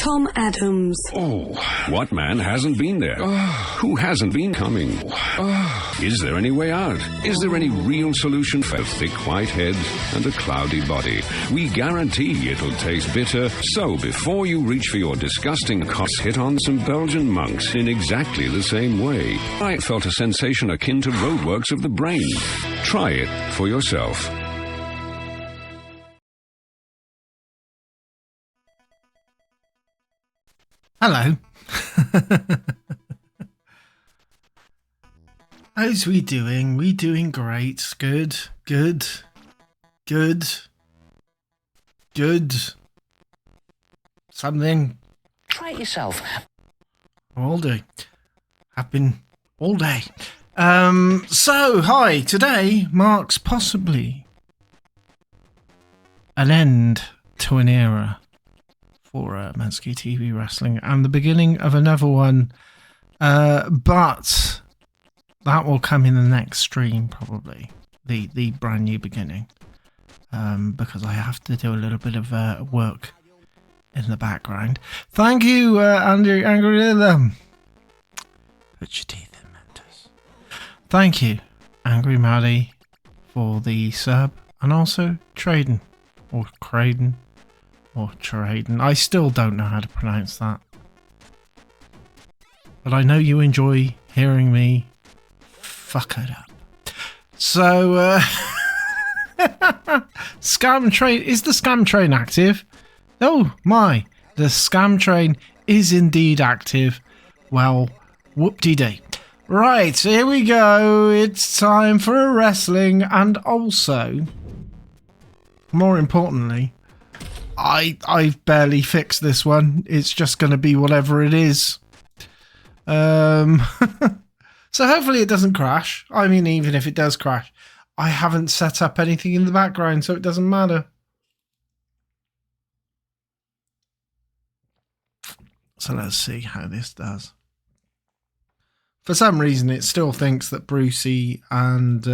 Tom Adams. Oh, what man hasn't been there? Who hasn't been coming? Is there any way out? Is there any real solution for a thick white head and a cloudy body? We guarantee it'll taste bitter, so before you reach for your disgusting cots, hit on some Belgian monks in exactly the same way. I felt a sensation akin to roadworks of the brain. Try it for yourself. Hello. How's we doing? We doing great. Good. Something. Try it yourself. All day. Have been all day. So, hi. Today marks possibly an end to an era. for Mentuss TV Wrestling and the beginning of another one. But that will come in the next stream, probably. The brand new beginning. Because I have to do a little bit of work in the background. Thank you, Andrew Angry. Put your teeth in, Mentuss. Thank you, Angry Maddie, for the sub, and also Traden, or Craden, or Traden. I still don't know how to pronounce that. But I know you enjoy hearing me fuck it up. So, Scam Train, is the Scam Train active? Oh my, the Scam Train is indeed active. Well, whoop-de-dee. Right, so here we go. It's time for a wrestling, and also, more importantly, I've barely fixed this one. It's just going to be whatever it is. So hopefully it doesn't crash. I mean, even if it does crash, I haven't set up anything in the background, so it doesn't matter. So let's see how this does. For some reason, it still thinks that Brucey and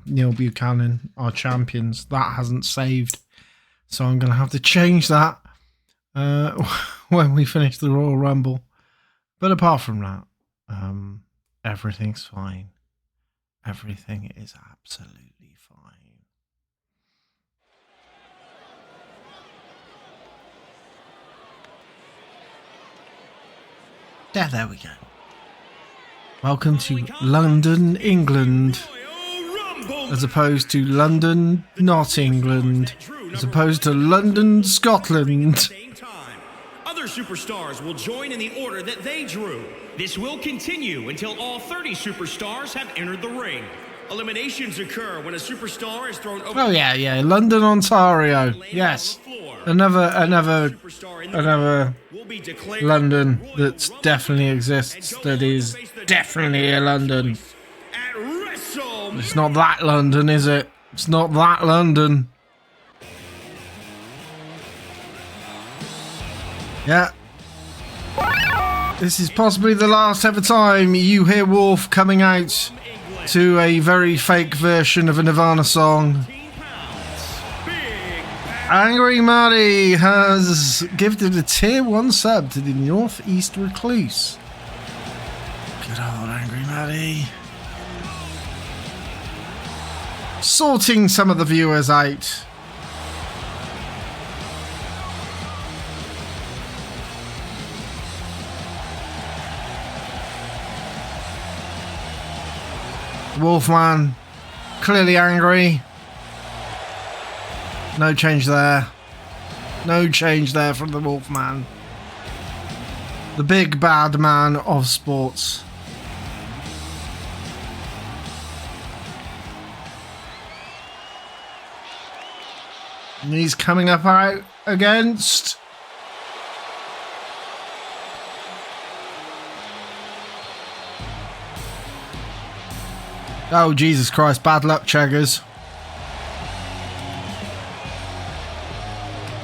Neil Buchanan are champions. That hasn't saved. So I'm going to have to change that when we finish the Royal Rumble. But apart from that, everything's fine. Everything is absolutely fine. There we go. Welcome to London, England, as opposed to London, not England, as opposed to London, Scotland. Other superstars will join in the order that they drew. This will continue until all 30 superstars have entered the ring. Eliminations occur when a superstar is thrown over. Oh yeah, London, Ontario. Yes, another London that definitely exists. That is definitely a London. It's not that London, is it? It's not that London. Yeah. This is possibly the last ever time you hear Wolf coming out to a very fake version of a Nirvana song. Angry Maddie has gifted a tier 1 sub to the Northeast Recluse. Good old Angry Maddie. Sorting some of the viewers out. Wolfman, clearly angry. No change there. No change there from the Wolfman. The big bad man of sports. And he's coming up out against... Oh, Jesus Christ. Bad luck, Cheggers.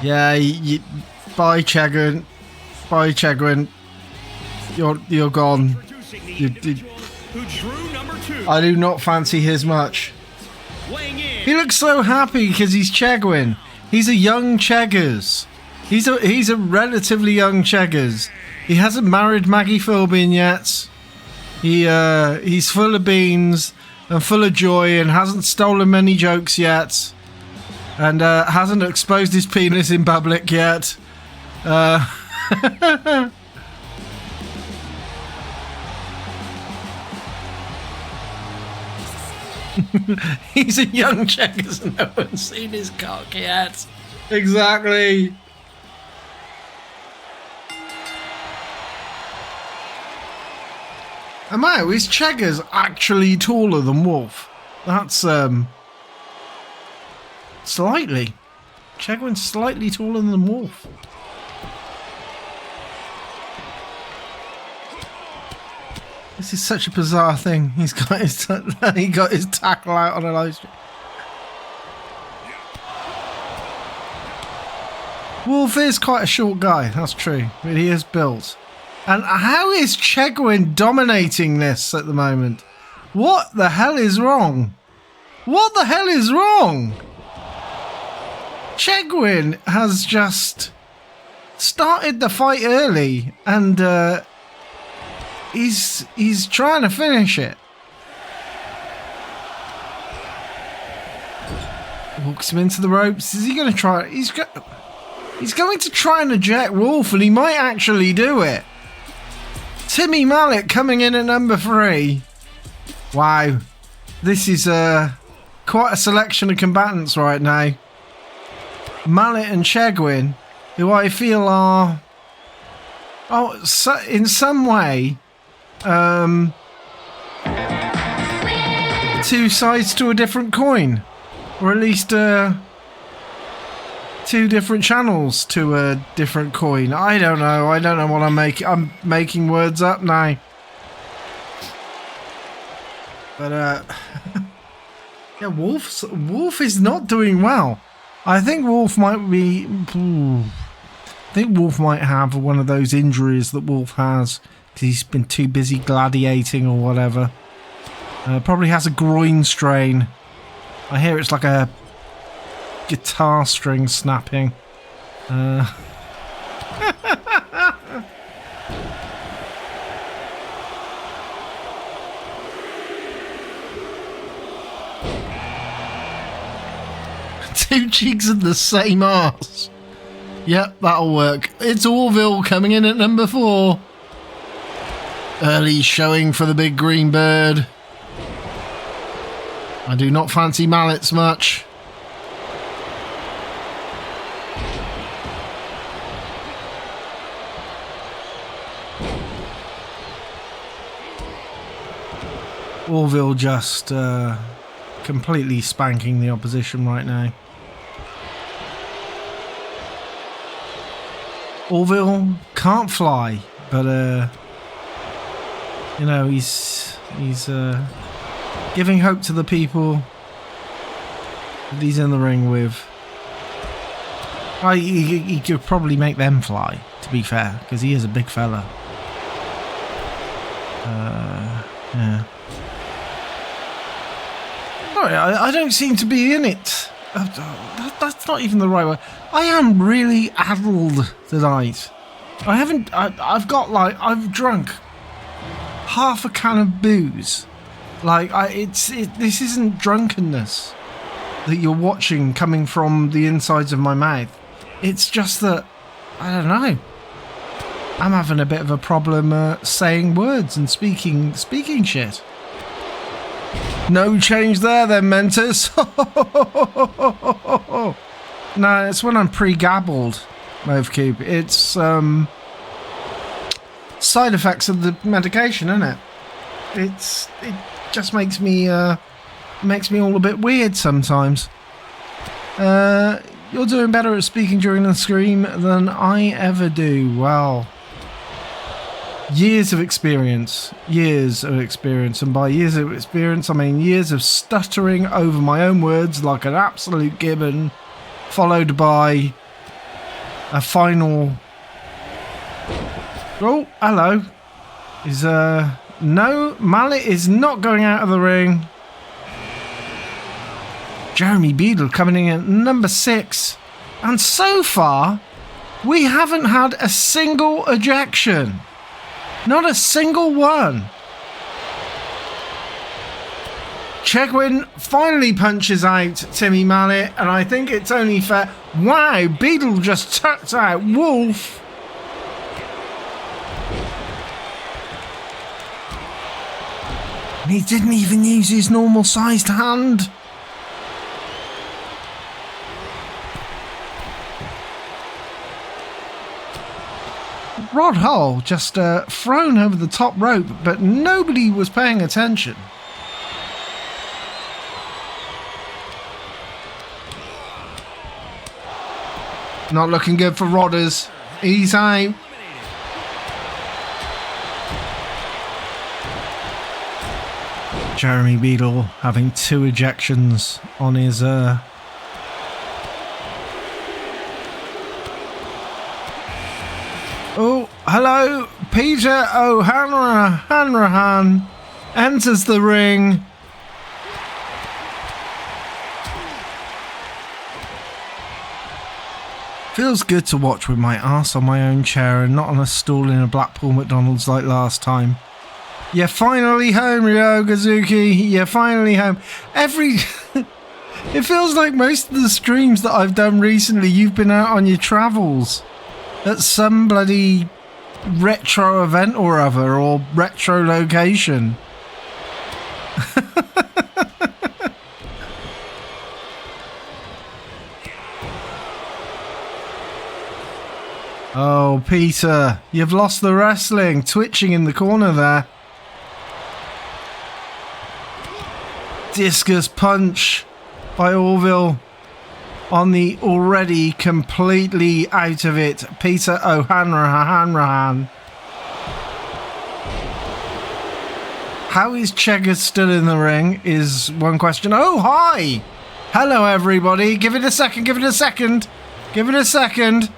Yeah, bye, Chegwin. Bye, Chegwin. You're gone. I do not fancy his much. He looks so happy because he's Chegwin. He's a young Cheggers. He's a relatively young Cheggers. He hasn't married Maggie Philbin yet. He's full of beans and full of joy and hasn't stolen many jokes yet. And hasn't exposed his penis in public yet. He's a young Cheggers and no one's seen his cock yet. Exactly. Amau, is Cheggers actually taller than Wolf? That's slightly. Chegwin's slightly taller than Wolf. This is such a bizarre thing. He got his tackle out on a live stream. Wolf is quite a short guy, that's true, but he is built. And how is Chegwin dominating this at the moment? What the hell is wrong? What the hell is wrong? Chegwin has just started the fight early and he's trying to finish it. Walks him into the ropes. Is he going to try? He's going to try and eject Wolf, and he might actually do it. Timmy Mallet coming in at number 3. Wow, this is quite a selection of combatants right now. Mallet and Chegwin, who I feel are, in some way, two sides to a different coin. Or at least 2 different channels to a different coin. I don't know what I'm making. I'm making words up now. But yeah, Wolf is not doing well. I think Wolf might be. I think Wolf might have one of those injuries that Wolf has because he's been too busy gladiating or whatever. Probably has a groin strain. I hear it's like a guitar string snapping. Two cheeks of the same arse. Yep, that'll work. It's Orville coming in at number 4. Early showing for the big green bird. I do not fancy Mallets much. Orville just completely spanking the opposition right now. Orville can't fly, but you know, he's giving hope to the people that he's in the ring with. He could probably make them fly, to be fair, because he is a big fella. Yeah. Sorry, I don't seem to be in it. That's not even the right word. I am really addled tonight. I've drunk half a can of booze. This isn't drunkenness that you're watching coming from the insides of my mouth. It's just that, I don't know. I'm having a bit of a problem saying words and speaking shit. No change there then, Mentuss. No, it's when I'm pre-gabbled, Movecube. It's side effects of the medication, isn't it? It just makes me all a bit weird sometimes. You're doing better at speaking during the stream than I ever do. Well, years of experience, and by years of experience I mean years of stuttering over my own words like an absolute gibbon, followed by a final. Oh, hello. No, Mallet is not going out of the ring. Jeremy Beadle coming in at number 6. And so far, we haven't had a single ejection. Not a single one. Chegwin finally punches out Timmy Mallet, and I think it's only fair. Wow, Beadle just tucked out Wolf. And he didn't even use his normal sized hand. Rod Hull just thrown over the top rope, but nobody was paying attention. Not looking good for Rodders. He's out. Jeremy Beadle having 2 ejections on his Oh, hello. Peter O'Hanrahan enters the ring. Feels good to watch with my ass on my own chair and not on a stool in a Blackpool McDonald's like last time. You're finally home, Ryo Gazuki. You're finally home. It feels like most of the streams that I've done recently, you've been out on your travels at some bloody retro event or other, or retro location. Oh, Peter, you've lost the wrestling. Twitching in the corner there. Discus punch by Orville on the already completely out of it Peter O'Hanrahan. How is Cheggers still in the ring is one question. Oh, hi! Hello, everybody. Give it a second. Give it a second. Give it a second.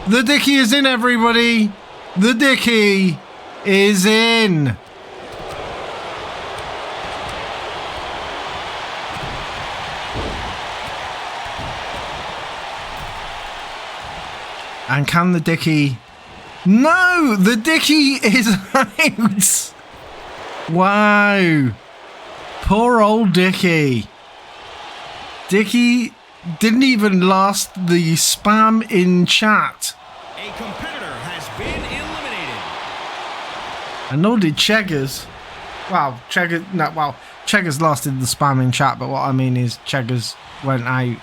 The Dickie is in, everybody. The Dickie is in. And can the Dickie... No! The Dickie is out! Wow. Poor old Dickie. Dickie didn't even last the spam in chat. A competitor has been eliminated. And nor did Cheggers. Well, Cheggers lasted the spam in chat, but what I mean is Cheggers went out.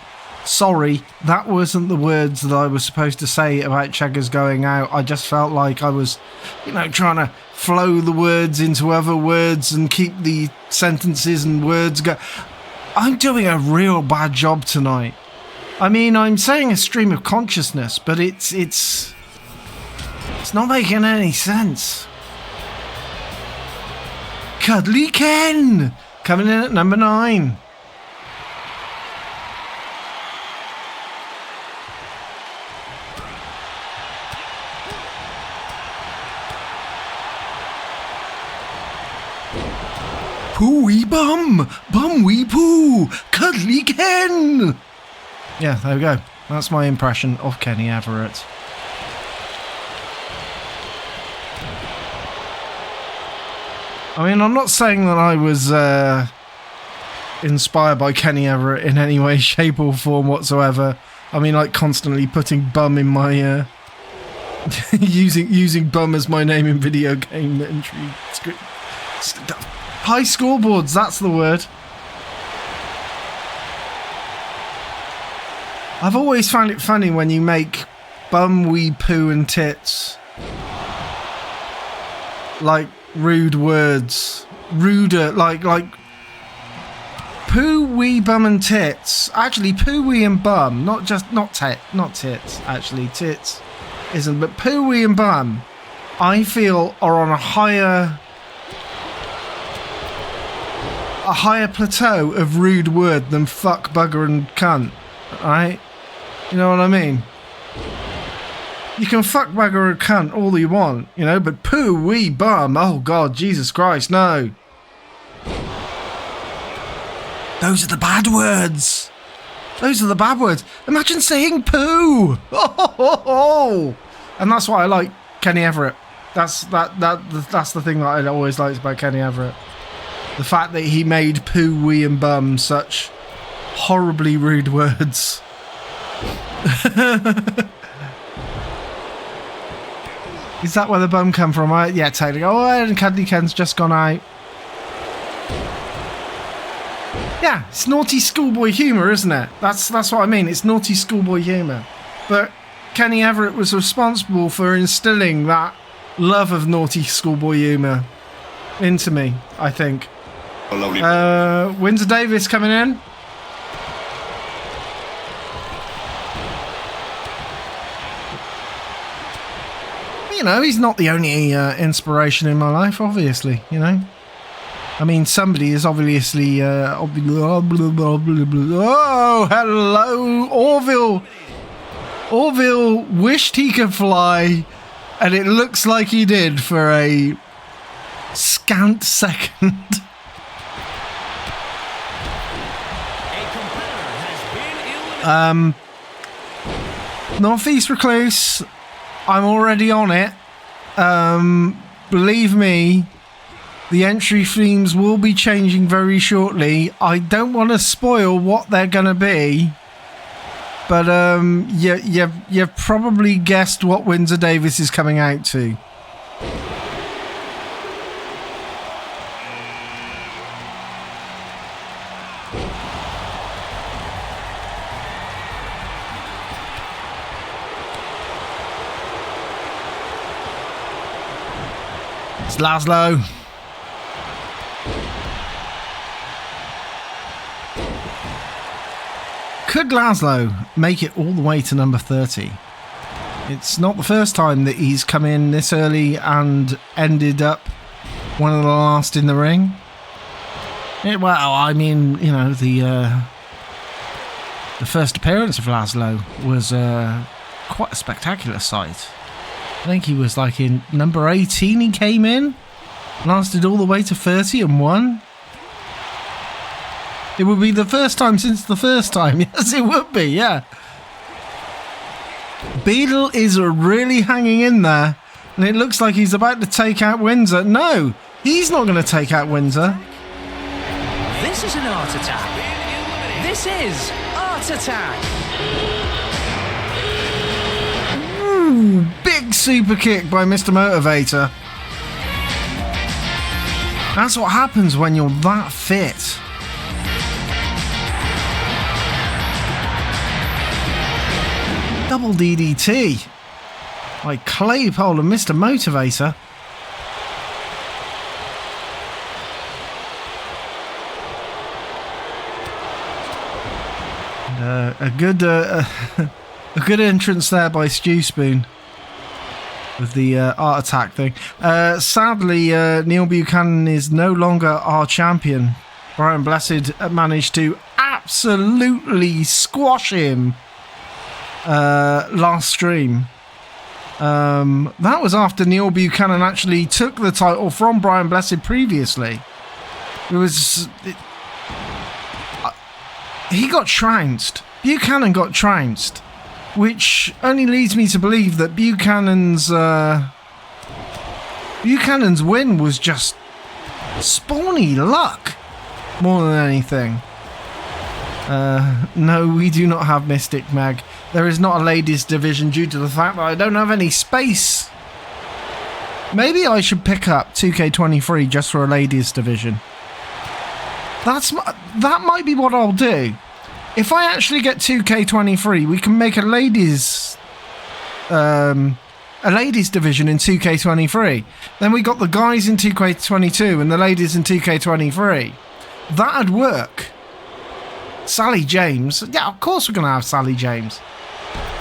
Sorry, that wasn't the words that I was supposed to say about Cheggers going out. I just felt like I was, trying to flow the words into other words and keep the sentences and words go. I'm doing a real bad job tonight. I mean, I'm saying a stream of consciousness, but it's not making any sense. Cuddly Ken coming in at number 9. Poo-wee bum! Bum-wee poo! Cuddly Ken! Yeah, there we go. That's my impression of Kenny Everett. I mean, I'm not saying that I was inspired by Kenny Everett in any way, shape or form whatsoever. I mean, like constantly putting bum in my... using bum as my name in video game entry. High scoreboards, that's the word. I've always found it funny when you make bum, wee, poo and tits like rude words. Ruder, like poo, wee, bum and tits. Actually, poo, wee and bum, not tits, actually. Tits isn't, but poo, wee and bum, I feel are on a higher plateau of rude word than fuck, bugger and cunt. Alright? You know what I mean? You can fuck, bugger and cunt all you want, but poo, wee, bum, oh god, Jesus Christ, no. Those are the bad words. Those are the bad words. Imagine saying poo. Oh. And that's why I like Kenny Everett. That's the thing that I always liked about Kenny Everett. The fact that he made poo, wee and bum such horribly rude words. Is that where the bum come from? Yeah, totally. Oh, and Cuddly Ken's just gone out. Yeah, it's naughty schoolboy humour, isn't it? That's what I mean. It's naughty schoolboy humour. But Kenny Everett was responsible for instilling that love of naughty schoolboy humour into me, I think. Windsor Davis coming in. He's not the only inspiration in my life, obviously, I mean, somebody is obviously... oh, hello, Orville. Orville wished he could fly And it looks like he did for a scant second. Northeast Recluse, I'm already on it. Believe me, the entry themes will be changing very shortly. I don't want to spoil what they're going to be, but you've probably guessed what Windsor Davis is coming out to. It's Laszlo. Could Laszlo make it all the way to number 30? It's not the first time that he's come in this early and ended up one of the last in the ring. Well, I mean, you know, the first appearance of Laszlo was quite a spectacular sight. I think he was like in number 18 he came in, lasted all the way to 30 and won. It would be the first time since the first time. Yes, it would be, yeah. Beadle is really hanging in there, and it looks like he's about to take out Windsor. No, he's not going to take out Windsor. This is an Art Attack. This is Art Attack. Ooh, big super kick by Mr. Motivator. That's what happens when you're that fit. Double DDT by Claypole and Mr. Motivator. A good entrance there by Stew Spoon with the Art Attack thing. Sadly, Neil Buchanan is no longer our champion. Brian Blessed managed to absolutely squash him last stream. That was after Neil Buchanan actually took the title from Brian Blessed previously. He got trounced. Buchanan got trounced, which only leads me to believe that Buchanan's win was just spawny luck more than anything. No, we do not have Mystic Meg. There is not a ladies division due to the fact that I don't have any space. Maybe I should pick up 2K23 just for a ladies division. That might be what I'll do. If I actually get 2K23, we can make a ladies division in 2K23. Then we got the guys in 2K22 and the ladies in 2K23. That'd work. Sally James. Yeah, of course we're going to have Sally James.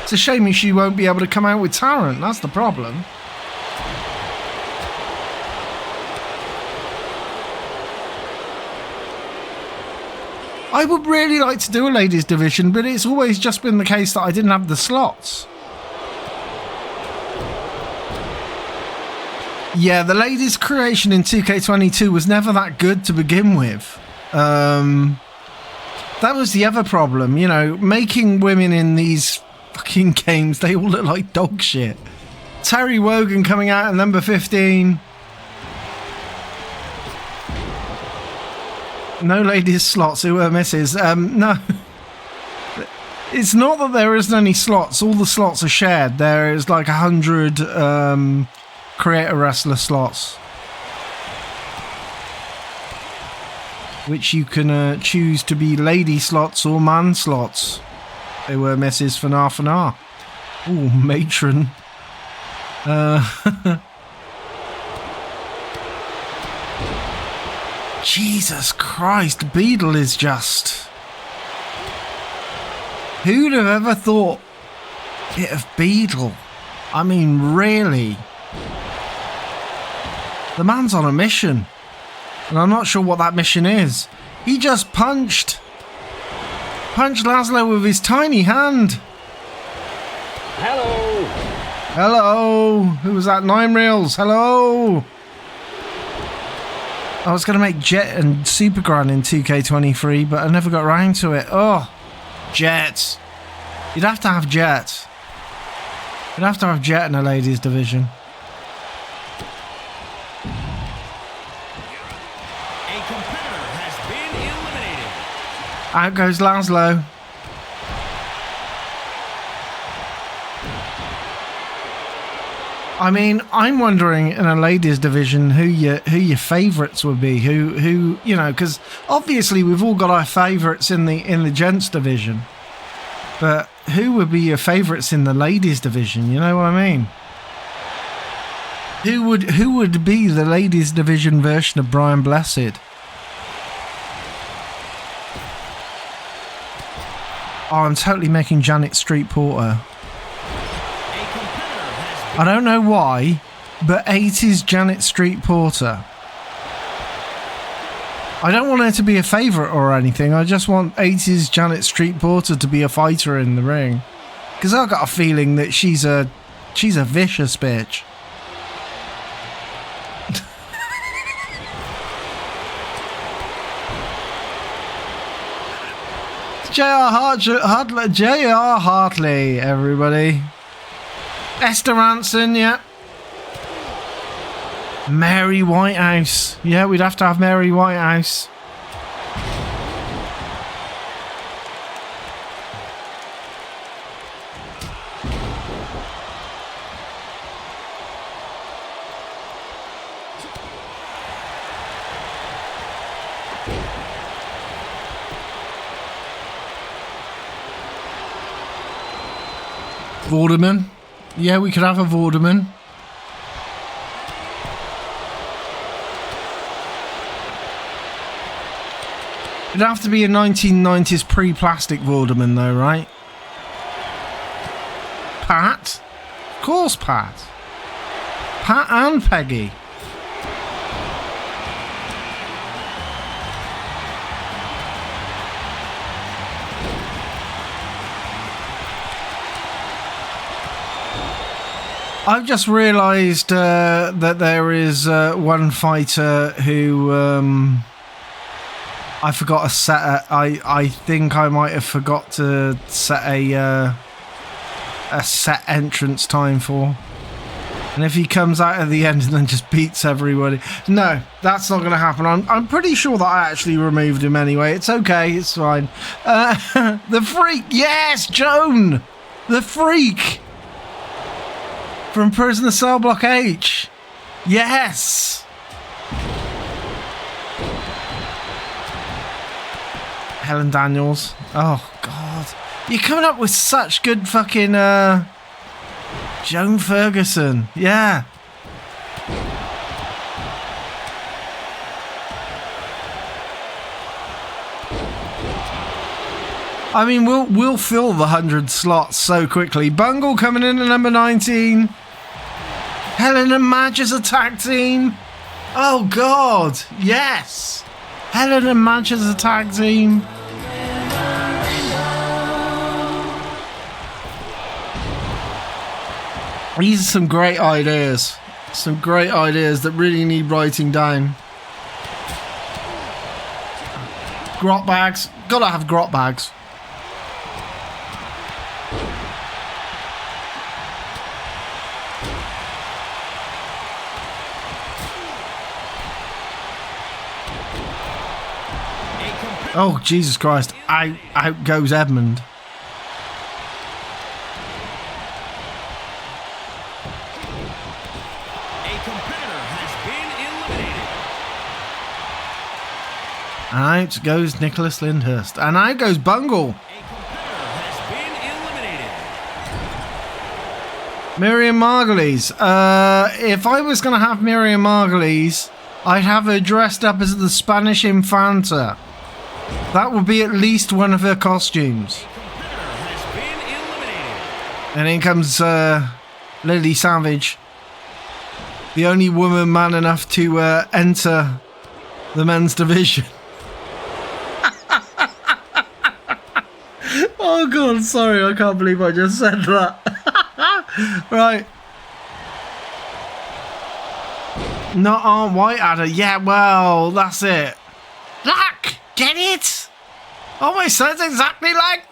It's a shame she won't be able to come out with Tarrant. That's the problem. I would really like to do a ladies division, but it's always just been the case that I didn't have the slots. Yeah, the ladies creation in 2K22 was never that good to begin with. That was the other problem, you know, making women in these fucking games, they all look like dog shit. Terry Wogan coming out at number 15. No ladies slots, who are misses. No. It's not that there isn't any slots. All the slots are shared. There is like 100 creator wrestler slots, which you can choose to be lady slots or man slots. They were misses for Fanar. Ooh, matron. Jesus Christ, Beadle is just... Who'd have ever thought it of Beadle? I mean, really? The man's on a mission. And I'm not sure what that mission is. He just punched Laszlo with his tiny hand. Hello. Hello. Who was that? 9 Reels. Hello. I was going to make Jet and Supergran in 2K23, but I never got around to it. Oh, Jet. You'd have to have Jet. You'd have to have Jet in the ladies division. A competitor has been eliminated. Out goes Laszlo. I mean, I'm wondering in a ladies division who your favourites would be. Who you know, because obviously we've all got our favourites in the gents division, but who would be your favourites in the ladies division? You know what I mean? Who would be the ladies division version of Brian Blessed? Oh, I'm totally making Janet Street Porter. I don't know why, but 80s Janet Street Porter. I don't want her to be a favourite or anything. I just want 80s Janet Street Porter to be a fighter in the ring. Because I've got a feeling that she's a vicious bitch. J.R. Hartley, everybody. Esther Ranson, yeah. Mary Whitehouse. Yeah, we'd have to have Mary Whitehouse. Vorderman. Yeah, we could have a Vorderman. It'd have to be a 1990s pre-plastic Vorderman though, right? Pat? Of course Pat. Pat and Peggy. I've just realised that there is one fighter who I forgot to set. I think I might have forgot to set a set entrance time for. And if he comes out at the end and then just beats everybody, no, that's not going to happen. I'm pretty sure that I actually removed him anyway. It's okay. It's fine. The Freak, yes, Joan, the Freak. From Prisoner Cell Block H. Yes! Helen Daniels. Oh, God. You're coming up with such good fucking, Joan Ferguson. Yeah. I mean, we'll fill the 100 slots so quickly. Bungle coming in at number 19. Helen and Madge as a tag team. Oh, God. Yes. Helen and Madge as a tag team. These are some great ideas. Some great ideas that really need writing down. Grot bags. Gotta have grot bags. Oh, Jesus Christ. Out goes Edmund. A competitor has been eliminated. And out goes Nicholas Lyndhurst. And out goes Bungle. A competitor has been eliminated. Miriam Margulies. If I was going to have Miriam Margulies, I'd have her dressed up as the Spanish Infanta. That would be at least one of her costumes. And in comes Lily Savage, the only woman man enough to enter the men's division. Oh God, sorry, I can't believe I just said that. Right, Not on White Adder. Yeah, well, that's it. Look! Get it? Almost sounds exactly like...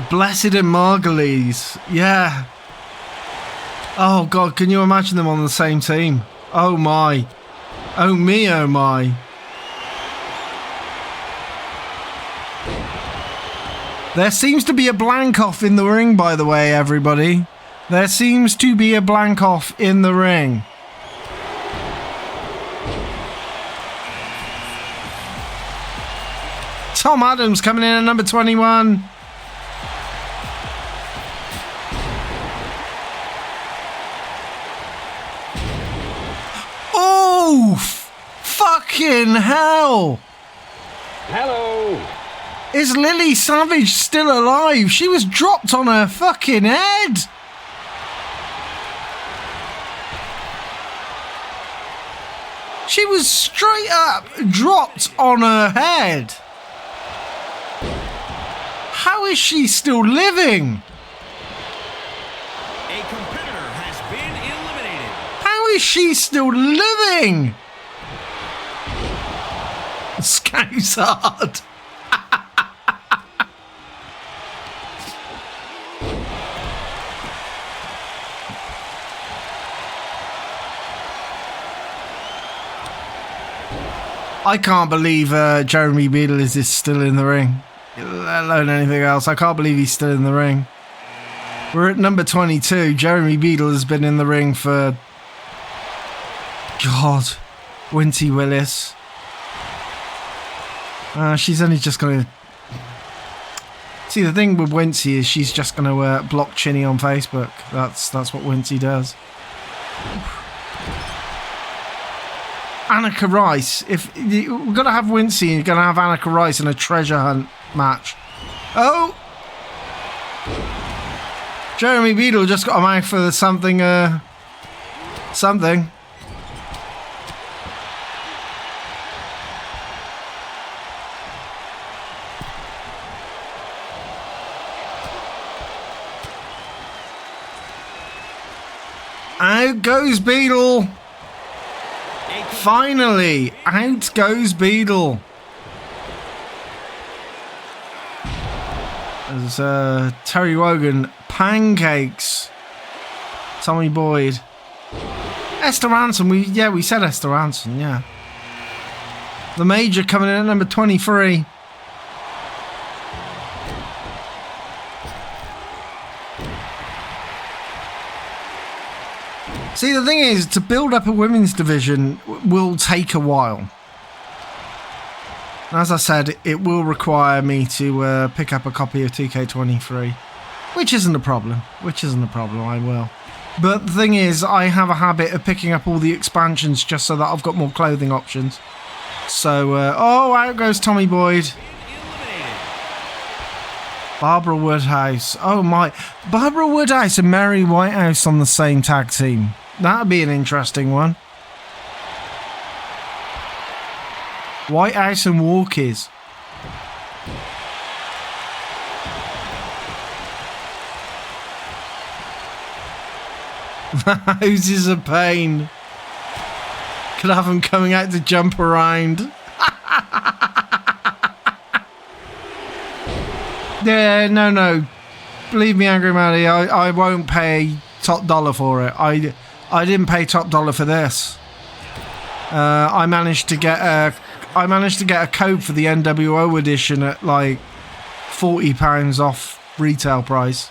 Blessed and Margulies. Yeah. Oh, God, can you imagine them on the same team? Oh, my. Oh, me, oh, my. There seems to be a blank off in the ring, by the way, everybody. There seems to be a blank off in the ring. Tom Adams coming in at number 21. Oh, fucking hell. Hello. Is Lily Savage still alive? She was dropped on her fucking head. She was straight up dropped on her head. How is she still living? A competitor has been eliminated. How is she still living? Scouse hard. I can't believe Jeremy Beadle is still in the ring, let alone anything else. I can't believe he's still in the ring. We're at number 22. Jeremy Beadle has been in the ring for... God. Winty Willis. She's only just going to... See, the thing with Winty is she's just going to block Chinny on Facebook. That's what Winty does. Annika Rice. If we're gonna have Wincy, you're gonna have Annika Rice in a treasure hunt match. Oh, Jeremy Beadle just got a mouth for something. Something. Out goes Beadle. Finally, out goes Beadle. There's Terry Wogan, pancakes. Tommy Boyd, Esther Ranson. We said Esther Ranson. Yeah. The Major coming in at number 23. See, the thing is, to build up a women's division will take a while. As I said, it will require me to pick up a copy of 2K23, which isn't a problem. I will. But the thing is, I have a habit of picking up all the expansions just so that I've got more clothing options. So, oh, out goes Tommy Boyd. Barbara Woodhouse. Oh my. Barbara Woodhouse and Mary Whitehouse on the same tag team. That'd be an interesting one. Whitehouse and Walkies. The house is a pain. Could have them coming out to jump around. Yeah, no. Believe me, Angry Maddie, I won't pay top dollar for it. I didn't pay top dollar for this. I managed to get a code for the NWO edition at like £40 off retail price.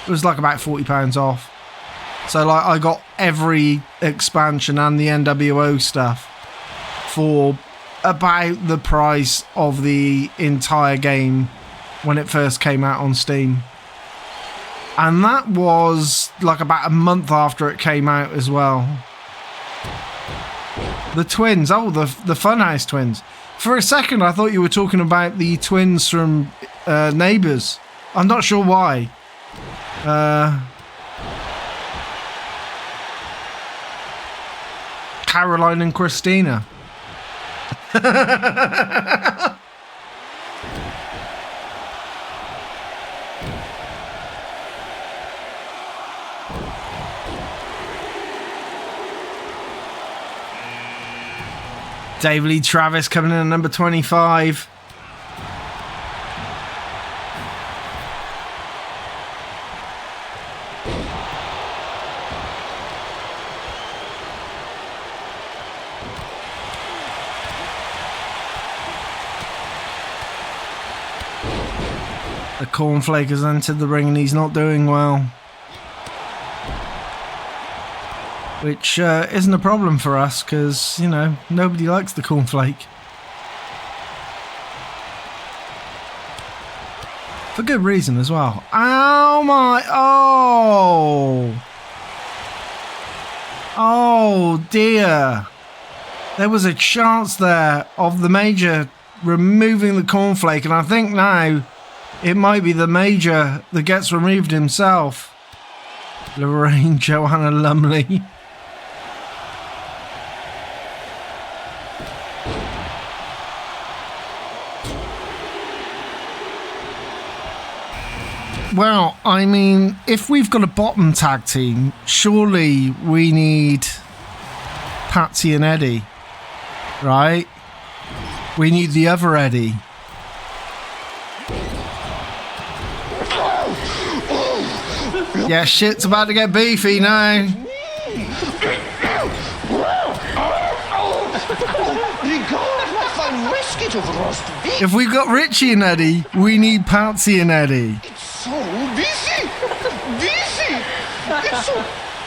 It was like about £40 off. So like I got every expansion and the NWO stuff for about the price of the entire game when it first came out on Steam. And that was like about a month after it came out as well. The twins. Oh, the Funhouse twins. For a second, I thought you were talking about the twins from Neighbours. I'm not sure why. Caroline and Christina. Dave Lee Travis coming in at number 25. The Cornflake has entered the ring and he's not doing well. Which isn't a problem for us because, you know, nobody likes the Cornflake. For good reason as well. Oh my... Oh! Oh dear. There was a chance there of the Major removing the Cornflake, and I think now it might be the Major that gets removed himself. Lorraine Joanna Lumley. Well, I mean, if we've got a bottom tag team, surely we need Patsy and Eddie, right? We need the other Eddie. Yeah, shit's about to get beefy now. If we've got Richie and Eddie, we need Patsy and Eddie. So busy! Busy! It's so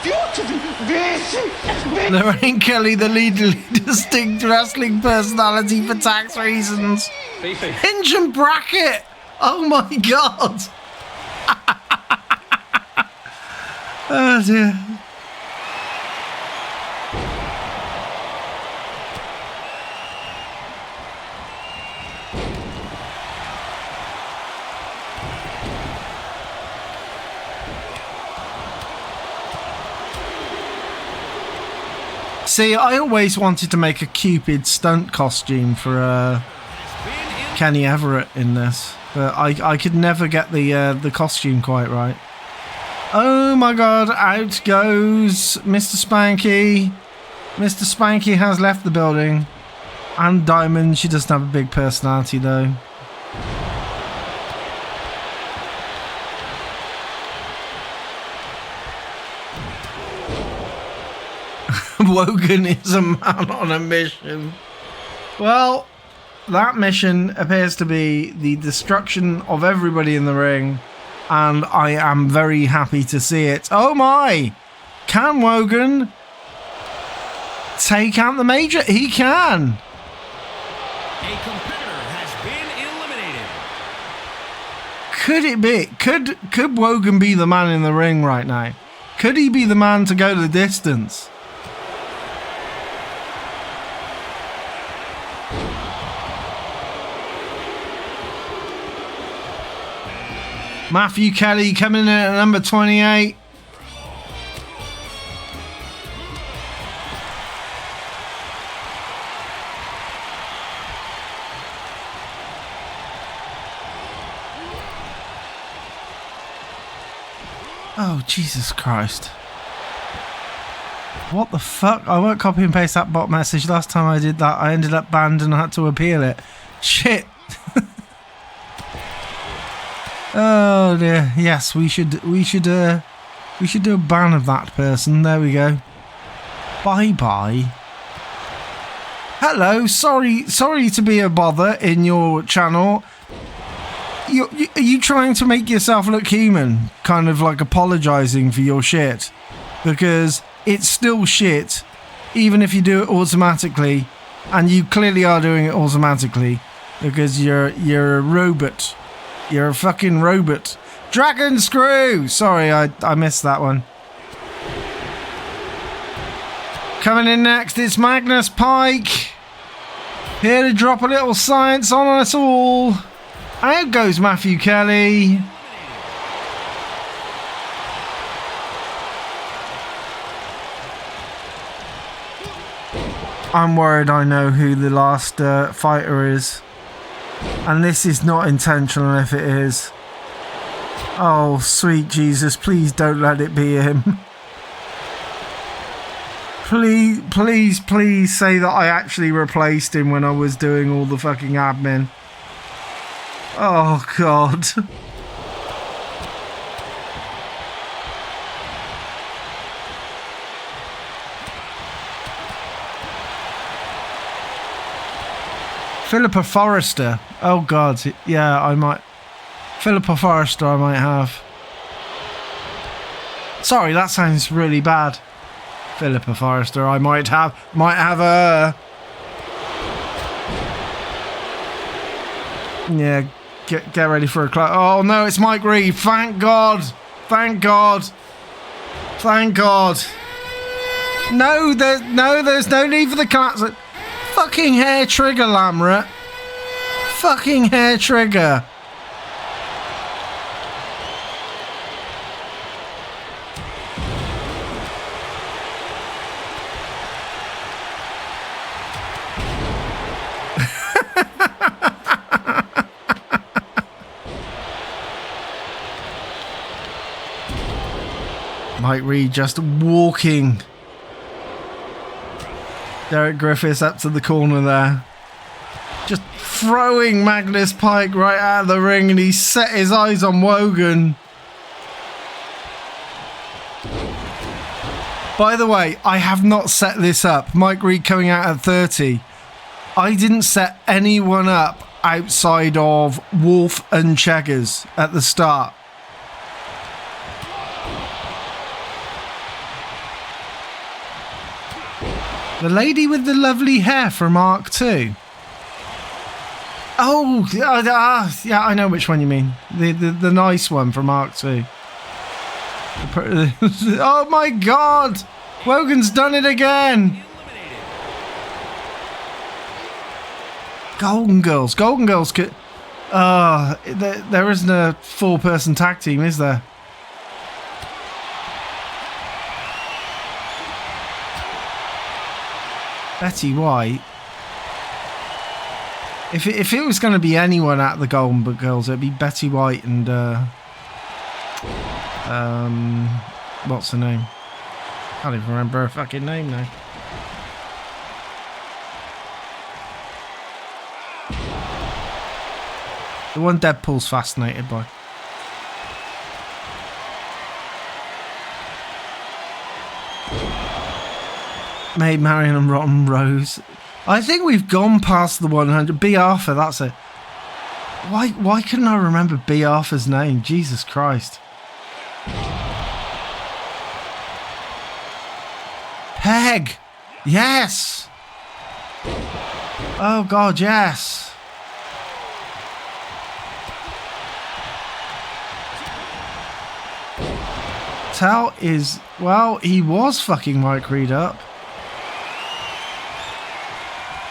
beautiful! Busy! Lorraine Kelly, the lead distinct wrestling personality for tax reasons. Hinge and bracket! Oh my god! Oh dear. See, I always wanted to make a Cupid stunt costume for Kenny Everett in this, but I could never get the costume quite right. Oh my god, out goes Mr. Spanky. Mr. Spanky has left the building. And Diamond, she doesn't have a big personality though. Wogan is a man on a mission. Well, that mission appears to be the destruction of everybody in the ring, and I am very happy to see it. Oh my! Can Wogan take out the Major? He can! A competitor has been eliminated. Could it be? Could Wogan be the man in the ring right now? Could he be the man to go the distance? Matthew Kelly coming in at number 28. Oh, Jesus Christ. What the fuck? I won't copy and paste that bot message. Last time I did that, I ended up banned and I had to appeal it. Shit. Oh dear. Yes, we should do a ban of that person. There we go. Bye. Hello, sorry to be a bother in your channel. Are you trying to make yourself look human? Kind of like apologising for your shit? Because it's still shit, even if you do it automatically, and you clearly are doing it automatically because you're a robot. You're a fucking robot. Dragon Screw! Sorry, I missed that one. Coming in next, it's Magnus Pike. Here to drop a little science on us all. Out goes Matthew Kelly. I'm worried I know who the last fighter is. And this is not intentional if it is. Oh, sweet Jesus, please don't let it be him. Please say that I actually replaced him when I was doing all the fucking admin. Oh, God. Philippa Forrester. Oh, God. Yeah, I might... Philippa Forrester I might have. Sorry, that sounds really bad. Philippa Forrester I might have her. Yeah, get ready for a clap. Oh, no, it's Mike Reed. Thank God. Thank God. Thank God. No, there's no need for the claps. Fucking hair trigger, Lamret. Fucking hair trigger. Mike Reed just walking Derek Griffiths up to the corner there. Just throwing Magnus Pike right out of the ring, and he set his eyes on Wogan. By the way, I have not set this up. Mike Reed coming out at 30. I didn't set anyone up outside of Wolf and Cheggers at the start. The lady with the lovely hair from Arc 2. Oh, yeah, I know which one you mean. The nice one from Arc 2. Oh my God! Wogan's done it again! Golden Girls. Golden Girls could... there isn't a 4-person tag team, is there? Betty White. If it was going to be anyone at the Golden Girls, it'd be Betty White and what's her name? Can't even remember her fucking name now. The one Deadpool's fascinated by. Maid Marian and Rotten Rose. I think we've gone past the 100. B. Arthur, that's it. Why couldn't I remember B. Arthur's name? Jesus Christ. Peg! Yes! Oh God, yes! Tal is... Well, he was fucking Mike Reed up.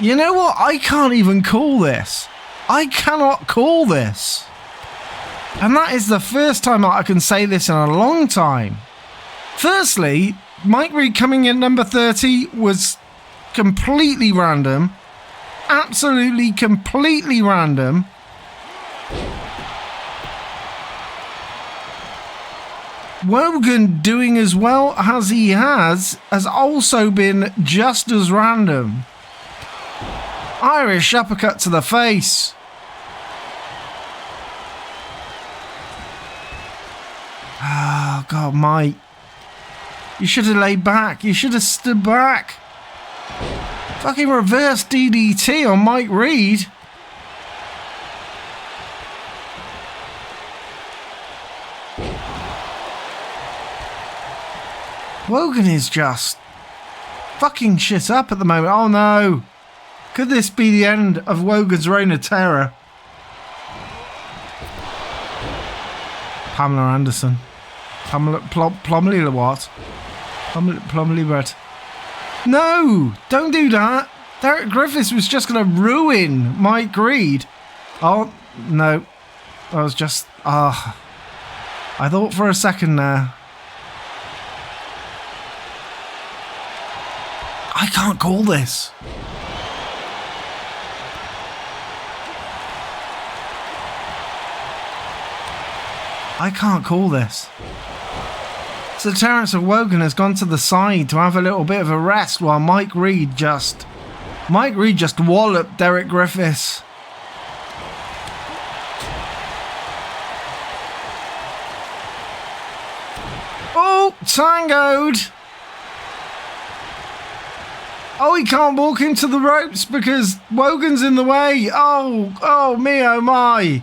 You know what? I can't even call this. I cannot call this. And that is the first time I can say this in a long time. Firstly, Mike Reed coming in number 30 was completely random. Absolutely completely random. Wogan doing as well as he has also been just as random. Irish uppercut to the face. Oh, God, Mike. You should have laid back. You should have stood back. Fucking reverse DDT on Mike Reed. Wogan is just fucking shit up at the moment. Oh, no. Could this be the end of Wogan's reign of terror? Pamela Anderson. Plumley what? Plumley what? No! Don't do that! Derek Griffiths was just going to ruin Mike Reed. Oh, no. I was just... I thought for a second there. I can't call this. I can't call this. So Terence of Wogan has gone to the side to have a little bit of a rest while Mike Reed just walloped Derek Griffiths. Oh, tangoed. Oh, he can't walk into the ropes because Wogan's in the way. Oh me, oh my.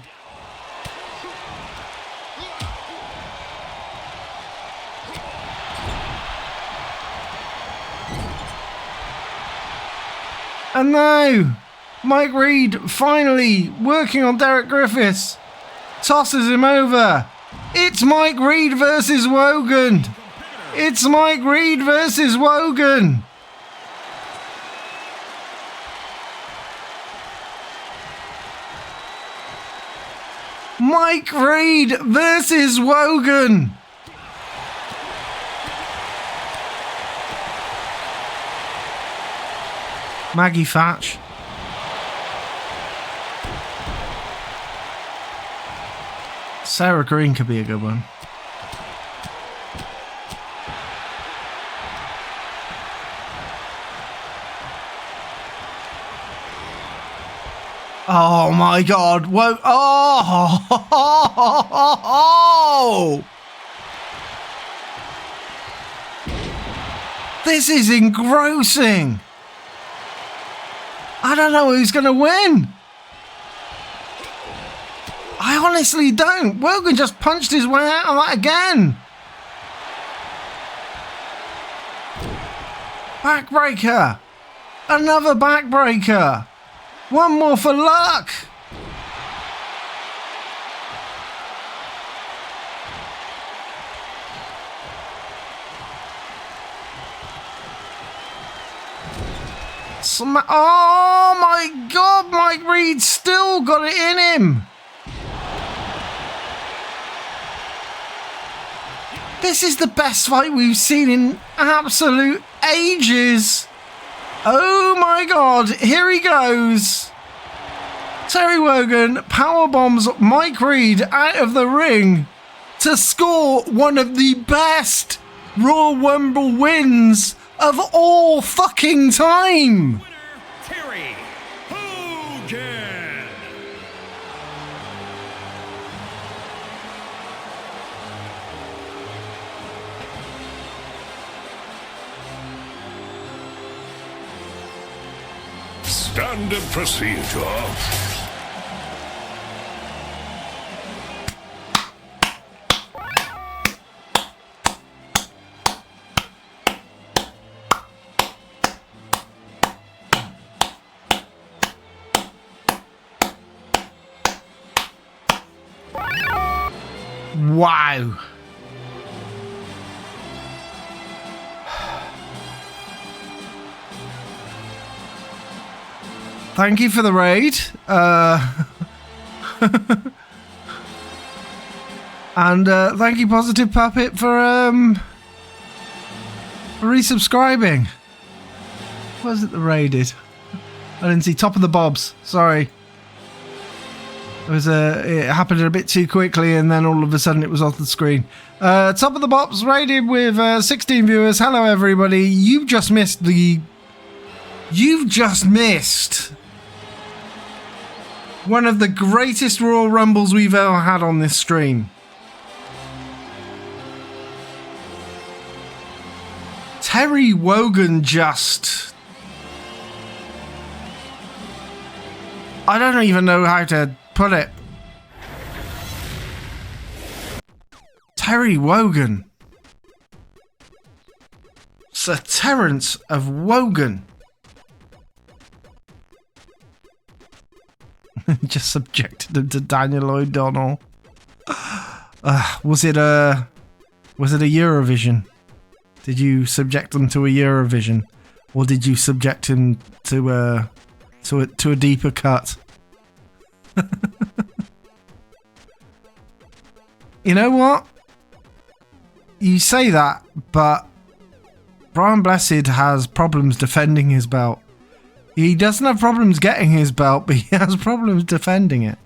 And now, Mike Reed finally working on Derek Griffiths. Tosses him over. It's Mike Reed versus Wogan. It's Mike Reed versus Wogan. Mike Reed versus Wogan. Maggie Thatch. Sarah Green could be a good one. Oh my God. Whoa. Oh. This is engrossing. I don't know who's going to win. I honestly don't. Wogan just punched his way out of that again. Backbreaker. Another backbreaker. One more for luck. Oh my God, Mike Reed still got it in him. This is the best fight we've seen in absolute ages. Oh my God, here he goes. Terry Wogan powerbombs Mike Reed out of the ring to score one of the best Royal Rumble wins of all fucking time. Terry Hogan. Standard procedure. Wow. Thank you for the raid. And thank you, Positive Puppet, for resubscribing. What was it that raided? I didn't see. Top of the Bobs. Sorry. It happened a bit too quickly, and then all of a sudden it was off the screen. Top of the Bobs rated with 16 viewers. Hello, everybody. You've just missed one of the greatest Royal Rumbles we've ever had on this stream. Terry Wogan just... I don't even know how to put it. Terry Wogan. Sir Terence of Wogan. Just subjected him to Daniel O'Donnell. Was it a Eurovision? Did you subject him to a Eurovision, or did you subject him to a deeper cut? You know what? You say that, but Brian Blessed has problems defending his belt. He doesn't have problems getting his belt, but he has problems defending it.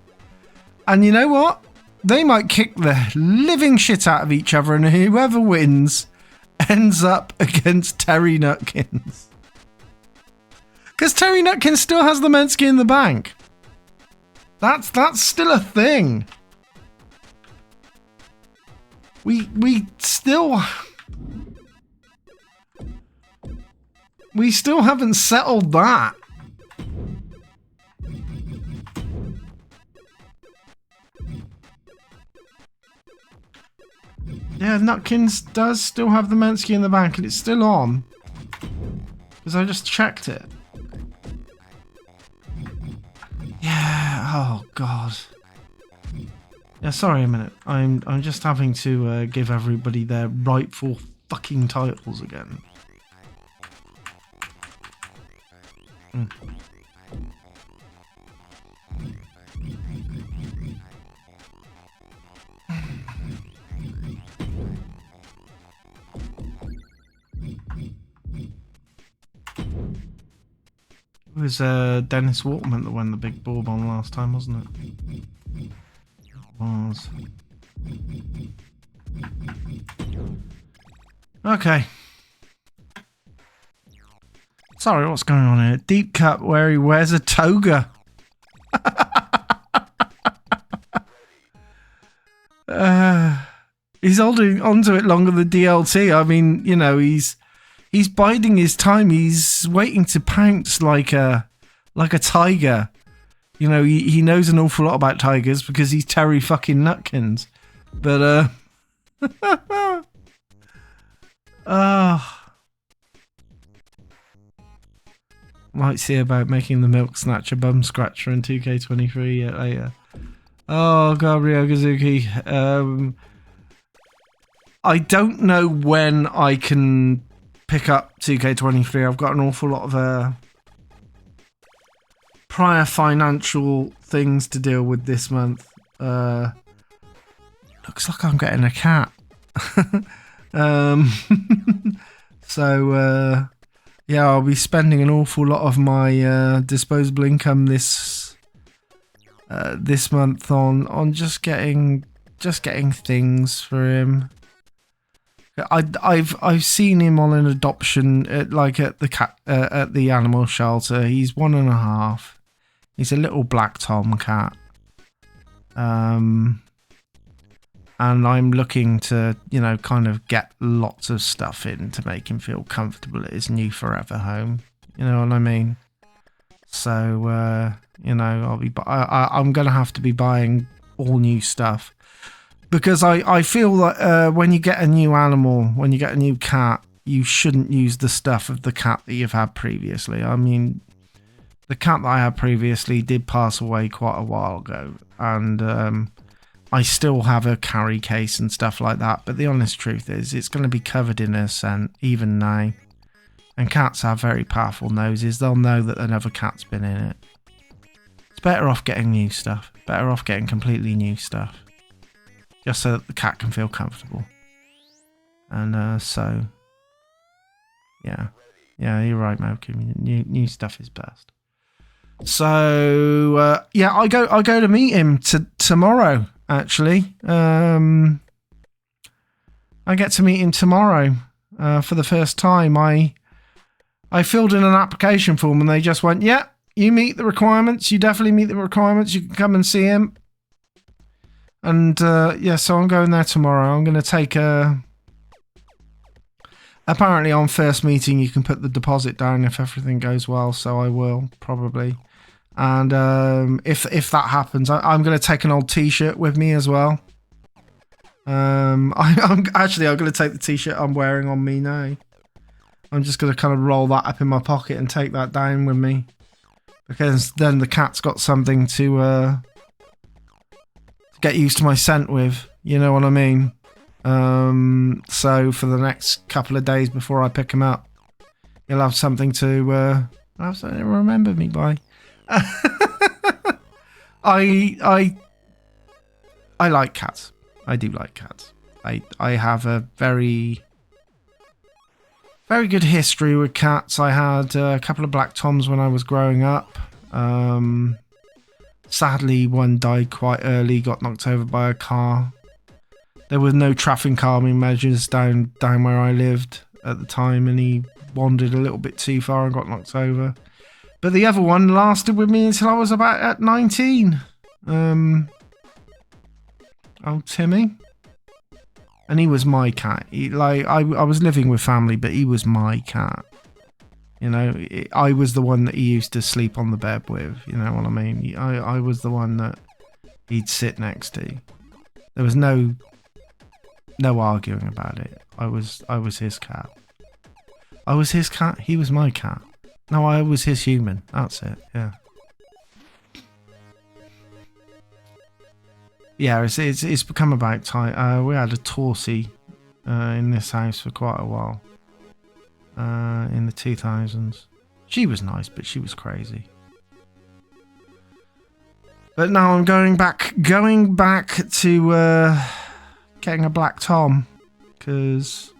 And you know what? they might kick the living shit out of each other, and whoever wins ends up against Terry Nutkins. Because Terry Nutkins still has the Mentuss in the bank. That's still a thing. We still haven't settled that. Yeah, Nutkins does still have the Mentuss in the bank, and it's still on. Because I just checked it. Yeah, oh god. Yeah, sorry a minute. I'm just having to give everybody their rightful fucking titles again. It was Dennis Waterman that won the big ball bomb last time, wasn't it? It was. Okay. Sorry, what's going on here? Deep cut where he wears a toga. He's holding onto it longer than DLT. I mean, you know, he's biding his time. He's waiting to pounce like a tiger. You know, he knows an awful lot about tigers because he's Terry fucking Nutkins. But might see about making the milk snatcher bum scratcher in 2K23 yet later. Oh, Gabriel Gazuki. I don't know when I can pick up 2K23. I've got an awful lot of prior financial things to deal with this month. Looks like I'm getting a cat. So yeah, I'll be spending an awful lot of my disposable income this month on just getting things for him. I've seen him on an adoption at the animal shelter. He's 1.5. He's a little black tom cat. And I'm looking to, you know, kind of get lots of stuff in to make him feel comfortable at his new forever home. You know what I mean? So, you know, I'm going to have to be buying all new stuff. Because I feel that when you get a new animal, when you get a new cat, you shouldn't use the stuff of the cat that you've had previously. I mean, the cat that I had previously did pass away quite a while ago. And I still have a carry case and stuff like that. But the honest truth is, it's going to be covered in a scent, even now. And cats have very powerful noses. They'll know that another cat's been in it. It's better off getting new stuff. Better off getting completely new stuff. Just so that the cat can feel comfortable. And so, yeah, you're right, Malcolm. New stuff is best. So yeah, I go to meet him tomorrow. Actually, I get to meet him tomorrow for the first time. I filled in an application form, and they just went, "Yeah, you meet the requirements. You definitely meet the requirements. You can come and see him." And yeah, so I'm going there tomorrow. I'm going to take apparently on first meeting you can put the deposit down if everything goes well, so I will probably. And if that happens, I'm going to take an old t-shirt with me as well. I'm going to take the t-shirt I'm wearing on me now. I'm just going to kind of roll that up in my pocket and take that down with me, because then the cat's got something to get used to my scent with, you know what I mean? So for the next couple of days before I pick him up, he'll have something to remember me by. I like cats. I do like cats. I have a very good history with cats. I had a couple of black toms when I was growing up. Sadly, one died quite early, got knocked over by a car. There were no traffic calming measures down where I lived at the time, and he wandered a little bit too far and got knocked over. But the other one lasted with me until I was about at 19. Old Timmy. And he was my cat. I was living with family, but he was my cat. You know, I was the one that he used to sleep on the bed with. You know what I mean? I was the one that he'd sit next to. There was no arguing about it. I was his cat. I was his cat. He was my cat. No, I was his human. That's it. Yeah. Yeah, it's become about time. We had a Torsie in this house for quite a while. In the 2000s. She was nice, but she was crazy. But now I'm going back to getting a black Tom, because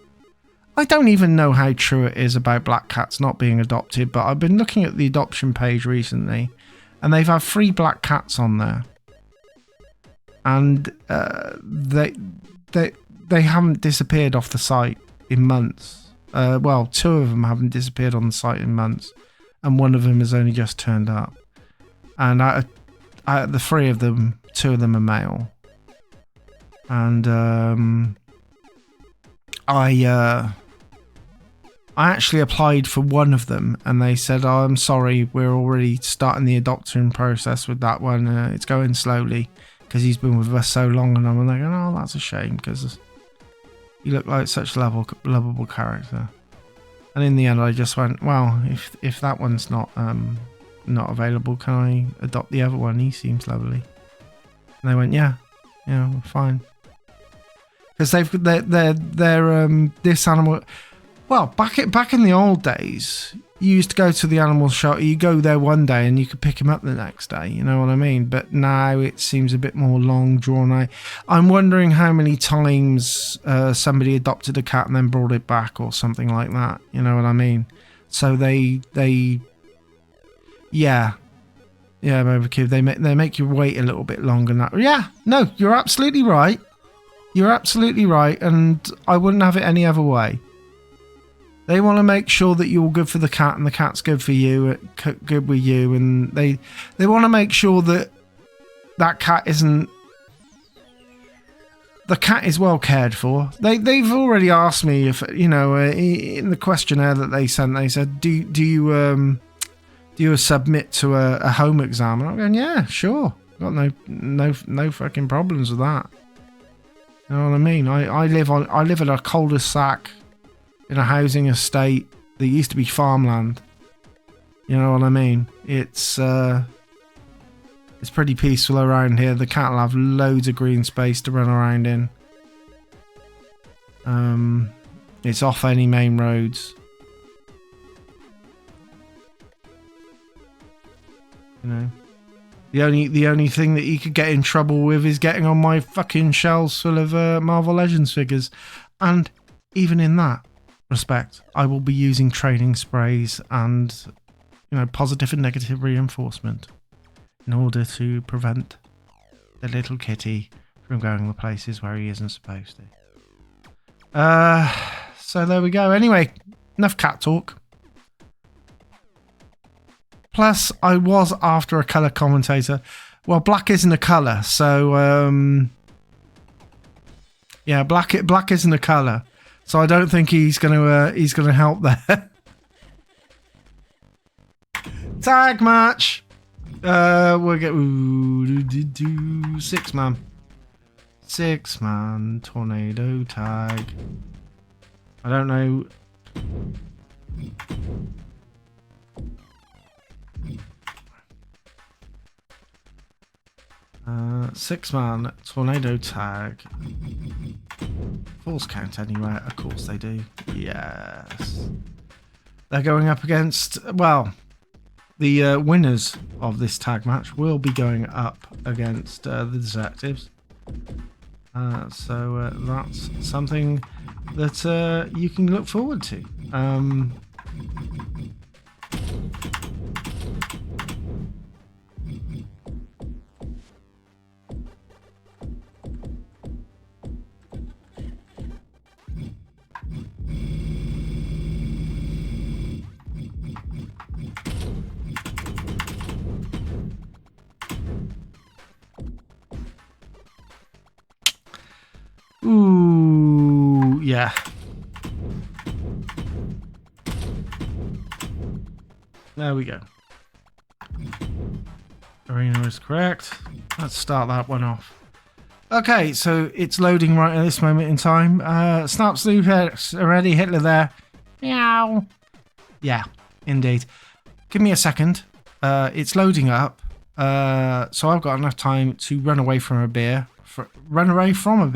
I don't even know how true it is about black cats not being adopted, but I've been looking at the adoption page recently, and they've had 3 black cats on there. And they haven't disappeared off the site in months. Well, 2 of them haven't disappeared on the site in months, and 1 of them has only just turned up. And out of the 3 of them, 2 of them are male. And I actually applied for 1 of them, and they said, "Oh, I'm sorry, we're already starting the adoption process with that one. It's going slowly because he's been with us so long." And I'm like, "Oh, that's a shame, because you look like such a lovable character." And in the end, I just went, "Well, if that one's not available, can I adopt the other one? He seems lovely." And they went, "Yeah, fine." Because they're this animal. Well, back in the old days, you used to go to the animal shelter. You go there one day and you could pick him up the next day. You know what I mean? But now it seems a bit more long drawn out. I'm wondering how many times somebody adopted a cat and then brought it back or something like that. You know what I mean? So they barbecue. They make you wait a little bit longer. Yeah, no, you're absolutely right. You're absolutely right, and I wouldn't have it any other way. They want to make sure that you're good for the cat and the cat's good for you, good with you, and they want to make sure that cat isn't... The cat is well cared for. They've already asked me if, in the questionnaire that they sent, they said, do you submit to a home exam? And I'm going, yeah, sure. Got no fucking problems with that. You know what I mean? I live in a cul-de-sac in a housing estate that used to be farmland. You know what I mean? It's pretty peaceful around here. The cat will have loads of green space to run around in. It's off any main roads. You know, the only thing that he could get in trouble with is getting on my fucking shelves full of Marvel Legends figures, and even in that respect, I will be using training sprays and positive and negative reinforcement in order to prevent the little kitty from going the places where he isn't supposed to. So there we go. Anyway, enough cat talk. Plus, I was after a colour commentator. Well, black isn't a colour, so yeah, black isn't a colour, so I don't think he's gonna help there. Tag match. We'll get 6-man. 6-man tornado tag. I don't know. Six-man tornado tag. Falls count anywhere. Of course they do. Yes. They're going up against, well, the winners of this tag match will be going up against the detectives. So that's something that you can look forward to. Ooh, yeah. There we go. Arena is correct. Let's start that one off. Okay, so it's loading right at this moment in time. Snap Sloop already, Hitler there. Meow. Yeah, indeed. Give me a second. It's loading up. So I've got enough time to run away from a beer. Run away for a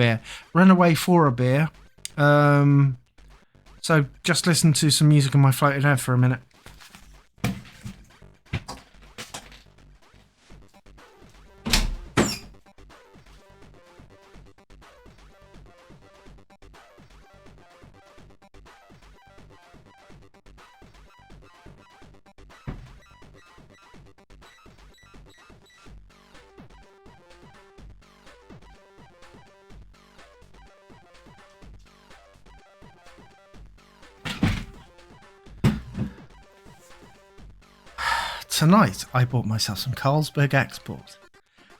beer. So just listen to some music on my floating head for a minute. Tonight, I bought myself some Carlsberg Export.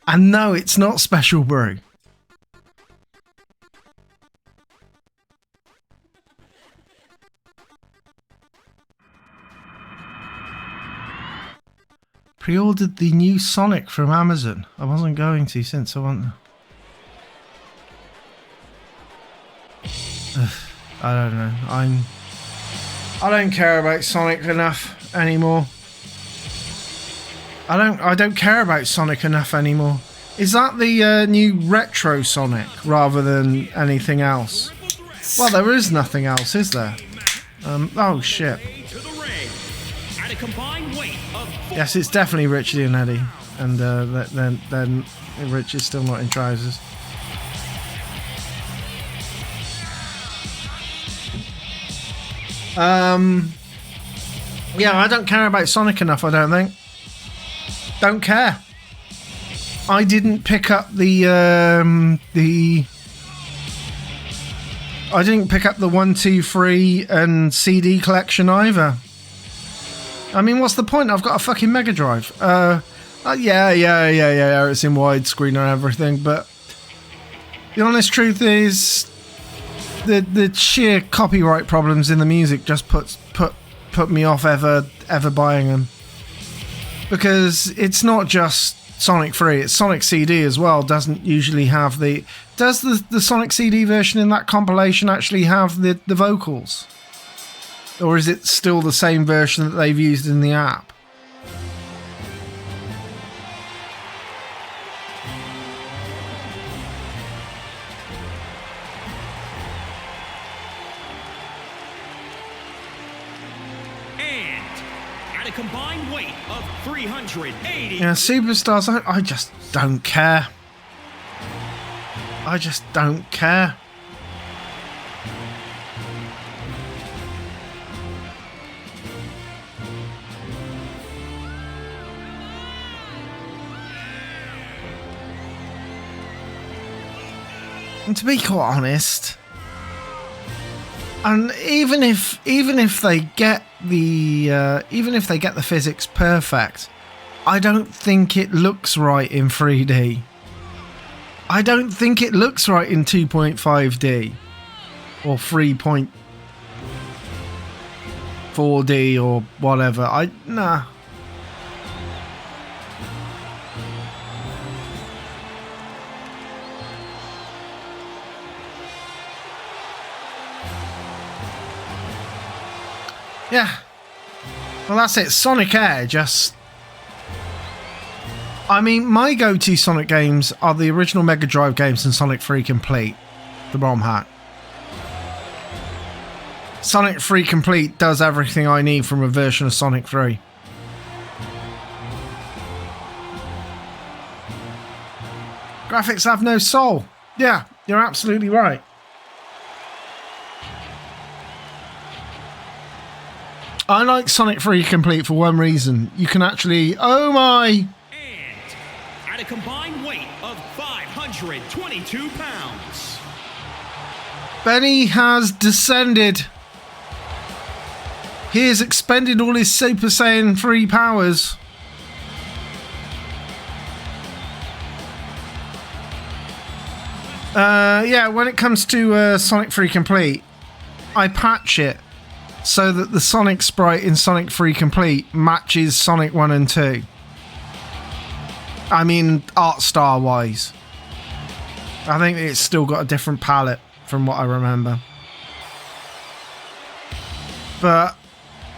And no, it's not special brew. Pre-ordered the new Sonic from Amazon. I wasn't going to since I want... I don't know. I don't care about Sonic enough anymore. I don't care about Sonic enough anymore. Is that the new retro Sonic rather than anything else? Well, there is nothing else, is there? Oh shit. Yes, it's definitely Richie and Eddie, and then Rich is still not in trousers. Yeah, I don't care about Sonic enough, I don't think. Don't care. I didn't pick up the I didn't pick up the 1, 2, 3 and CD collection either. I mean, what's the point? I've got a fucking Mega Drive. Yeah, it's in widescreen and everything, but the honest truth is the sheer copyright problems in the music just put me off ever buying them. Because it's not just Sonic 3, it's Sonic CD as well. Doesn't usually have the... Does the Sonic CD version in that compilation actually have the vocals? Or is it still the same version that they've used in the app? Combined weight of 380. Yeah, Superstars, I just don't care. I just don't care. And to be quite honest, and even if they get the physics perfect, I don't think it looks right in 3D. I don't think it looks right in 2.5D or 3.4D or whatever. Nah. Yeah. Well, that's it. Sonic Air just... I mean, my go-to Sonic games are the original Mega Drive games and Sonic 3 Complete, the ROM hack. Sonic 3 Complete does everything I need from a version of Sonic 3. Graphics have no soul. Yeah, you're absolutely right. I like Sonic 3 Complete for one reason. You can actually... Oh my... And at a combined weight of 522 pounds. Benny has descended. He has expended all his Super Saiyan 3 powers. Yeah, when it comes to Sonic 3 Complete, I patch it so that the Sonic sprite in Sonic 3 Complete matches Sonic 1 and 2. I mean, art style wise. I think it's still got a different palette from what I remember. But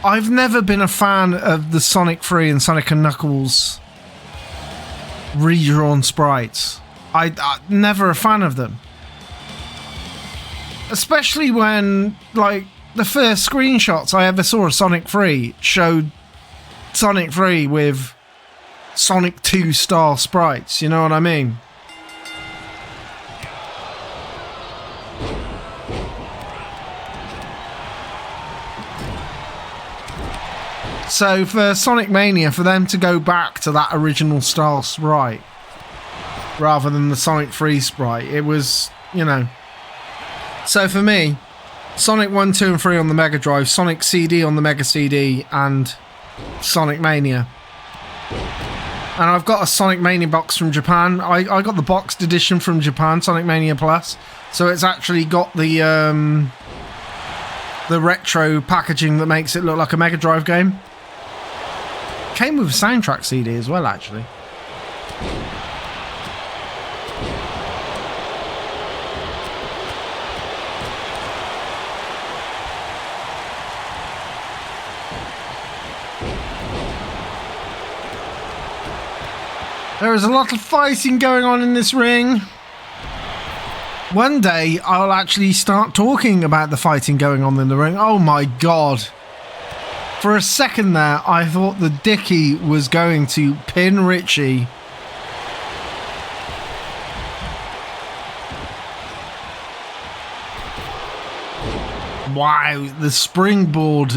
I've never been a fan of the Sonic 3 and Sonic & Knuckles redrawn sprites. I'm never a fan of them. Especially when, like, the first screenshots I ever saw of Sonic 3 showed Sonic 3 with Sonic 2 style sprites, you know what I mean? So for Sonic Mania, for them to go back to that original style sprite rather than the Sonic 3 sprite, it was, you know. So for me, Sonic 1, 2 and 3 on the Mega Drive, Sonic CD on the Mega CD, and Sonic Mania. And I've got a Sonic Mania box from Japan. I got the boxed edition from Japan, Sonic Mania Plus. So it's actually got the retro packaging that makes it look like a Mega Drive game. Came with a soundtrack CD as well, actually. There is a lot of fighting going on in this ring. One day, I'll actually start talking about the fighting going on in the ring. Oh my god. For a second there, I thought the Dickie was going to pin Richie. Wow, the springboard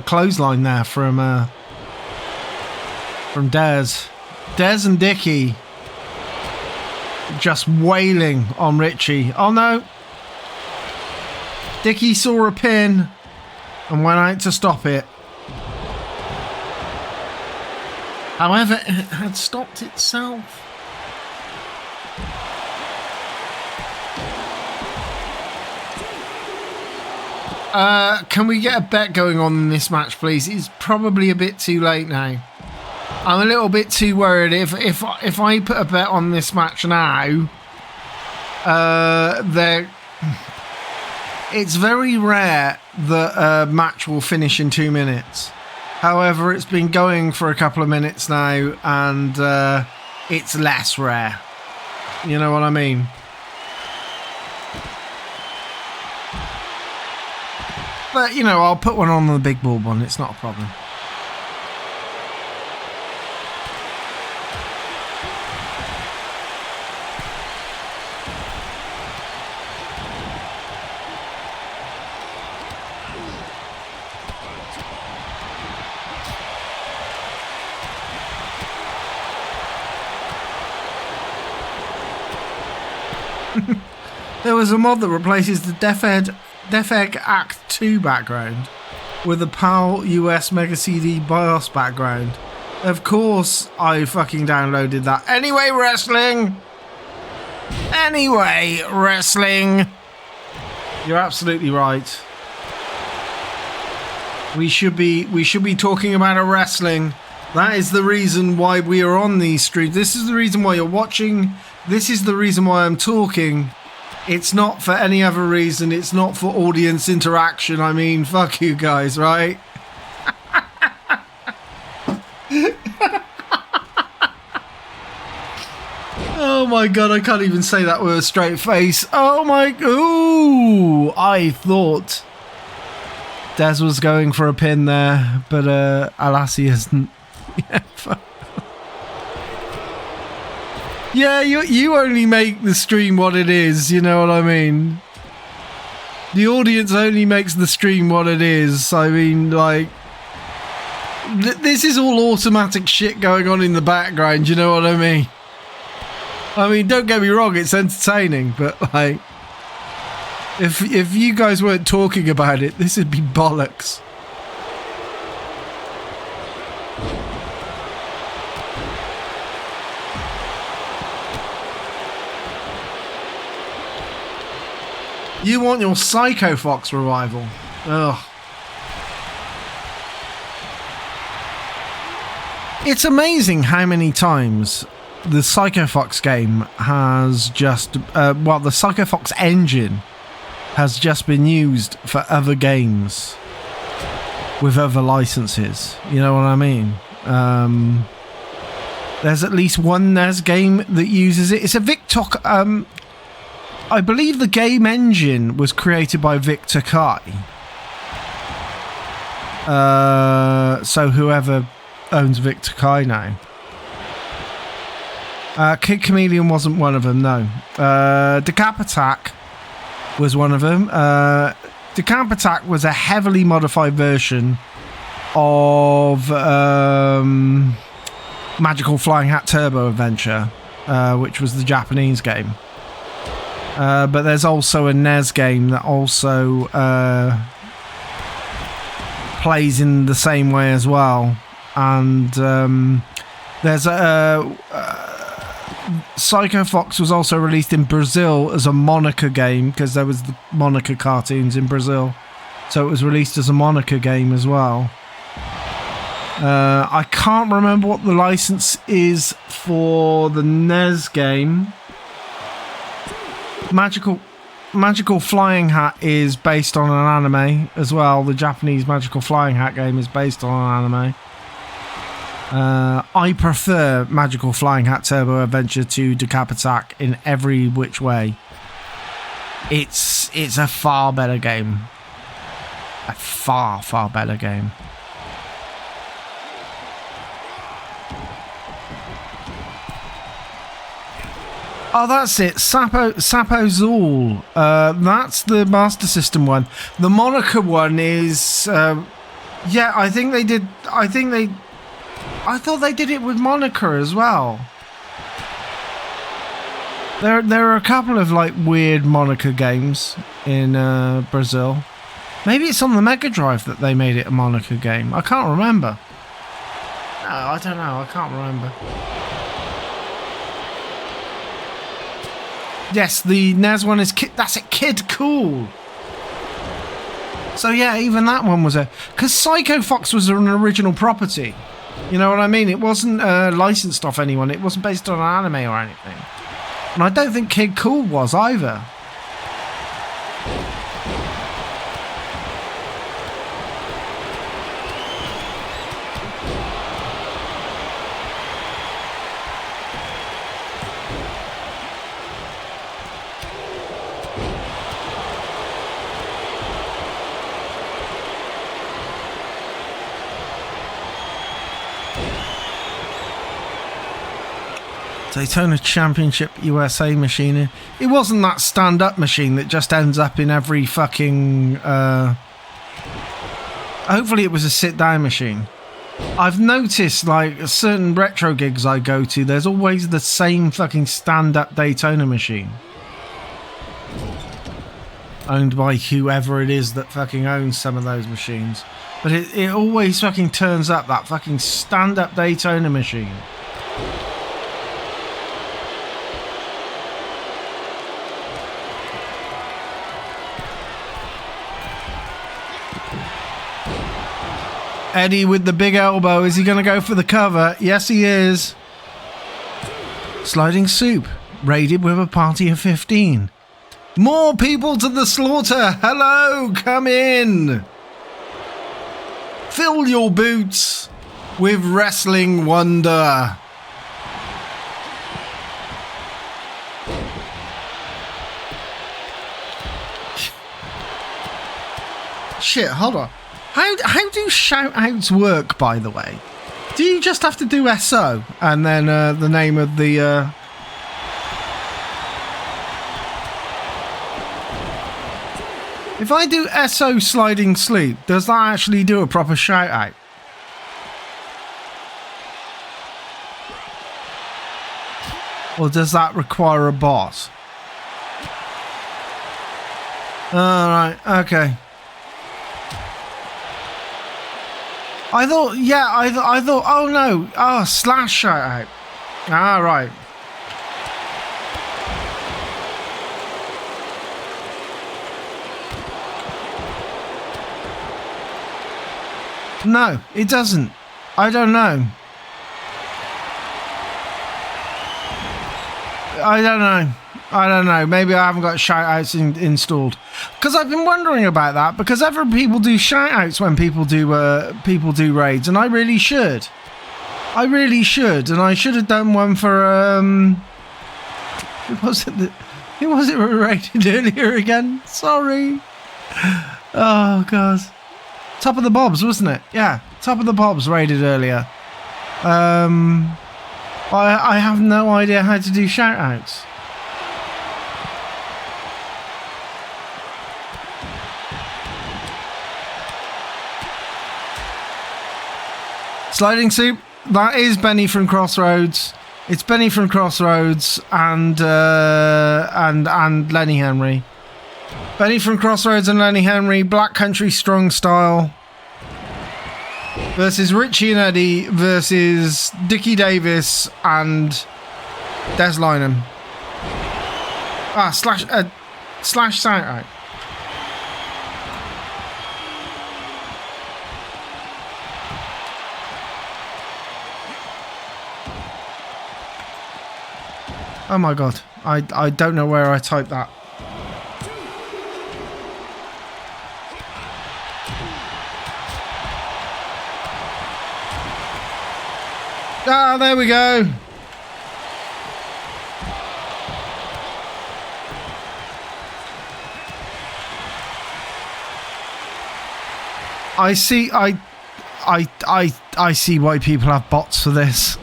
clothesline there from Dez. Dez and Dickie just wailing on Richie. Oh no. Dickie saw a pin and went out to stop it. However, it had stopped itself. Can we get a bet going on in this match, please? It's probably a bit too late now. I'm a little bit too worried. If I put a bet on this match now, it's very rare that a match will finish in 2 minutes. However, it's been going for a couple of minutes now, and it's less rare. You know what I mean? But, you know, I'll put one on the big board one. It's not a problem. There was a mod that replaces the Def Egg Act 2 background with a PAL US Mega CD BIOS background. Of course, I fucking downloaded that. Anyway, wrestling! You're absolutely right. We should be talking about a wrestling. That is the reason why we are on these streams. This is the reason why you're watching. This is the reason why I'm talking. It's not for any other reason. It's not for audience interaction. I mean, fuck you guys, right? Oh my god, I can't even say that with a straight face. Oh my... Ooh! I thought Dez was going for a pin there, but alas he isn't. Yeah, fuck. Yeah, you only make the stream what it is, you know what I mean? The audience only makes the stream what it is. I mean, like... this is all automatic shit going on in the background, you know what I mean? I mean, don't get me wrong, it's entertaining, but, like... If you guys weren't talking about it, this would be bollocks. You want your Psycho Fox revival. Ugh. It's amazing how many times the Psycho Fox game has just... the Psycho Fox engine has just been used for other games with other licenses. You know what I mean? There's at least one NES game that uses it. It's a Victor... I believe the game engine was created by Victor Kai. So whoever owns Victor Kai now. Kid Chameleon wasn't one of them, no. Decap Attack was one of them. Decap Attack was a heavily modified version of Magical Flying Hat Turbo Adventure, which was the Japanese game. But there's also a NES game that also plays in the same way as well. And there's a Psycho Fox was also released in Brazil as a Monica game because there was the Monica cartoons in Brazil, so it was released as a Monica game as well. I can't remember what the license is for the NES game. Magical Flying Hat is based on an anime as well. The Japanese Magical Flying Hat game is based on an anime. I prefer Magical Flying Hat Turbo Adventure to Decap Attack in every which way. It's a far better game. A far better game. Oh, that's it. Sapo Zool. That's the Master System one. The Monica one is... yeah, I thought they did it with Monica as well. There are a couple of like weird Monica games in Brazil. Maybe it's on the Mega Drive that they made it a Monica game. I can't remember. No, I don't know. I can't remember. Yes, the NES one is that's it, Kid Cool. So yeah, even that one was because Psycho Fox was an original property. You know what I mean? It wasn't licensed off anyone. It wasn't based on an anime or anything. And I don't think Kid Cool was either. Daytona Championship USA machine. It wasn't that stand-up machine that just ends up in every fucking... Hopefully it was a sit-down machine. I've noticed, like, certain retro gigs I go to, there's always the same fucking stand-up Daytona machine. Owned by whoever it is that fucking owns some of those machines. But it always fucking turns up, that fucking stand-up Daytona machine. Eddie with the big elbow. Is he going to go for the cover? Yes, he is. Sliding Soup. Raided with a party of 15. More people to the slaughter. Hello, come in. Fill your boots with wrestling wonder. Shit, hold on. How do shout-outs work, by the way? Do you just have to do SO and then the name of the... If I do SO Sliding Sleep, does that actually do a proper shout-out? Or does that require a bot? Alright, okay. I thought, yeah, I thought, oh no, oh, slash shout out. Ah, right. No, it doesn't. I don't know. I don't know. Maybe I haven't got shout-outs installed. Because I've been wondering about that. Because other people do shout-outs when people do raids. And I really should. And I should have done one for... Who was it we raided earlier again? Sorry. Oh, God. Top of the Bobs, wasn't it? Yeah. Top of the Bobs raided earlier. I have no idea how to do shout-outs. Sliding soup. That is Benny from Crossroads. It's Benny from Crossroads and Lenny Henry. Benny from Crossroads and Lenny Henry, Black Country Strong Style versus Richie and Eddie versus Dickie Davis and Des Lynam. Slash sound out. Oh my god, I don't know where I typed that. Ah, there we go. I see why people have bots for this.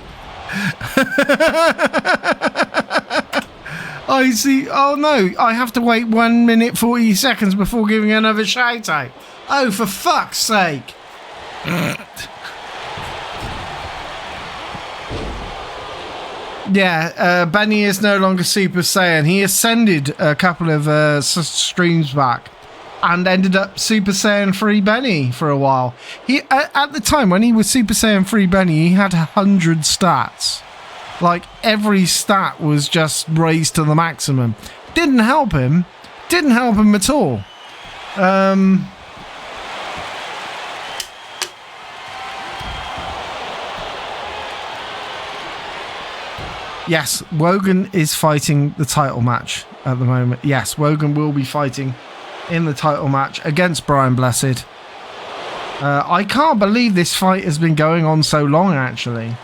I see. Oh no, I have to wait 1 minute 40 seconds before giving another shout out. Oh, for fuck's sake. Yeah, Benny is no longer Super Saiyan. He ascended a couple of streams back and ended up Super Saiyan 3 Benny for a while. He at the time when he was Super Saiyan 3 Benny, he had 100 stats. Like, every stat was just raised to the maximum. Didn't help him. Didn't help him at all. Yes, Wogan is fighting the title match at the moment. Yes, Wogan will be fighting in the title match against Brian Blessed. I can't believe this fight has been going on so long, actually.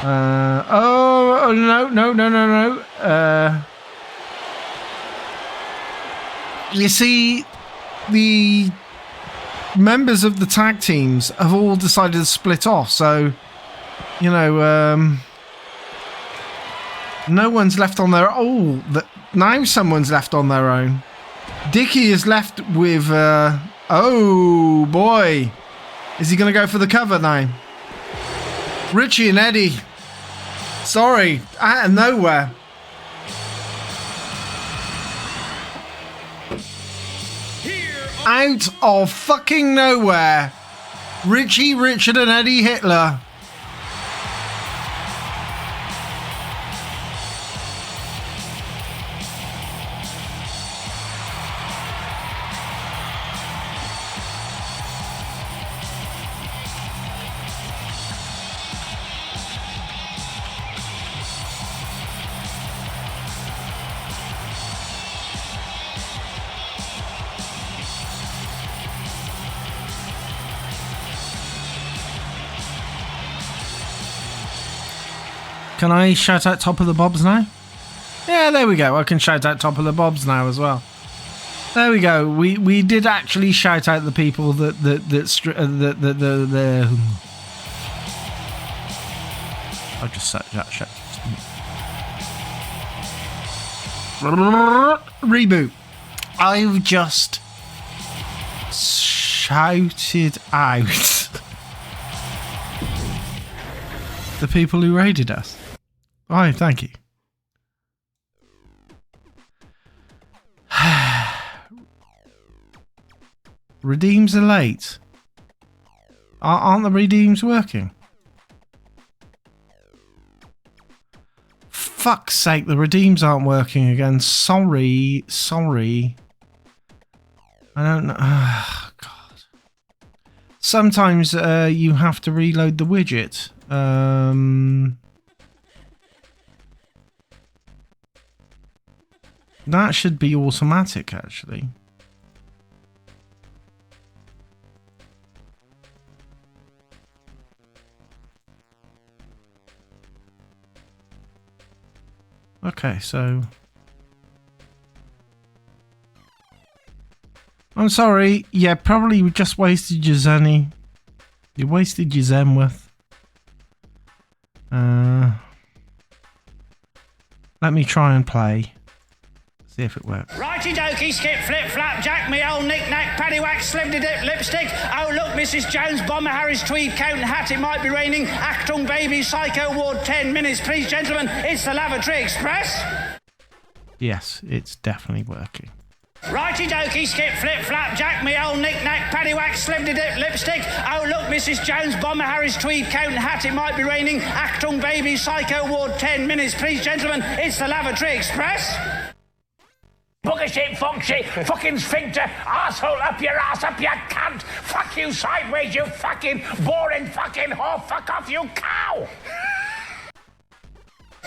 No. You see, the members of the tag teams have all decided to split off, so, you know, no one's left on their own. Oh, now someone's left on their own. Dickie is left with, oh boy. Is he going to go for the cover now? Richie and Eddie. Sorry, out of nowhere. Out of fucking nowhere. Richie, Richard and Eddie Hitler. Can I shout out Top of the Bobs now? Yeah, there we go. I can shout out Top of the Bobs now as well. There we go. We did actually shout out the people that I just said that shit. Reboot. I've just shouted out the people who raided us. Oh, thank you. Redeems are late. Aren't the redeems working? Fuck's sake, the redeems aren't working again. Sorry. I don't know. Oh, God. sometimes you have to reload the widget. That should be automatic, actually. Okay, so... I'm sorry. Yeah, probably we just wasted your Zenny. You wasted your Zenworth. Let me try and play. See if it works. Righty dokey, skip, flip, flap, jack, me old knick-knack, paddywhack, slip-de-dip, lipstick. Oh, look, Mrs. Jones, bomber, Harry's tweed coat and hat, it might be raining. Achtung, baby, psycho ward, 10 minutes. Please, gentlemen, it's the Lavatory Express. Yes, it's definitely working. Righty dokey, skip, flip, flap, jack, me old knick-knack, paddywhack, slip-de-dip, lipstick. Oh, look, Mrs. Jones, bomber, Harry's tweed coat and hat, it might be raining. Achtung, baby, psycho ward, 10 minutes. Please, gentlemen, it's the Lavatory Express. Booger shit, funk shit, fucking sphincter, arsehole up your ass, up your cunt, fuck you sideways, you fucking boring fucking whore, fuck off, you cow!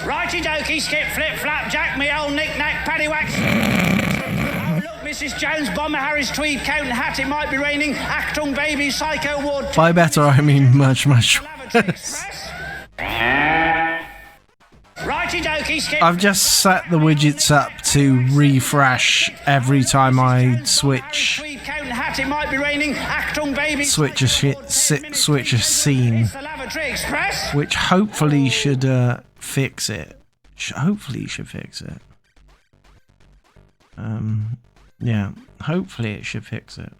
Righty dokey, skip, flip, flap, jack, me old knick-knack, paddywhack. Oh, look, Mrs. Jones, bomber, Harry's tweed coat and hat, it might be raining. Achtung, baby, psycho ward. By better, I mean much worse. Righty dokey, skip. I've just set the widgets up to refresh every time I switch. It might be raining. Achtung, baby. Switch a scene, which hopefully should fix it. Hopefully, should fix it. Yeah. Hopefully, it should fix it.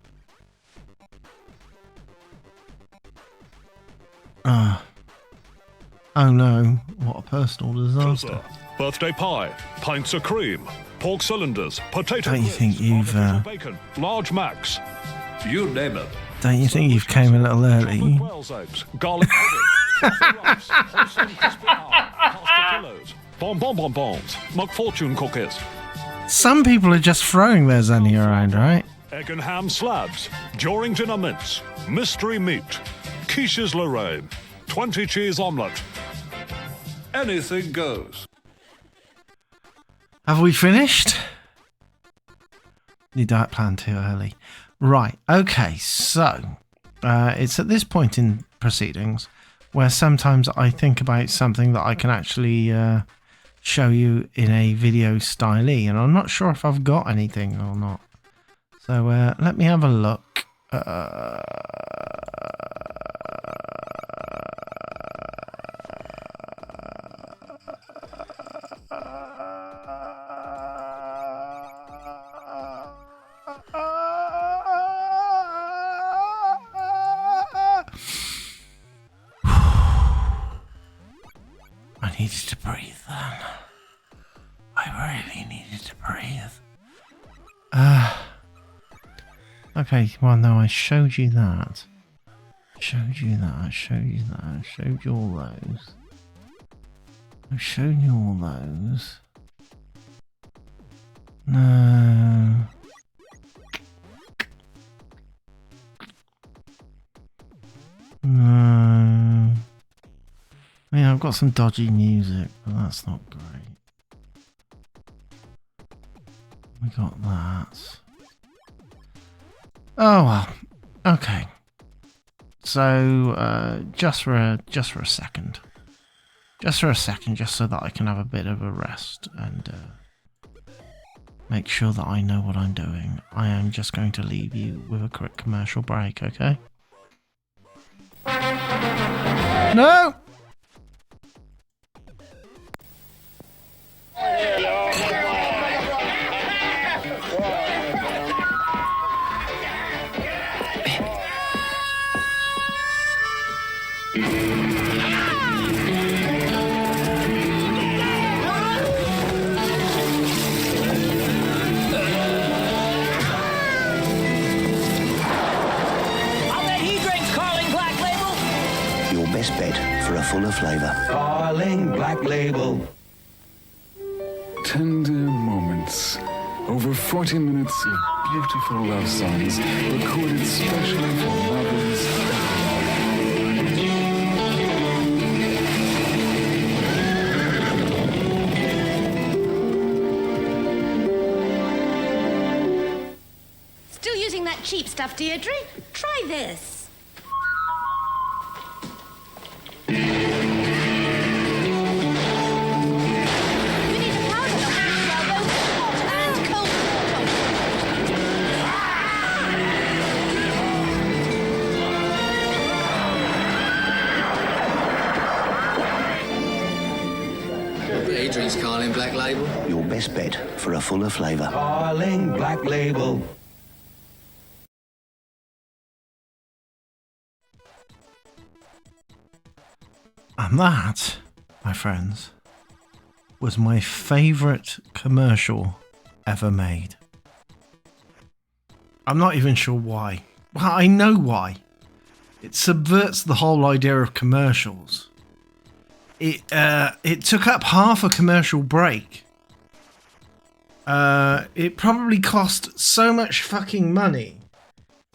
Oh no, what a personal disaster. Birthday pie, pints of cream, pork cylinders, potato Don't you think you've bacon, large macs. You name it. Don't you think you've came a little early? Whale's eggs, garlic rice, wholesome crispy pasta pillows, bonbons, McFortune cookies. Some people are just throwing their Zenny around, right? Egg and ham slabs, Joring dinner mince, mystery meat, quiches Lorraine, 20 cheese omelette. Anything goes. Have we finished? You diet plan too early. Right, okay, so it's at this point in proceedings where sometimes I think about something that I can actually show you in a video style, and I'm not sure if I've got anything or not. So let me have a look. I needed to breathe then. I really needed to breathe. Okay, well no, I showed you that. I showed you all those. I've shown you all those. No. No. I mean, I've got some dodgy music, but that's not great. We got that. Oh well. Okay. So just for a second. Just for a second, just so that I can have a bit of a rest and make sure that I know what I'm doing. I am just going to leave you with a quick commercial break, okay? No! Best bet for a fuller flavour. Calling Black Label. Tender moments. Over 40 minutes of beautiful love songs recorded specially for mothers. Still using that cheap stuff, Deirdre? Try this. Drinks Carling Black Label. Your best bet for a fuller flavour. Carling Black Label. And that, my friends, was my favourite commercial ever made. I'm not even sure why. Well, I know why. It subverts the whole idea of commercials. It took up half a commercial break. It probably cost so much fucking money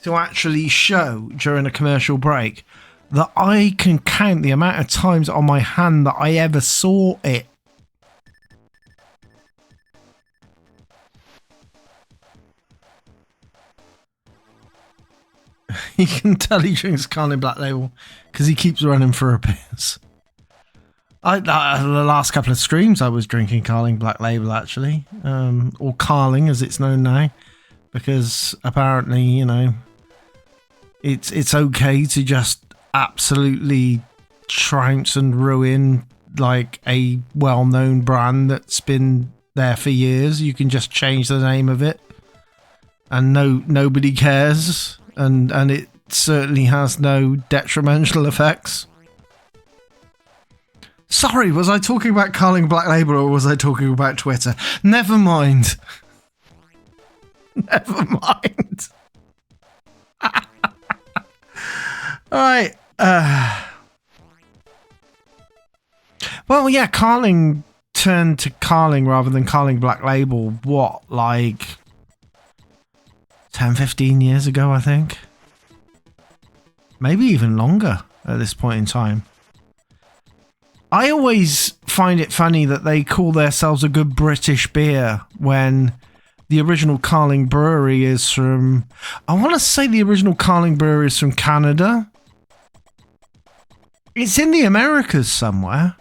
to actually show during a commercial break that I can count the amount of times on my hand that I ever saw it. You can tell he drinks Carling Black Label because he keeps running for a piss. The last couple of streams I was drinking Carling Black Label actually, or Carling as it's known now, because apparently, you know, it's okay to just absolutely trounce and ruin like a well-known brand that's been there for years. You can just change the name of it, and nobody cares, and it certainly has no detrimental effects. Sorry, was I talking about Carling Black Label or was I talking about Twitter? Never mind. Never mind. Alright. Well, yeah, Carling turned to Carling rather than Carling Black Label, what, like 10, 15 years ago, I think? Maybe even longer at this point in time. I always find it funny that they call themselves a good British beer when the original Carling Brewery is from... I want to say the original Carling Brewery is from Canada. It's in the Americas somewhere.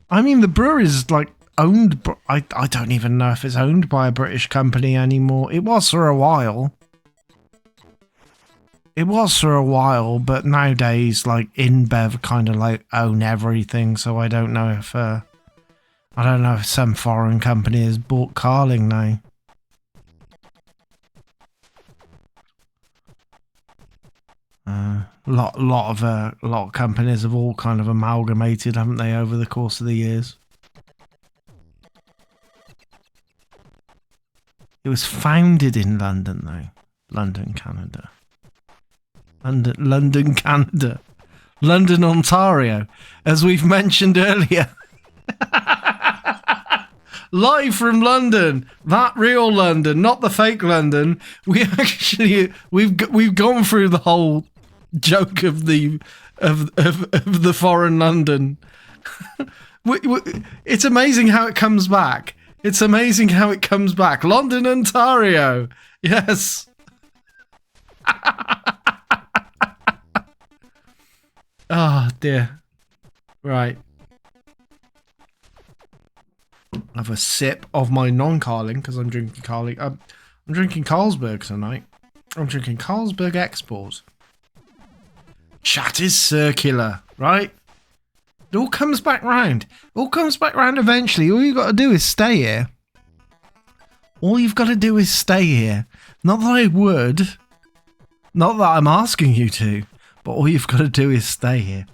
I mean, the brewery is like owned... I don't even know if it's owned by a British company anymore. It was for a while. It was for a while, but nowadays, like, InBev kind of like own everything, so I don't know if some foreign company has bought Carling now. A lot of companies have all kind of amalgamated, haven't they, over the course of the years? It was founded in London, though. London, Canada. London, Canada. London, Ontario, as we've mentioned earlier. Live from London, that real London, not the fake London. We've gone through the whole joke of the foreign London. It's amazing how it comes back. It's amazing how it comes back. London, Ontario. Yes. Oh dear. Right. Have a sip of my non-Carling because I'm drinking Carling. I'm drinking Carlsberg tonight. I'm drinking Carlsberg Export. Chat is circular, right? It all comes back round. It all comes back round eventually. All you got to do is stay here. All you've got to do is stay here. Not that I would. Not that I'm asking you to. But all you've got to do is stay here.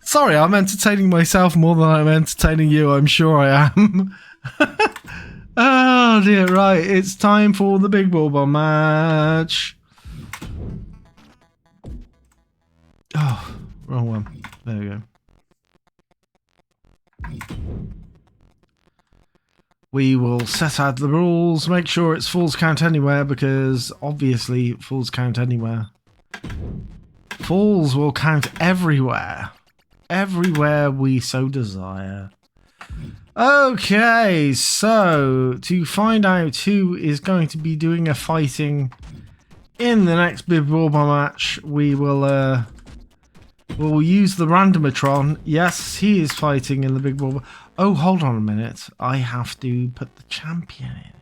Sorry, I'm entertaining myself more than I'm entertaining you. I'm sure I am. Oh dear, right. It's time for the Big Ball Bomb match. Oh, wrong one. There we go. We will set out the rules, make sure it's falls count anywhere, because obviously falls count anywhere. Falls will count everywhere. Everywhere we so desire. Okay, so to find out who is going to be doing a fighting in the next Big Brother match, we will we'll use the randomatron. Yes, he is fighting in the Big Brother. Oh, hold on a minute. I have to put the champion in.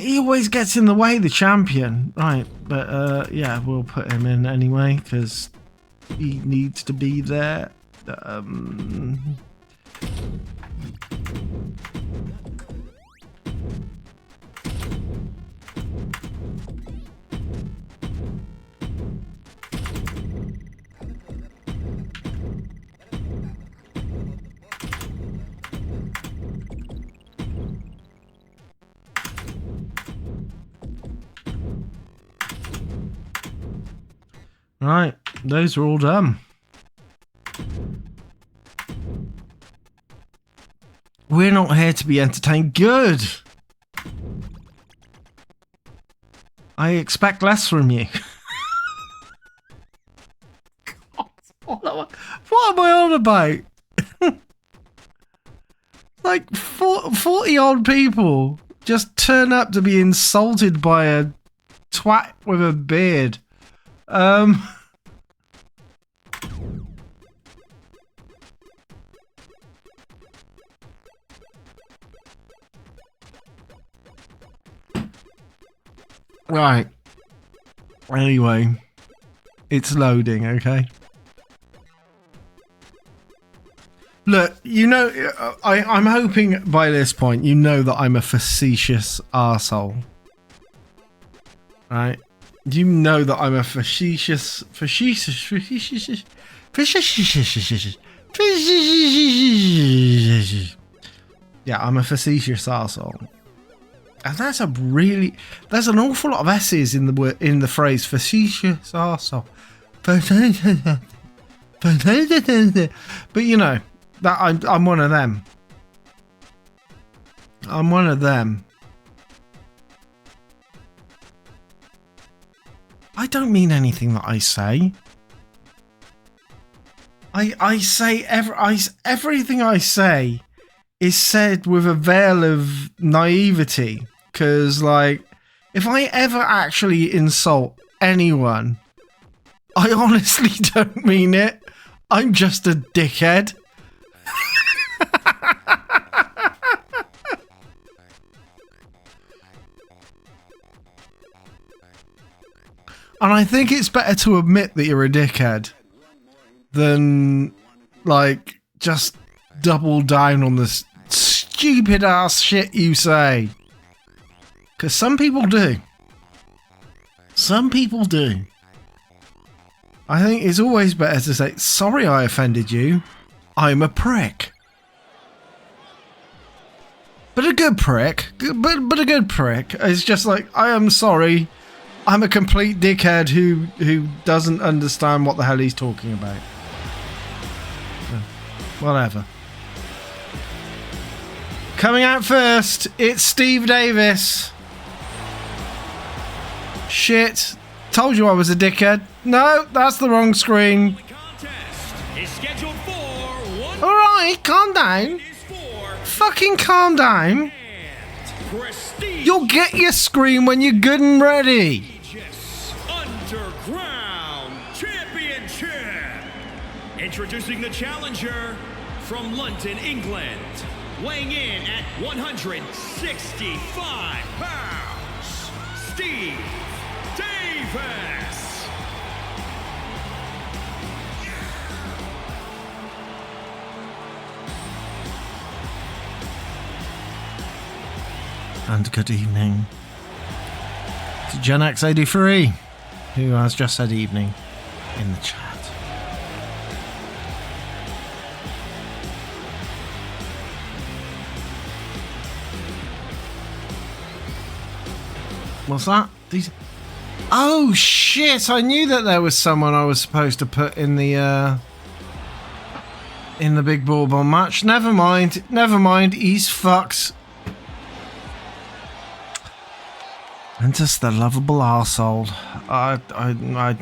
He always gets in the way, the champion. Right, but yeah, we'll put him in anyway, because he needs to be there. Right, those are all done. We're not here to be entertained. Good. I expect less from you. What am I on about? Like 40 odd people just turn up to be insulted by a twat with a beard. Right. Anyway, it's loading, okay? Look, you know, I'm hoping by this point you know that I'm a facetious arsehole. Right? You know that I'm a facetious. Yeah, I'm a facetious arsehole. And that's there's an awful lot of S's in the phrase facetious arsehole. But you know, that I'm one of them. I'm one of them. I don't mean anything that I say. I say everything I say is said with a veil of naivety. Because, like, if I ever actually insult anyone, I honestly don't mean it. I'm just a dickhead. And I think it's better to admit that you're a dickhead than, like, just double down on the stupid ass shit you say. Because some people do. Some people do. I think it's always better to say, sorry I offended you. I'm a prick. But a good prick. But a good prick. It's just like, I am sorry. I'm a complete dickhead who doesn't understand what the hell he's talking about. Whatever. Coming out first, it's Steve Davis. Shit. Told you I was a dickhead. No, that's the wrong screen. Alright, calm down. Fucking calm down. You'll get your screen when you're good and ready. Underground Championship. Introducing the challenger from London, England, weighing in at 165 pounds, Steve Davis. And good evening to Gen X83, who has just said evening in the chat. What's that? Oh shit! I knew that there was someone I was supposed to put in the in the big ball bomb match. Never mind. He's fucked. And just the lovable arsehole. I don't know.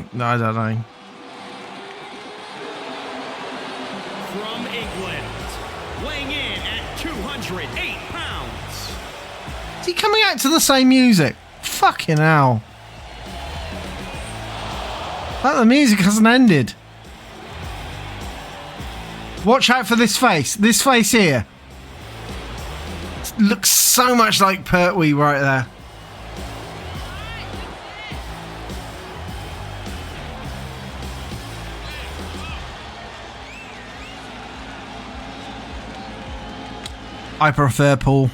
From England, weighing in at 208 pounds. Is he coming out to the same music? Fucking hell. Like the music hasn't ended. Watch out for this face. This face here. It looks so much like Pertwee right there. I prefer Paul.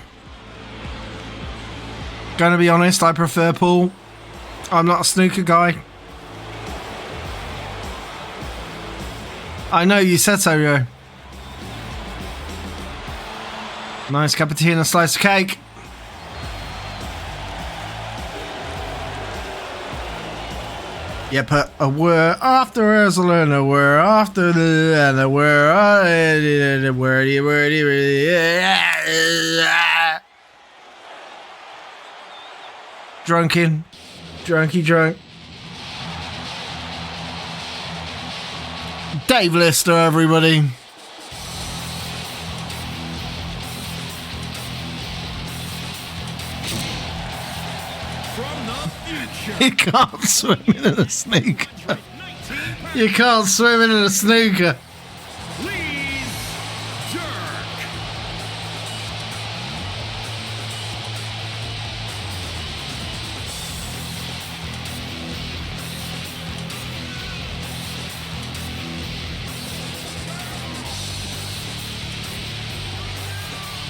Gonna be honest, I prefer Paul. I'm not a snooker guy. I know you said so, yo. Nice cup of tea and a slice of cake. Yeah, put a word after as a learner, word after the and a word wordy. Drunk. Dave Lister, everybody. You can't swim in a snooker. You can't swim in a snooker.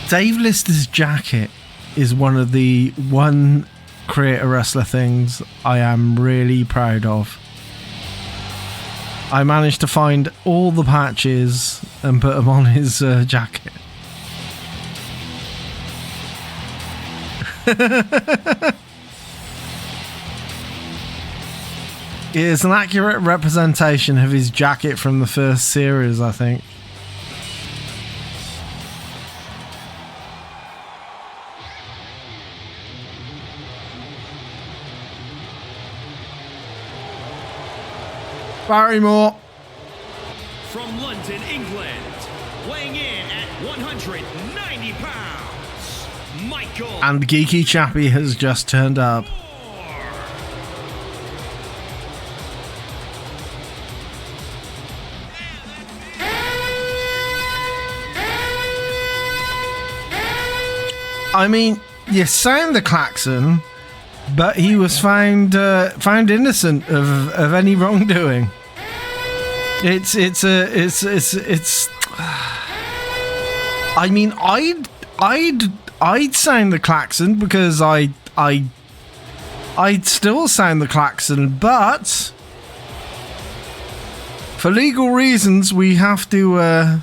Dave Lister's jacket is one of the Creator Wrestler things I am really proud of. I managed to find all the patches and put them on his jacket. It is an accurate representation of his jacket from the first series, I think. Barrymore. From London, England, weighing in at 190 pounds, Michael. And Geeky Chappie has just turned up. I mean, you sound the klaxon, but he was found innocent of any wrongdoing. It's. I mean, I'd sound the klaxon because I'd still sound the klaxon, but for legal reasons, we have to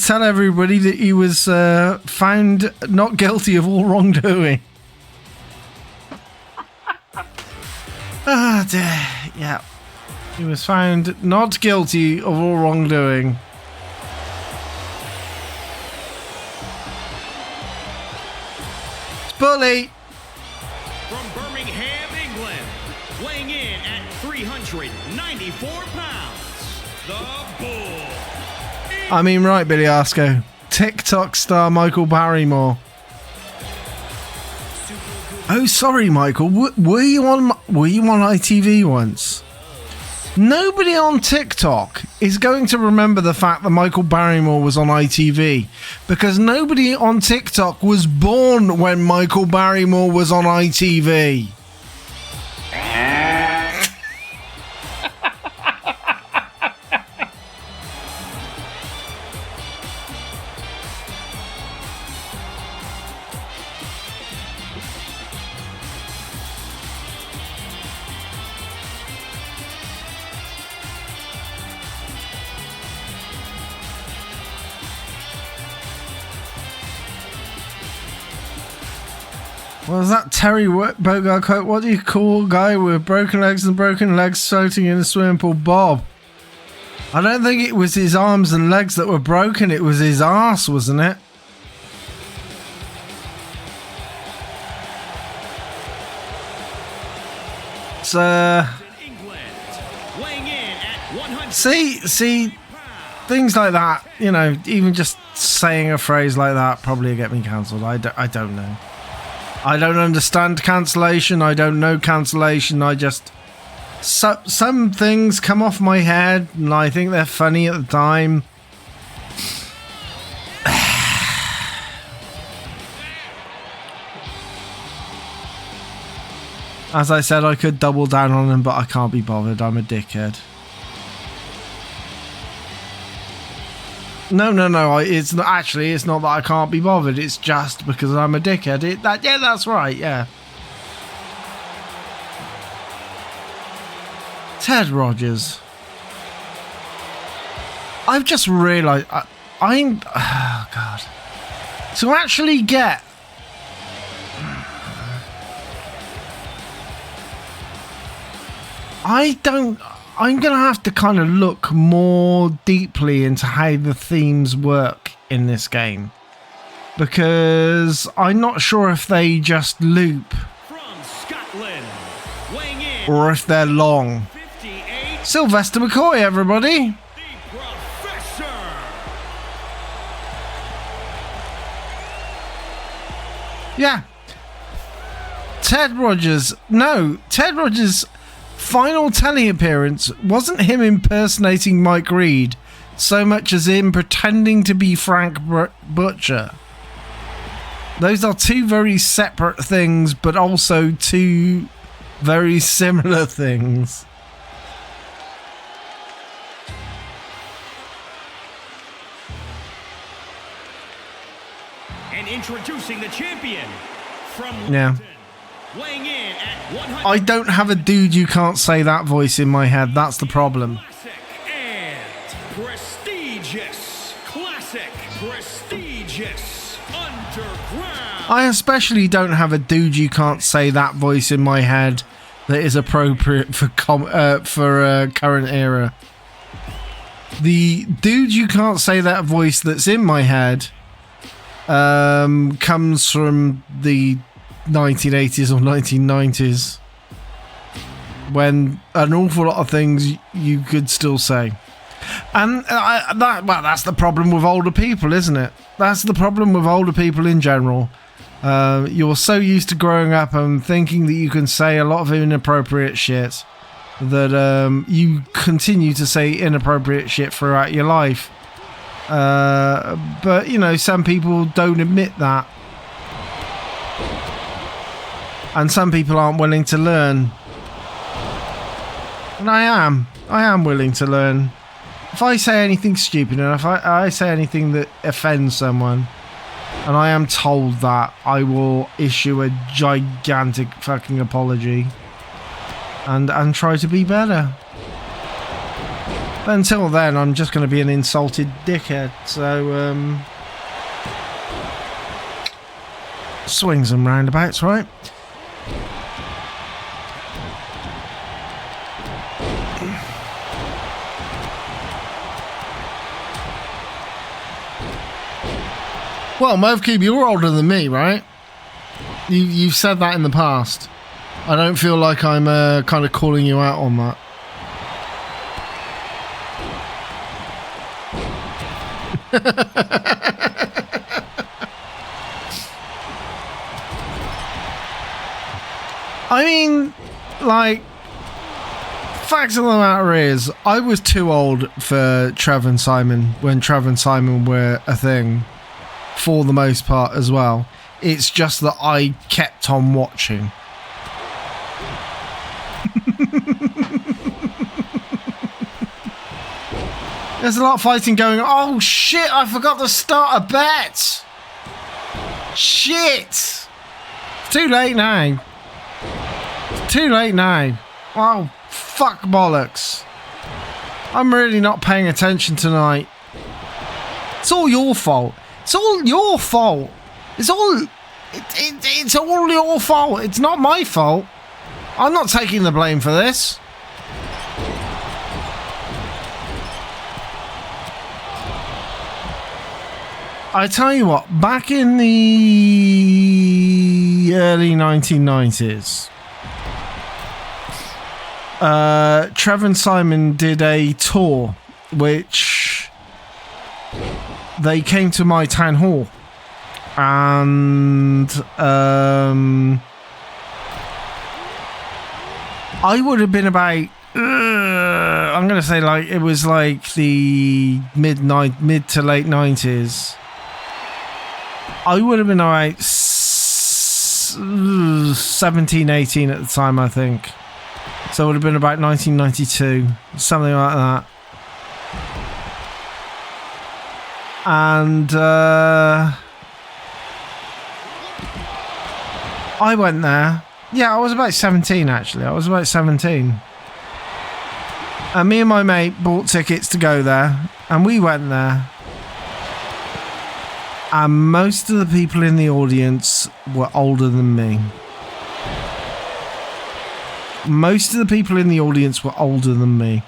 tell everybody that he was found not guilty of all wrongdoing. Ah, dear. Yeah. He was found not guilty of all wrongdoing. It's Bully. From Birmingham, England, weighing in at 394 pounds, the Bull. I mean, right, Billy Arsco. TikTok star Michael Barrymore. Oh, sorry, Michael. Were you on ITV once? Nobody on TikTok is going to remember the fact that Michael Barrymore was on ITV because nobody on TikTok was born when Michael Barrymore was on ITV. What was that Terry Bogard quote? What do you call a guy with broken legs and broken legs floating in a swimming pool? Bob. I don't think it was his arms and legs that were broken. It was his arse, wasn't it? So, see, things like that, you know, even just saying a phrase like that probably get me cancelled. I don't know. I don't understand cancellation. I don't know cancellation. I just... some things come off my head and I think they're funny at the time. As I said, I could double down on them, but I can't be bothered. I'm a dickhead. No. It's not actually. It's not that I can't be bothered. It's just because I'm a dickhead. Yeah, that's right. Yeah. Ted Rogers. I've just realised I'm. Oh God. To actually get. I'm going to have to kind of look more deeply into how the themes work in this game. Because I'm not sure if they just loop. From Scotland, weighing in, or if they're long. 58, Sylvester McCoy, everybody. the Professor. Yeah. Ted Rogers. No, Ted Rogers' final telly appearance wasn't him impersonating Mike Reed so much as him pretending to be Frank Butcher. Those are two very separate things, but also two very similar things. And introducing the champion from Yeah. London, weighing in at 100. I don't have a dude you can't say that voice in my head. That's the problem. Classic, prestigious, underground. I especially don't have a dude you can't say that voice in my head that is appropriate for current era. The dude you can't say that voice that's in my head comes from the 1980s or 1990s when an awful lot of things you could still say. And that's the problem with older people, isn't it? That's the problem with older people in general. You're so used to growing up and thinking that you can say a lot of inappropriate shit that you continue to say inappropriate shit throughout your life. But, you know, some people don't admit that. And some people aren't willing to learn. And I am willing to learn. If I say anything stupid and if I say anything that offends someone and I am told that, I will issue a gigantic fucking apology and try to be better. But until then, I'm just going to be an insulted dickhead. So, swings and roundabouts, right? Well, Movkeep, you're older than me, right? You've said that in the past. I don't feel like I'm kind of calling you out on that. I mean, like, facts of the matter is, I was too old for Trev and Simon when Trev and Simon were a thing. For the most part as well. It's just that I kept on watching. There's a lot of fighting going on. Oh shit, I forgot to start a bet. Shit. It's too late now. It's too late now. Oh, fuck bollocks. I'm really not paying attention tonight. It's all your fault. It's all your fault. It's all your fault. It's not my fault. I'm not taking the blame for this. I tell you what, back in the early 1990s, Trevor and Simon did a tour, which they came to my town hall, and I would have been about, I'm going to say like, it was like the mid to late 90s. I would have been about 17, 18 at the time, I think. So it would have been about 1992, something like that. And I went there. Yeah, I was about 17, actually. I was about 17. And me and my mate bought tickets to go there, and we went there. And most of the people in the audience were older than me. Most of the people in the audience were older than me.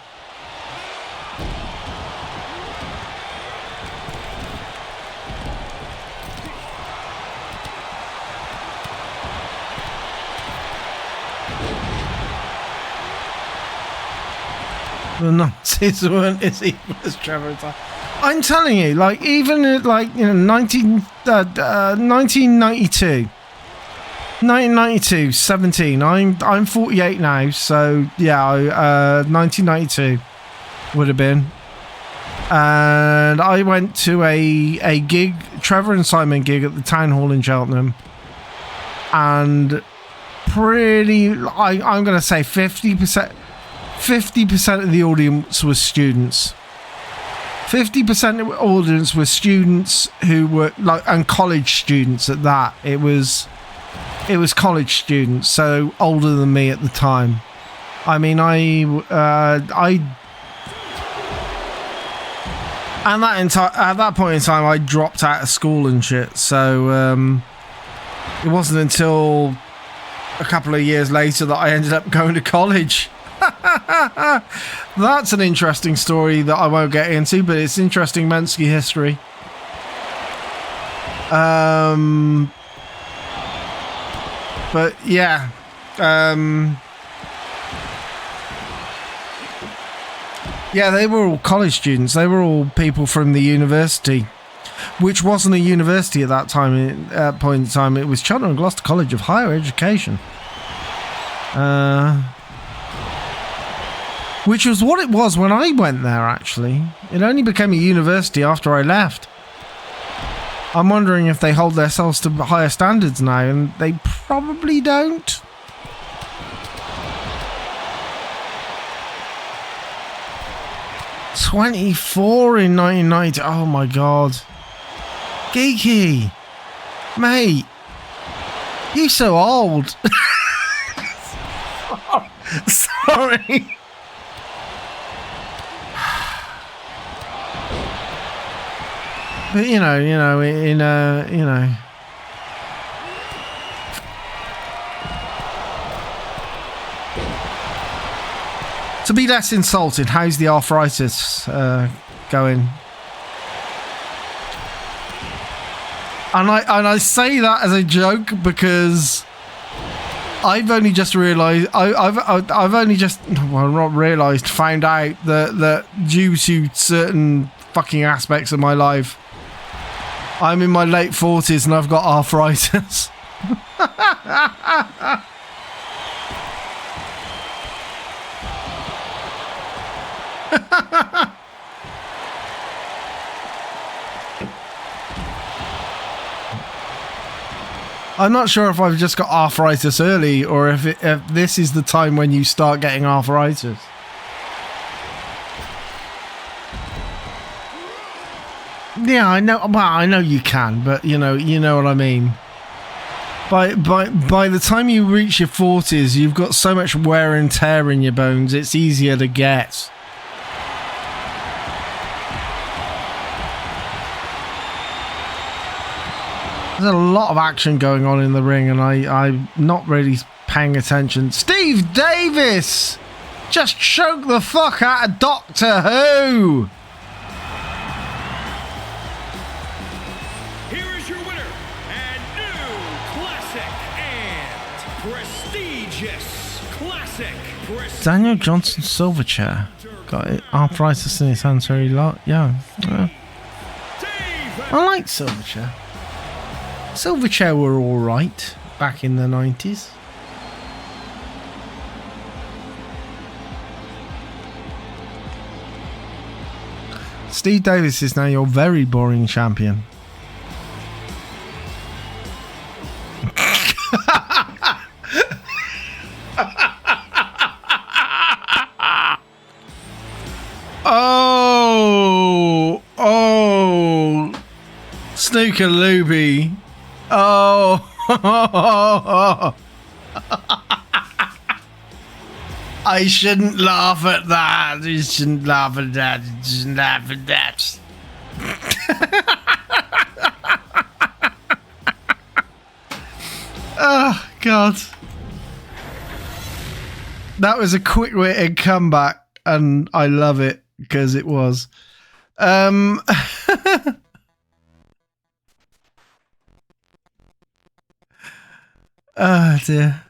The Nazis weren't as evil as Trevor and Simon. I'm telling you, like, even at, like, you know, 1992, 17. I'm 48 now, so yeah, 1992 would have been. And I went to a gig, Trevor and Simon gig at the Town Hall in Cheltenham, and pretty, I'm going to say 50% of the audience was students. 50% of the audience were students who were like, and college students at that. It was college students, so older than me at the time. I mean, at that point in time, I dropped out of school and shit. So it wasn't until a couple of years later that I ended up going to college. That's an interesting story that I won't get into, but it's interesting Mentuss history. But yeah, yeah, they were all college students. They were all people from the university, which wasn't a university at that time. At that point in time, it was Cheltenham and Gloucester College of Higher Education. Which was what it was when I went there, actually. It only became a university after I left. I'm wondering if they hold themselves to higher standards now, and they probably don't. '24 in 1990. Oh my god. Geeky. Mate. You so old. Sorry. But you know, to be less insulted, how's the arthritis going? And I say that as a joke because I've only just realised I've only just, well, not realised, found out that due to certain fucking aspects of my life, I'm in my late 40s and I've got arthritis. I'm not sure if I've just got arthritis early or if this is the time when you start getting arthritis. Yeah, I know. Well, I know you can, but you know what I mean. By the time you reach your 40s, you've got so much wear and tear in your bones. It's easier to get. There's a lot of action going on in the ring, and I'm not really paying attention. Steve Davis just choked the fuck out of Doctor Who. Daniel Johnson Silverchair. Got arthritis in his hands very young. I like Silverchair. Silverchair were alright back in the 90s. Steve Davis is now your very boring champion. Oh, Snooker Luby. Oh, I shouldn't laugh at that. You shouldn't laugh at that. You shouldn't laugh at that. Oh, God. That was a quick-witted comeback, and I love it because it was. Oh, dear.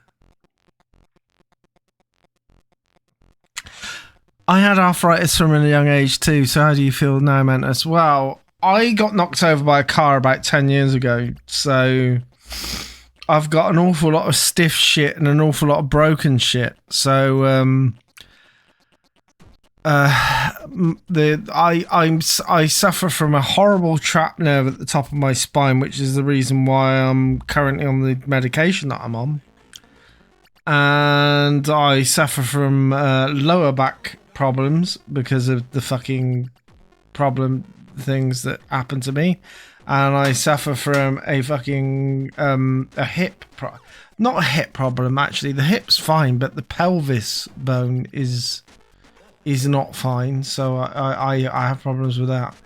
I had arthritis from a young age too, so how do you feel now, Mentuss? Well, I got knocked over by a car about 10 years ago, so I've got an awful lot of stiff shit and an awful lot of broken shit. So I suffer from a horrible trapped nerve at the top of my spine, which is the reason why I'm currently on the medication that I'm on. And I suffer from lower back problems because of the fucking problem things that happen to me. And I suffer from a fucking a hip not a hip problem, actually. The hip's fine, but the pelvis bone is not fine, so I have problems with that.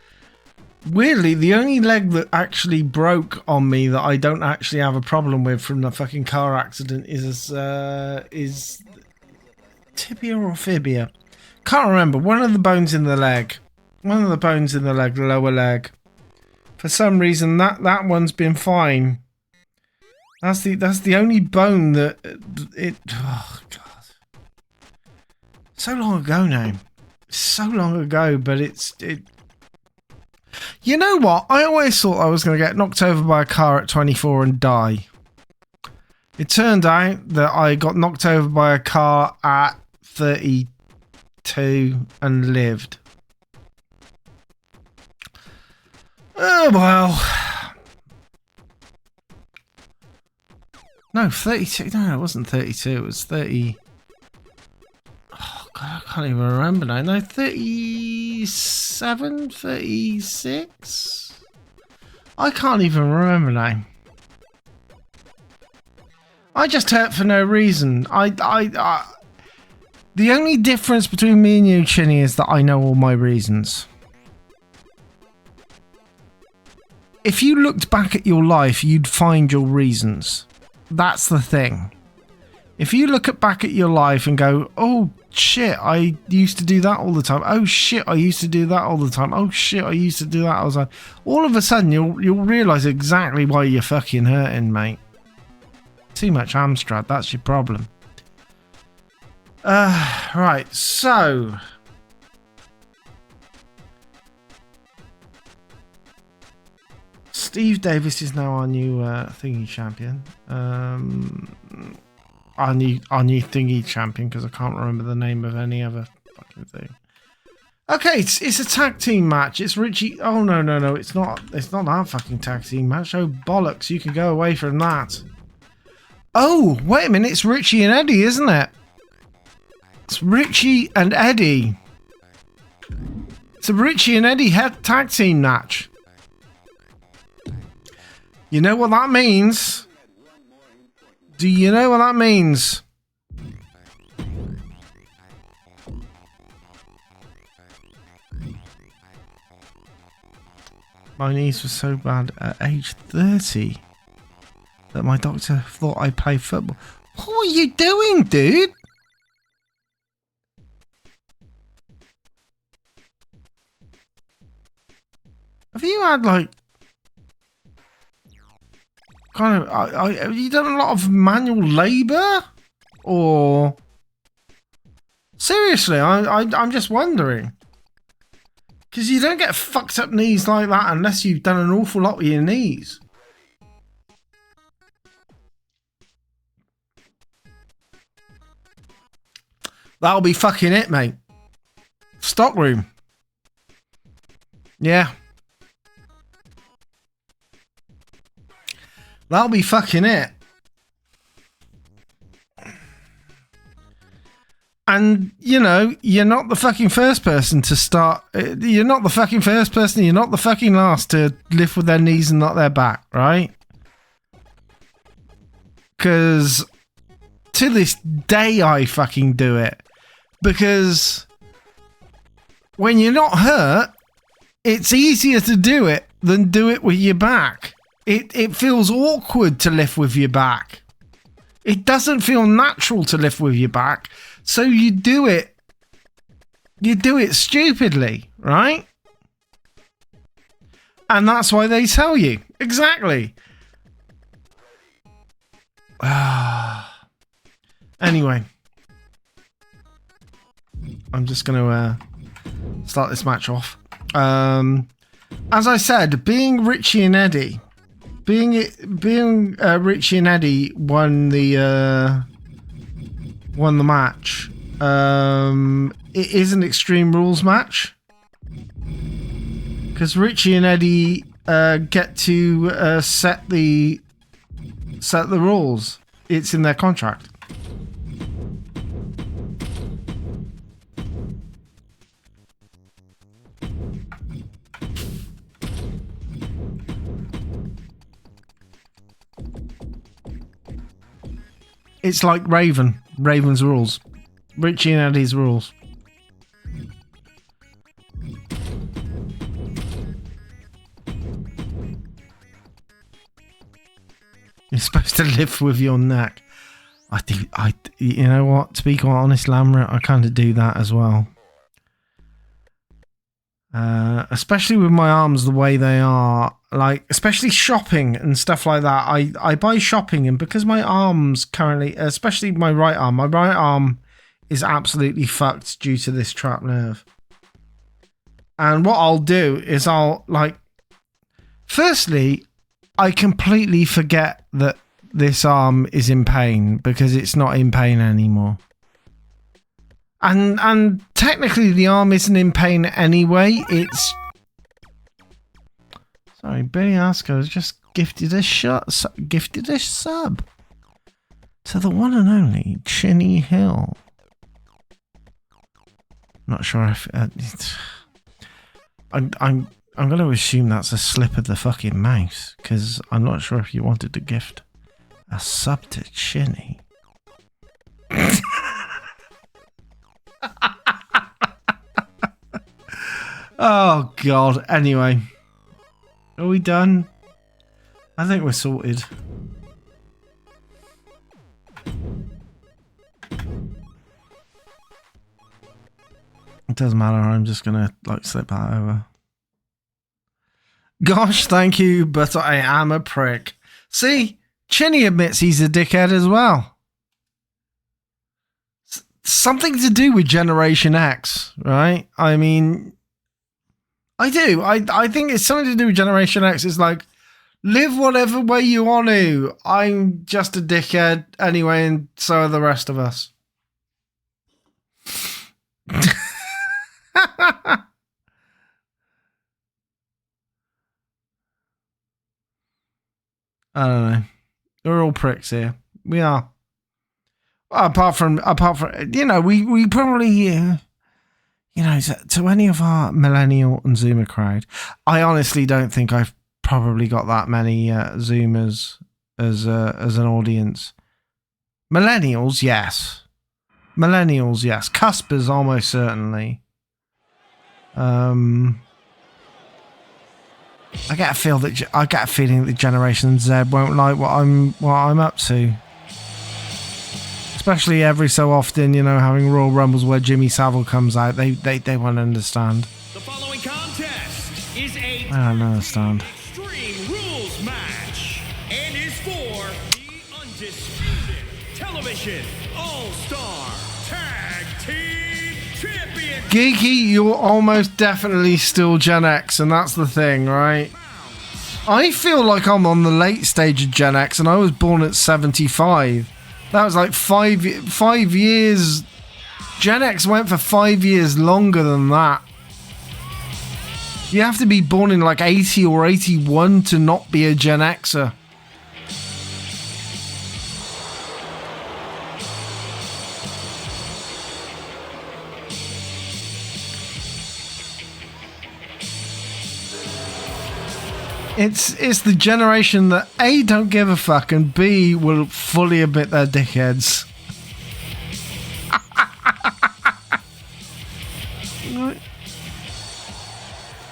Weirdly, the only leg that actually broke on me that I don't actually have a problem with from the fucking car accident is tibia or fibia. Can't remember. One of the bones in the leg. One of the bones in the leg, the lower leg. For some reason, that one's been fine. That's the only bone that it. Oh God. So long ago now. So long ago, but it. You know what? I always thought I was going to get knocked over by a car at 24 and die. It turned out that I got knocked over by a car at 32 and lived. Oh, well. No, 32. No, it wasn't 32. It was 30. Oh, God, I can't even remember now. No, 37, 36? I can't even remember now. I just hurt for no reason. The only difference between me and you, Chinny, is that I know all my reasons. If you looked back at your life, you'd find your reasons. That's the thing. If you look back at your life and go, oh shit, I used to do that all the time. Oh shit, I used to do that all the time. Oh shit, I used to do that all the time. All of a sudden, you'll realise exactly why you're fucking hurting, mate. Too much Amstrad, that's your problem. Right, so... Steve Davis is now our new thingy champion. Our new thingy champion, because I can't remember the name of any other fucking thing. Okay, it's a tag team match. It's Richie. Oh no, it's not. It's not that fucking tag team match. Oh bollocks! You can go away from that. Oh wait a minute, it's Richie and Eddie, isn't it? It's Richie and Eddie. It's a Richie and Eddie tag team match. You know what that means? Do you know what that means? My knees were so bad at age 30 that my doctor thought I played football. What are you doing, dude? Have you had like kind of, have you done a lot of manual labour? Or Seriously, I'm just wondering. Because you don't get fucked up knees like that unless you've done an awful lot with your knees. That'll be fucking it, mate. Stockroom. Yeah. That'll be fucking it. And, you know, you're not the fucking first person to start. You're not the fucking first person. You're not the fucking last to lift with their knees and not their back, right? Because to this day, I fucking do it. Because when you're not hurt, it's easier to do it than do it with your back. It feels awkward to lift with your back. It doesn't feel natural to lift with your back. So you do it stupidly, right? And that's why they tell you. Exactly. Anyway. I'm just going to start this match off. As I said, being Richie and Eddie, Richie and Eddie won the match. It is an Extreme Rules match because Richie and Eddie get to set the rules. It's in their contract. It's like Raven's rules. Richie and Eddie's rules. You're supposed to live with your neck. You know what? To be quite honest, Lamra, I kind of do that as well. Especially with my arms the way they are, like especially shopping and stuff like that. I buy shopping, and because my arms currently, especially my right arm is absolutely fucked due to this trapped nerve. And what I'll do is firstly, I completely forget that this arm is in pain because it's not in pain anymore. And technically the arm isn't in pain anyway. It's... Sorry, Billy Asco has just gifted a sub to the one and only Chinny Hill. Not sure if... I'm going to assume that's a slip of the fucking mouse, because I'm not sure if you wanted to gift a sub to Chinny. Oh, God. Anyway. Are we done? I think we're sorted. It doesn't matter. I'm just going to, slip that over. Gosh, thank you, but I am a prick. See? Chinny admits he's a dickhead as well. Something to do with Generation X, right? I mean... I do. I think it's something to do with Generation X. It's like, live whatever way you want to. I'm just a dickhead anyway, and so are the rest of us. I don't know. We're all pricks here. We are. Well, apart from, we probably... to any of our millennial and Zoomer crowd, I honestly don't think I've probably got that many Zoomers as an audience. Millennials, yes. Cuspers, almost certainly. I get a feeling that Generation Z won't like what I'm up to. Especially every so often, having Royal Rumbles where Jimmy Savile comes out, they won't understand. The following contest is a I don't understand. Extreme Rules match and is for the undisputed television all-star tag team Geeky, you're almost definitely still Gen X, and that's the thing, right? I feel like I'm on the late stage of Gen X, and I was born at 75. That was like 5 years. Gen X went for 5 years longer than that. You have to be born in like 80 or 81 to not be a Gen Xer. It's the generation that A, don't give a fuck, and B, will fully admit they're dickheads.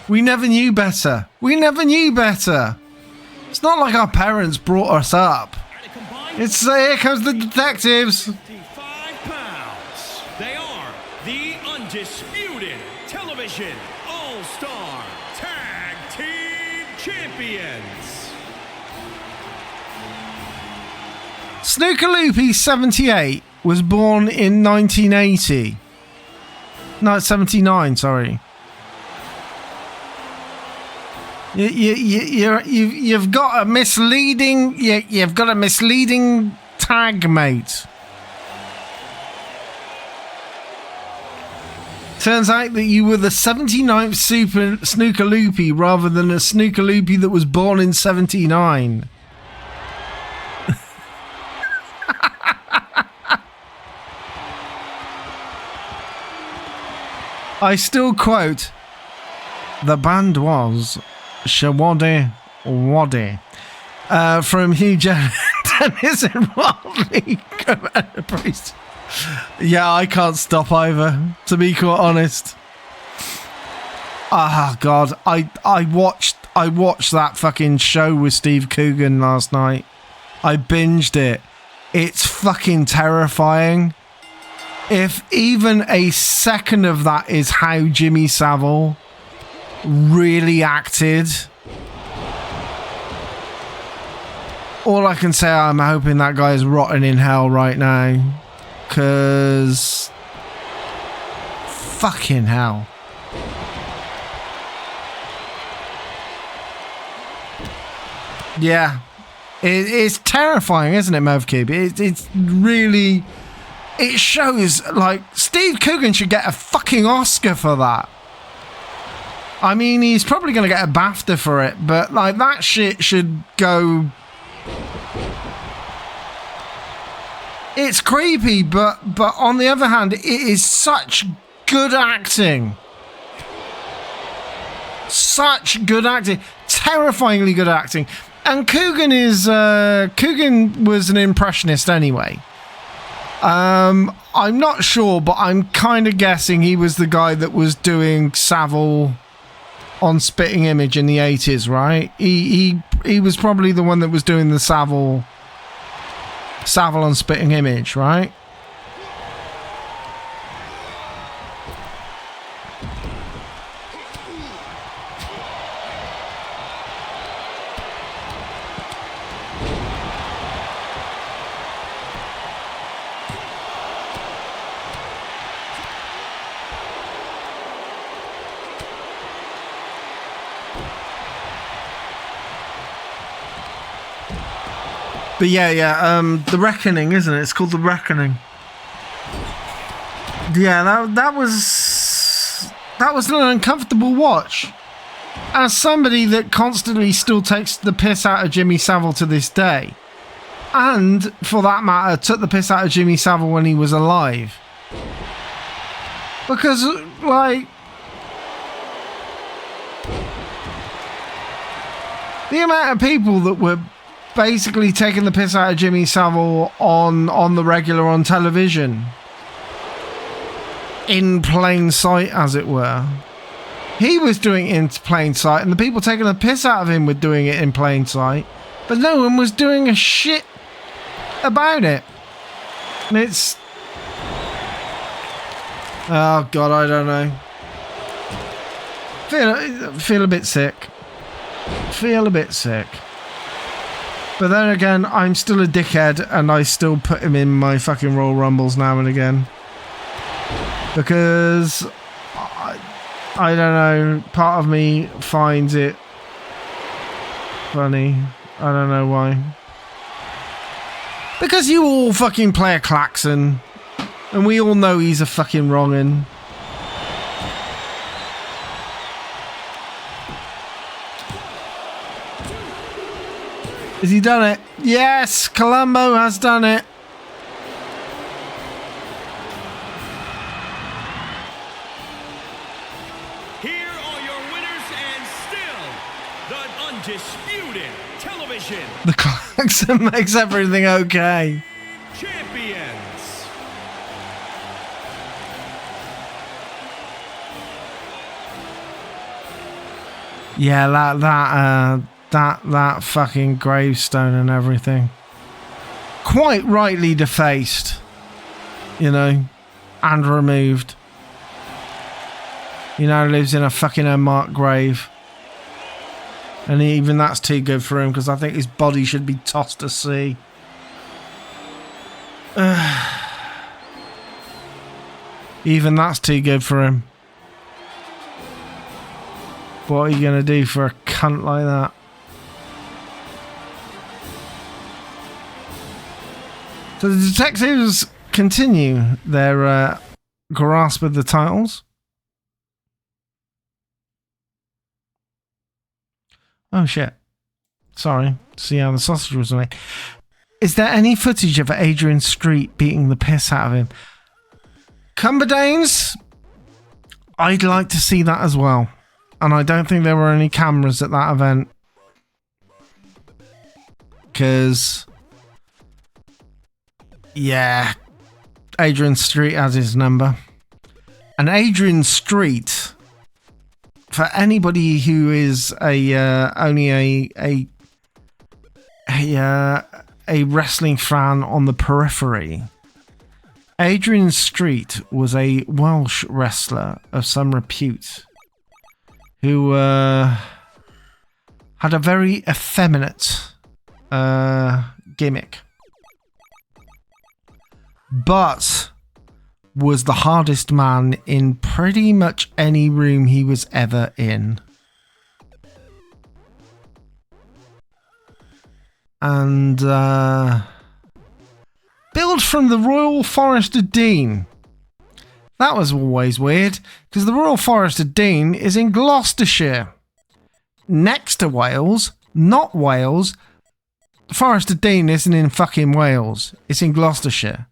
We never knew better. We never knew better. It's not like our parents brought us up. It's here comes the detectives. 55 pounds. They are the undisputed television all-star tag team champions. Snooker Loopy 78 was born in 1980. No, 79, sorry. You've got a misleading. You've got a misleading tag, mate. Turns out that you were the 79th Super Snooker Loopy rather than a Snooker Loopy that was born in 79. I still quote, the band was Shawaddy Waddy from Hugh Dennis and Wally. Yeah, I can't stop either, to be quite honest. Ah, God, I watched that fucking show with Steve Coogan last night. I binged it. It's fucking terrifying. If even a second of that is how Jimmy Savile really acted, all I can say, I'm hoping that guy is rotting in hell right now, because fucking hell. Yeah, it's terrifying, isn't it, Mevcube? It's really, it shows, like, Steve Coogan should get a fucking Oscar for that. I mean, he's probably going to get a BAFTA for it, but, like, that shit should go. It's creepy, but on the other hand, it is such good acting. Such good acting. Terrifyingly good acting. And Coogan was an impressionist anyway. I'm not sure, but I'm kind of guessing he was the guy that was doing Savile on Spitting Image in the 80s, right? He was probably the one that was doing the Savile on Spitting Image, right? But The Reckoning, isn't it? It's called The Reckoning. Yeah, that was an uncomfortable watch. As somebody that constantly still takes the piss out of Jimmy Savile to this day, and for that matter, took the piss out of Jimmy Savile when he was alive. Because, like, the amount of people that were basically taking the piss out of Jimmy Savile on the regular on television, in plain sight, as it were. He was doing it in plain sight, and the people taking the piss out of him were doing it in plain sight, but no one was doing a shit about it. And it's, oh God, I don't know. Feel a bit sick. Feel a bit sick. But then again, I'm still a dickhead, and I still put him in my fucking Royal Rumbles now and again. Because I don't know. Part of me finds it funny. I don't know why. Because you all fucking play a klaxon. And we all know he's a fucking wrong'un. Has he done it? Yes! Columbo has done it. Here are your winners and still the undisputed television The klaxon makes everything okay. champions. Yeah, that fucking gravestone and everything. Quite rightly defaced, you know, and removed. He now lives in a fucking unmarked grave. And even that's too good for him, because I think his body should be tossed to sea. Even that's too good for him. What are you going to do for a cunt like that? So the detectives continue their grasp of the titles. Oh shit. Sorry. See how the sausage was made. Is there any footage of Adrian Street beating the piss out of him? Cumberdanes? I'd like to see that as well. And I don't think there were any cameras at that event. Because... yeah. Adrian Street has his number. And Adrian Street... for anybody who is only a wrestling fan on the periphery, Adrian Street was a Welsh wrestler of some repute who had a very effeminate gimmick, but was the hardest man in pretty much any room he was ever in. And billed from the Royal Forest of Dean. That was always weird, because the Royal Forest of Dean is in Gloucestershire. Next to Wales, not Wales. The Forest of Dean isn't in fucking Wales. It's in Gloucestershire.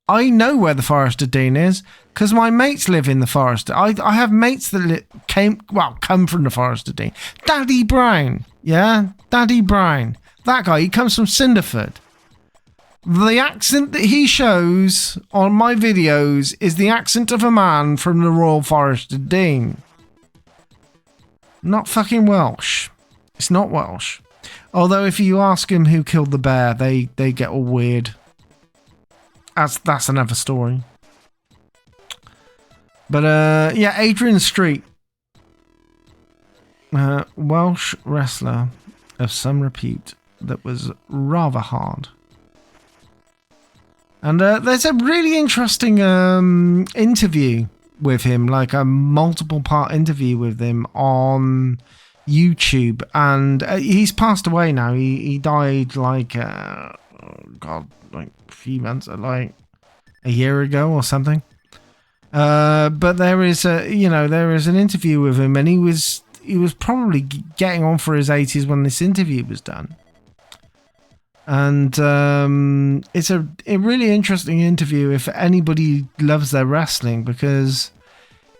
I know where the Forest of Dean is because my mates live in the Forest. I have mates that come from the Forest of Dean. Daddy Brown, yeah, Daddy Brown. That guy, he comes from Cinderford. The accent that he shows on my videos is the accent of a man from the Royal Forest of Dean. Not fucking Welsh. It's not Welsh. Although if you ask him who killed the bear, they get all weird. That's another story. But yeah, Adrian Street, Welsh wrestler of some repute that was rather hard. And there's a really interesting interview with him, like a multiple part interview with him on YouTube. And he's passed away now. He died like like a few months, like a year ago or something. But there is an interview with him, and he was probably getting on for his 80s when this interview was done. And it's a really interesting interview if anybody loves their wrestling, because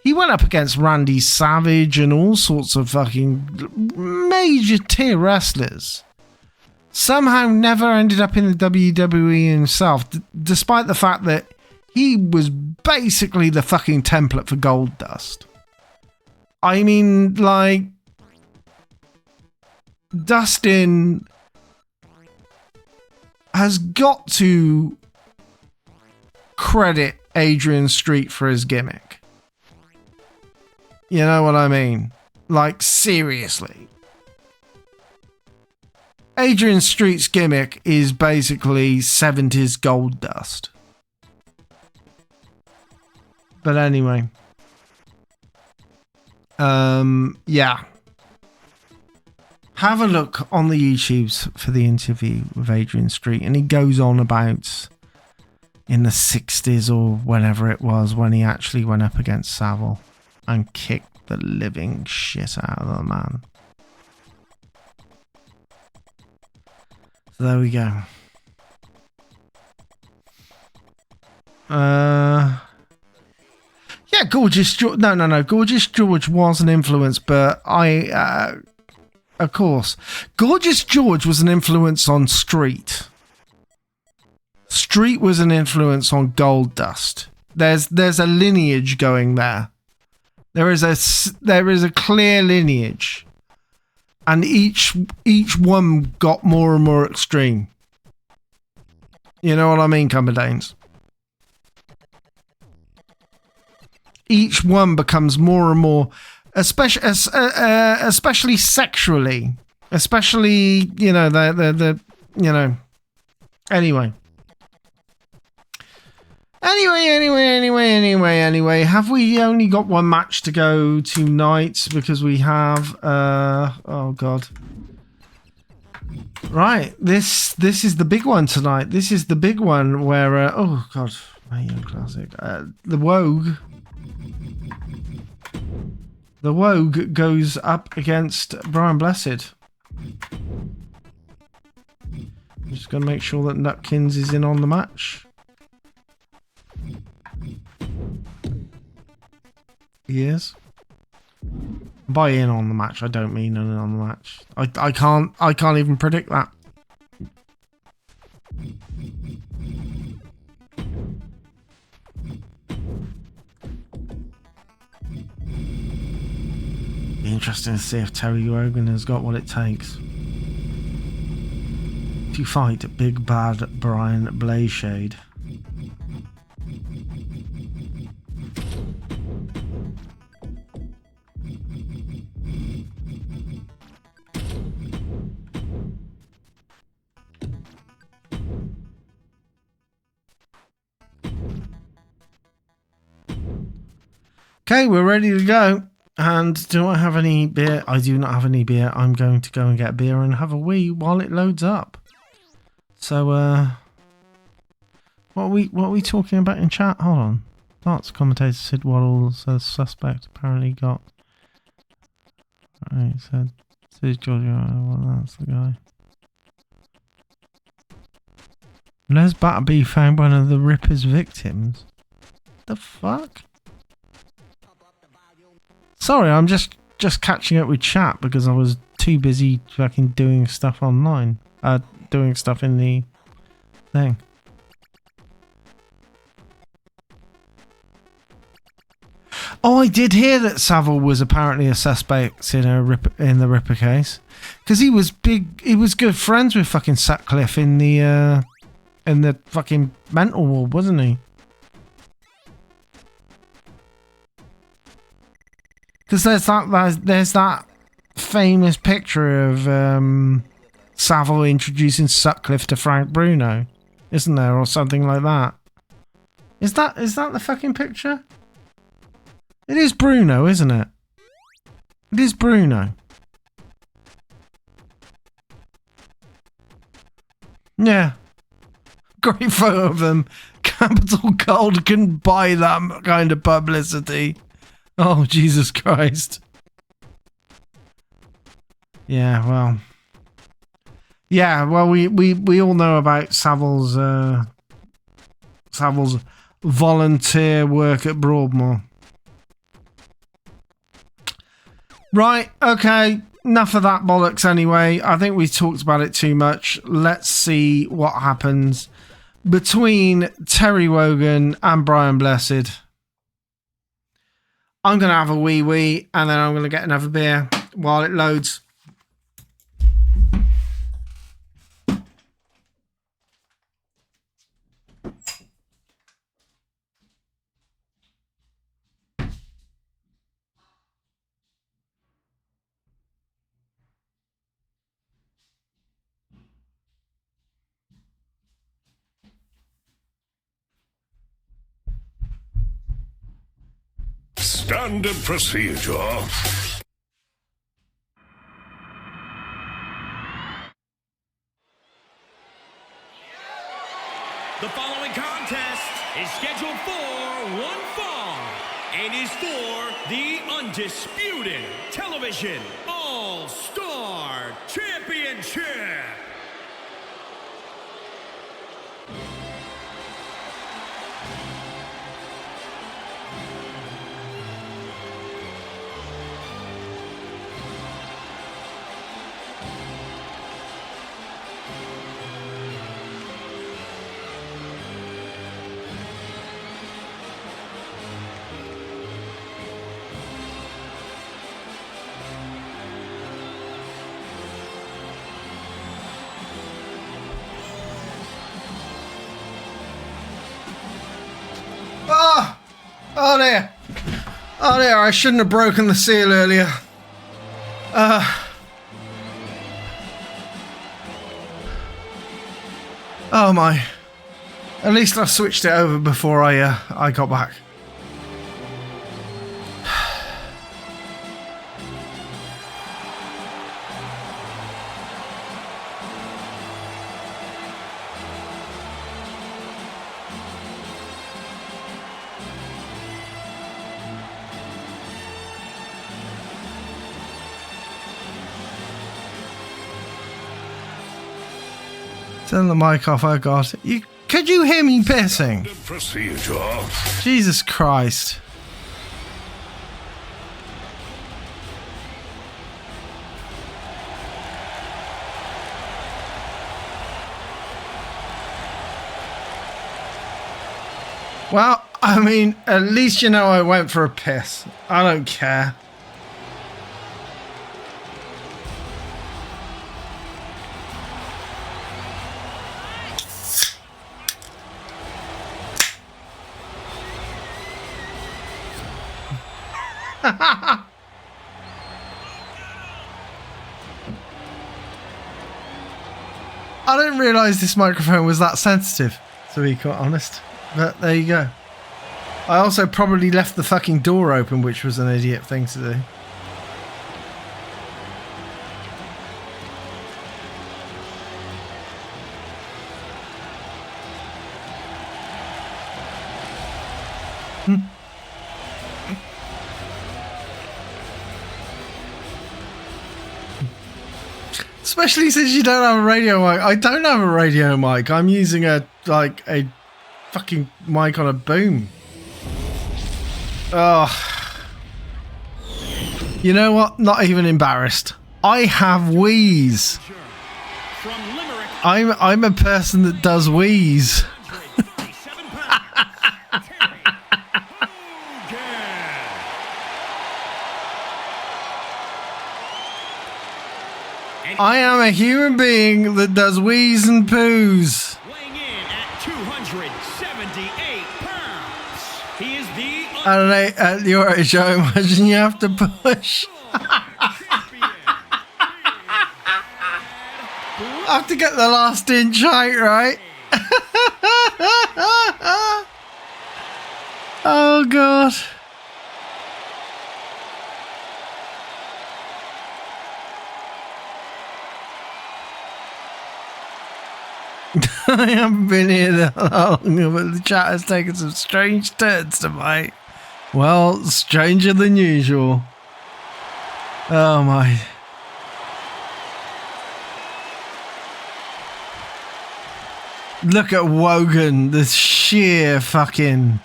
he went up against Randy Savage and all sorts of fucking major tier wrestlers. Somehow never ended up in the WWE himself, despite the fact that he was basically the fucking template for Goldust. I mean, like, Dustin has got to credit Adrian Street for his gimmick. You know what I mean? Like, seriously. Adrian Street's gimmick is basically 70s Goldust. But anyway. Yeah. Have a look on the YouTubes for the interview with Adrian Street, and he goes on about in the 60s or whenever it was when he actually went up against Savile and kicked the living shit out of the man. So there we go. Yeah, Gorgeous George. No. Gorgeous George was an influence, but of course, Gorgeous George was an influence on Street. Street was an influence on Gold Dust. There's a lineage going there. There is a clear lineage, and each one got more and more extreme. You know what I mean, Cumberdanes? Each one becomes more and more, especially sexually, especially the anyway. Anyway, have we only got one match to go tonight? Because we have, oh God. Right, this is the big one tonight. This is the big one where, oh God, my young classic. The Wogue goes up against Brian Blessed. I'm just going to make sure that Nutkins is in on the match. He is. By in on the match, I don't mean in on the match. I can't even predict that. Be interesting to see if Terry Wogan has got what it takes to fight Big Bad Brian Blashade. Okay, we're ready to go. And do I have any beer? I do not have any beer. I'm going to go and get beer and have a wee while it loads up. So, what are we talking about in chat? Hold on. Darts commentator Sid Waddle says suspect apparently got. Right, said Sid Georgia. Well, that's the guy. Les Batterby found one of the Ripper's victims. The fuck? Sorry, I'm just catching up with chat because I was too busy fucking doing stuff online. Doing stuff in the thing. Oh, I did hear that Savile was apparently a suspect in the Ripper case because he was big. He was good friends with fucking Sutcliffe in the fucking mental ward, wasn't he? Because there's that famous picture of Savile introducing Sutcliffe to Frank Bruno, isn't there, or something like that? Is that the fucking picture? It is Bruno, isn't it? It is Bruno. Yeah. Great photo of them. Capital Gold can buy that kind of publicity. Oh, Jesus Christ. Yeah, well. Yeah, well, we all know about Savile's volunteer work at Broadmoor. Right, okay. Enough of that bollocks anyway. I think we talked about it too much. Let's see what happens between Terry Wogan and Brian Blessed. I'm going to have a wee and then I'm going to get another beer while it loads. Standard procedure. The following contest is scheduled for one fall and is for the undisputed television All-Star Championship. Oh dear. Oh dear, I shouldn't have broken the seal earlier. Oh my. At least I switched it over before I got back. Turn the mic off, oh god. Could you hear me pissing? Procedure. Jesus Christ. Well, I mean, at least you know I went for a piss. I don't care. I didn't realise this microphone was that sensitive, to be quite honest. But there you go. I also probably left the fucking door open, which was an idiot thing to do. Especially since you don't have a radio mic. I don't have a radio mic. I'm using a fucking mic on a boom. Oh. You know what? Not even embarrassed. I have wheeze. I'm a person that does wheeze. I am a human being that does wheeze and poos. Weighing in at 278 pounds, he is the I don't know, at your age, I imagine you have to push. I have to get the last inch height right. Oh god. I haven't been here that long, but the chat has taken some strange turns tonight. Well, stranger than usual. Oh my. Look at Wogan, the sheer fucking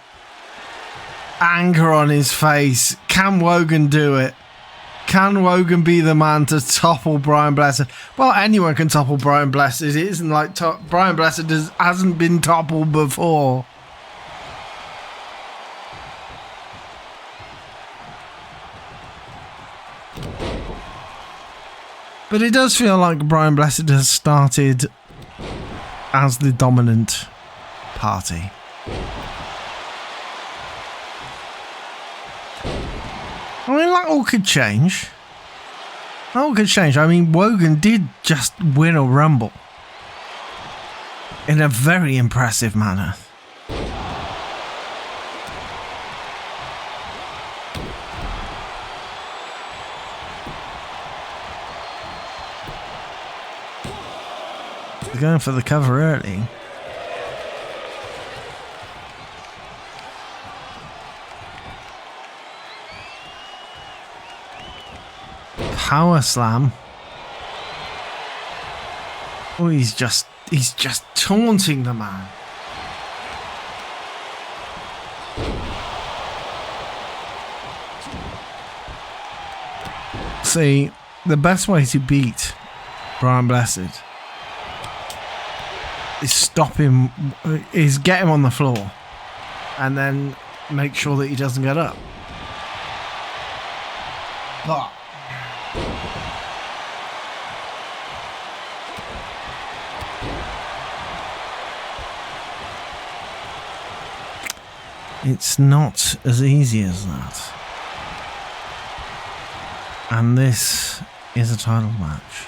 anger on his face. Can Wogan do it? Can Wogan be the man to topple Brian Blessed? Well, anyone can topple Brian Blessed. It isn't like Brian Blessed hasn't been toppled before. But it does feel like Brian Blessed has started as the dominant party. I mean, that all could change. That all could change. I mean, Wogan did just win a Rumble in a very impressive manner. They're going for the cover early. Power slam. Oh, he's just taunting the man. See, the best way to beat Brian Blessed is get him on the floor and then make sure that he doesn't get up. But it's not as easy as that. And this is a title match.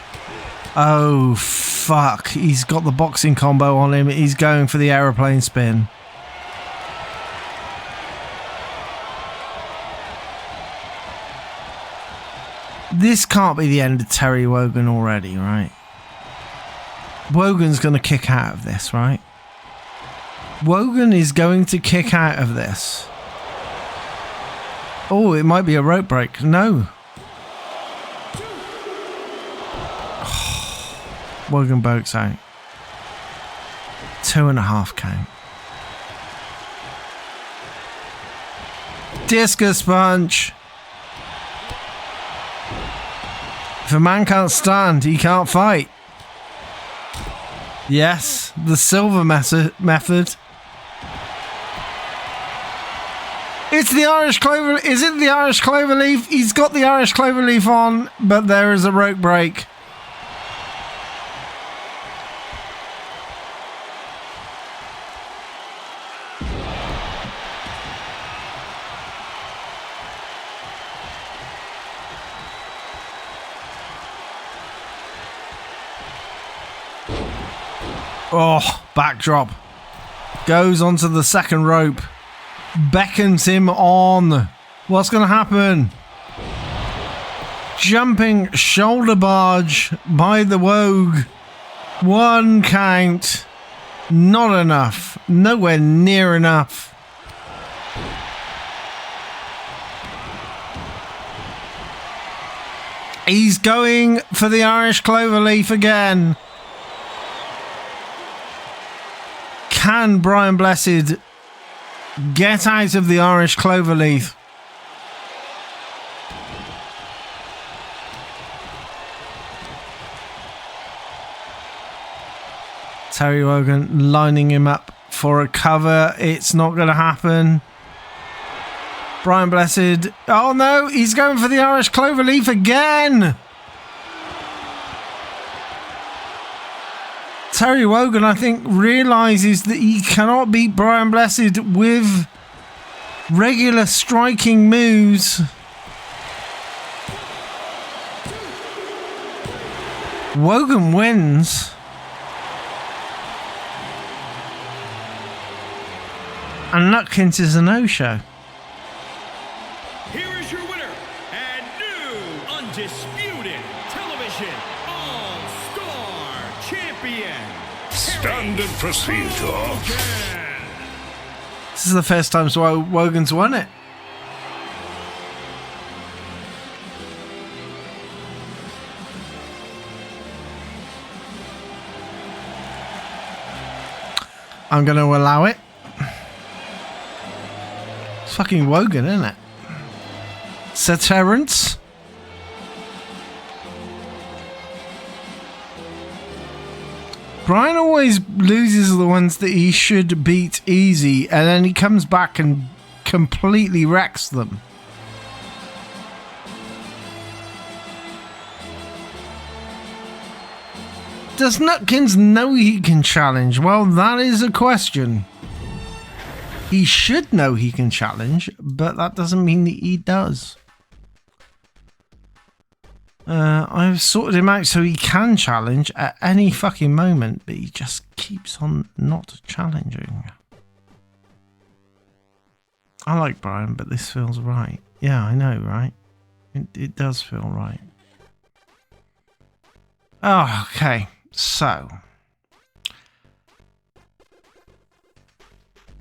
Oh, fuck. He's got the boxing combo on him. He's going for the aeroplane spin. This can't be the end of Terry Wogan already, right? Wogan's going to kick out of this, right? Wogan is going to kick out of this. Oh, it might be a rope break. No. Wogan boats out. 2.5 count. Discus punch. If a man can't stand, he can't fight. Yes, the silver method. It's the Irish clover. Is it the Irish clover leaf? He's got the Irish clover leaf on, but there is a rope break. Oh, backdrop. Goes onto the second rope. Beckons him on. What's going to happen? Jumping shoulder barge by the Wogue. 1 count. Not enough. Nowhere near enough. He's going for the Irish cloverleaf again. Can Brian Blessed get out of the Irish cloverleaf? Terry Wogan lining him up for a cover. It's not going to happen. Brian Blessed. Oh no, he's going for the Irish cloverleaf again. Terry Wogan, I think, realises that he cannot beat Brian Blessed with regular striking moves. Wogan wins. And Nutkins is a no-show. Here is your winner and new undisputed television all-star champion. Standard procedure. This is the first time Wogan's won it. I'm going to allow it. It's fucking Wogan, isn't it? Sir Terence. Brian always loses the ones that he should beat easy, and then he comes back and completely wrecks them. Does Nutkins know he can challenge? Well, that is a question. He should know he can challenge, but that doesn't mean that he does. I've sorted him out so he can challenge at any fucking moment, but he just keeps on not challenging. I like Brian, but this feels right. Yeah, I know, right? It does feel right. Oh, okay. So,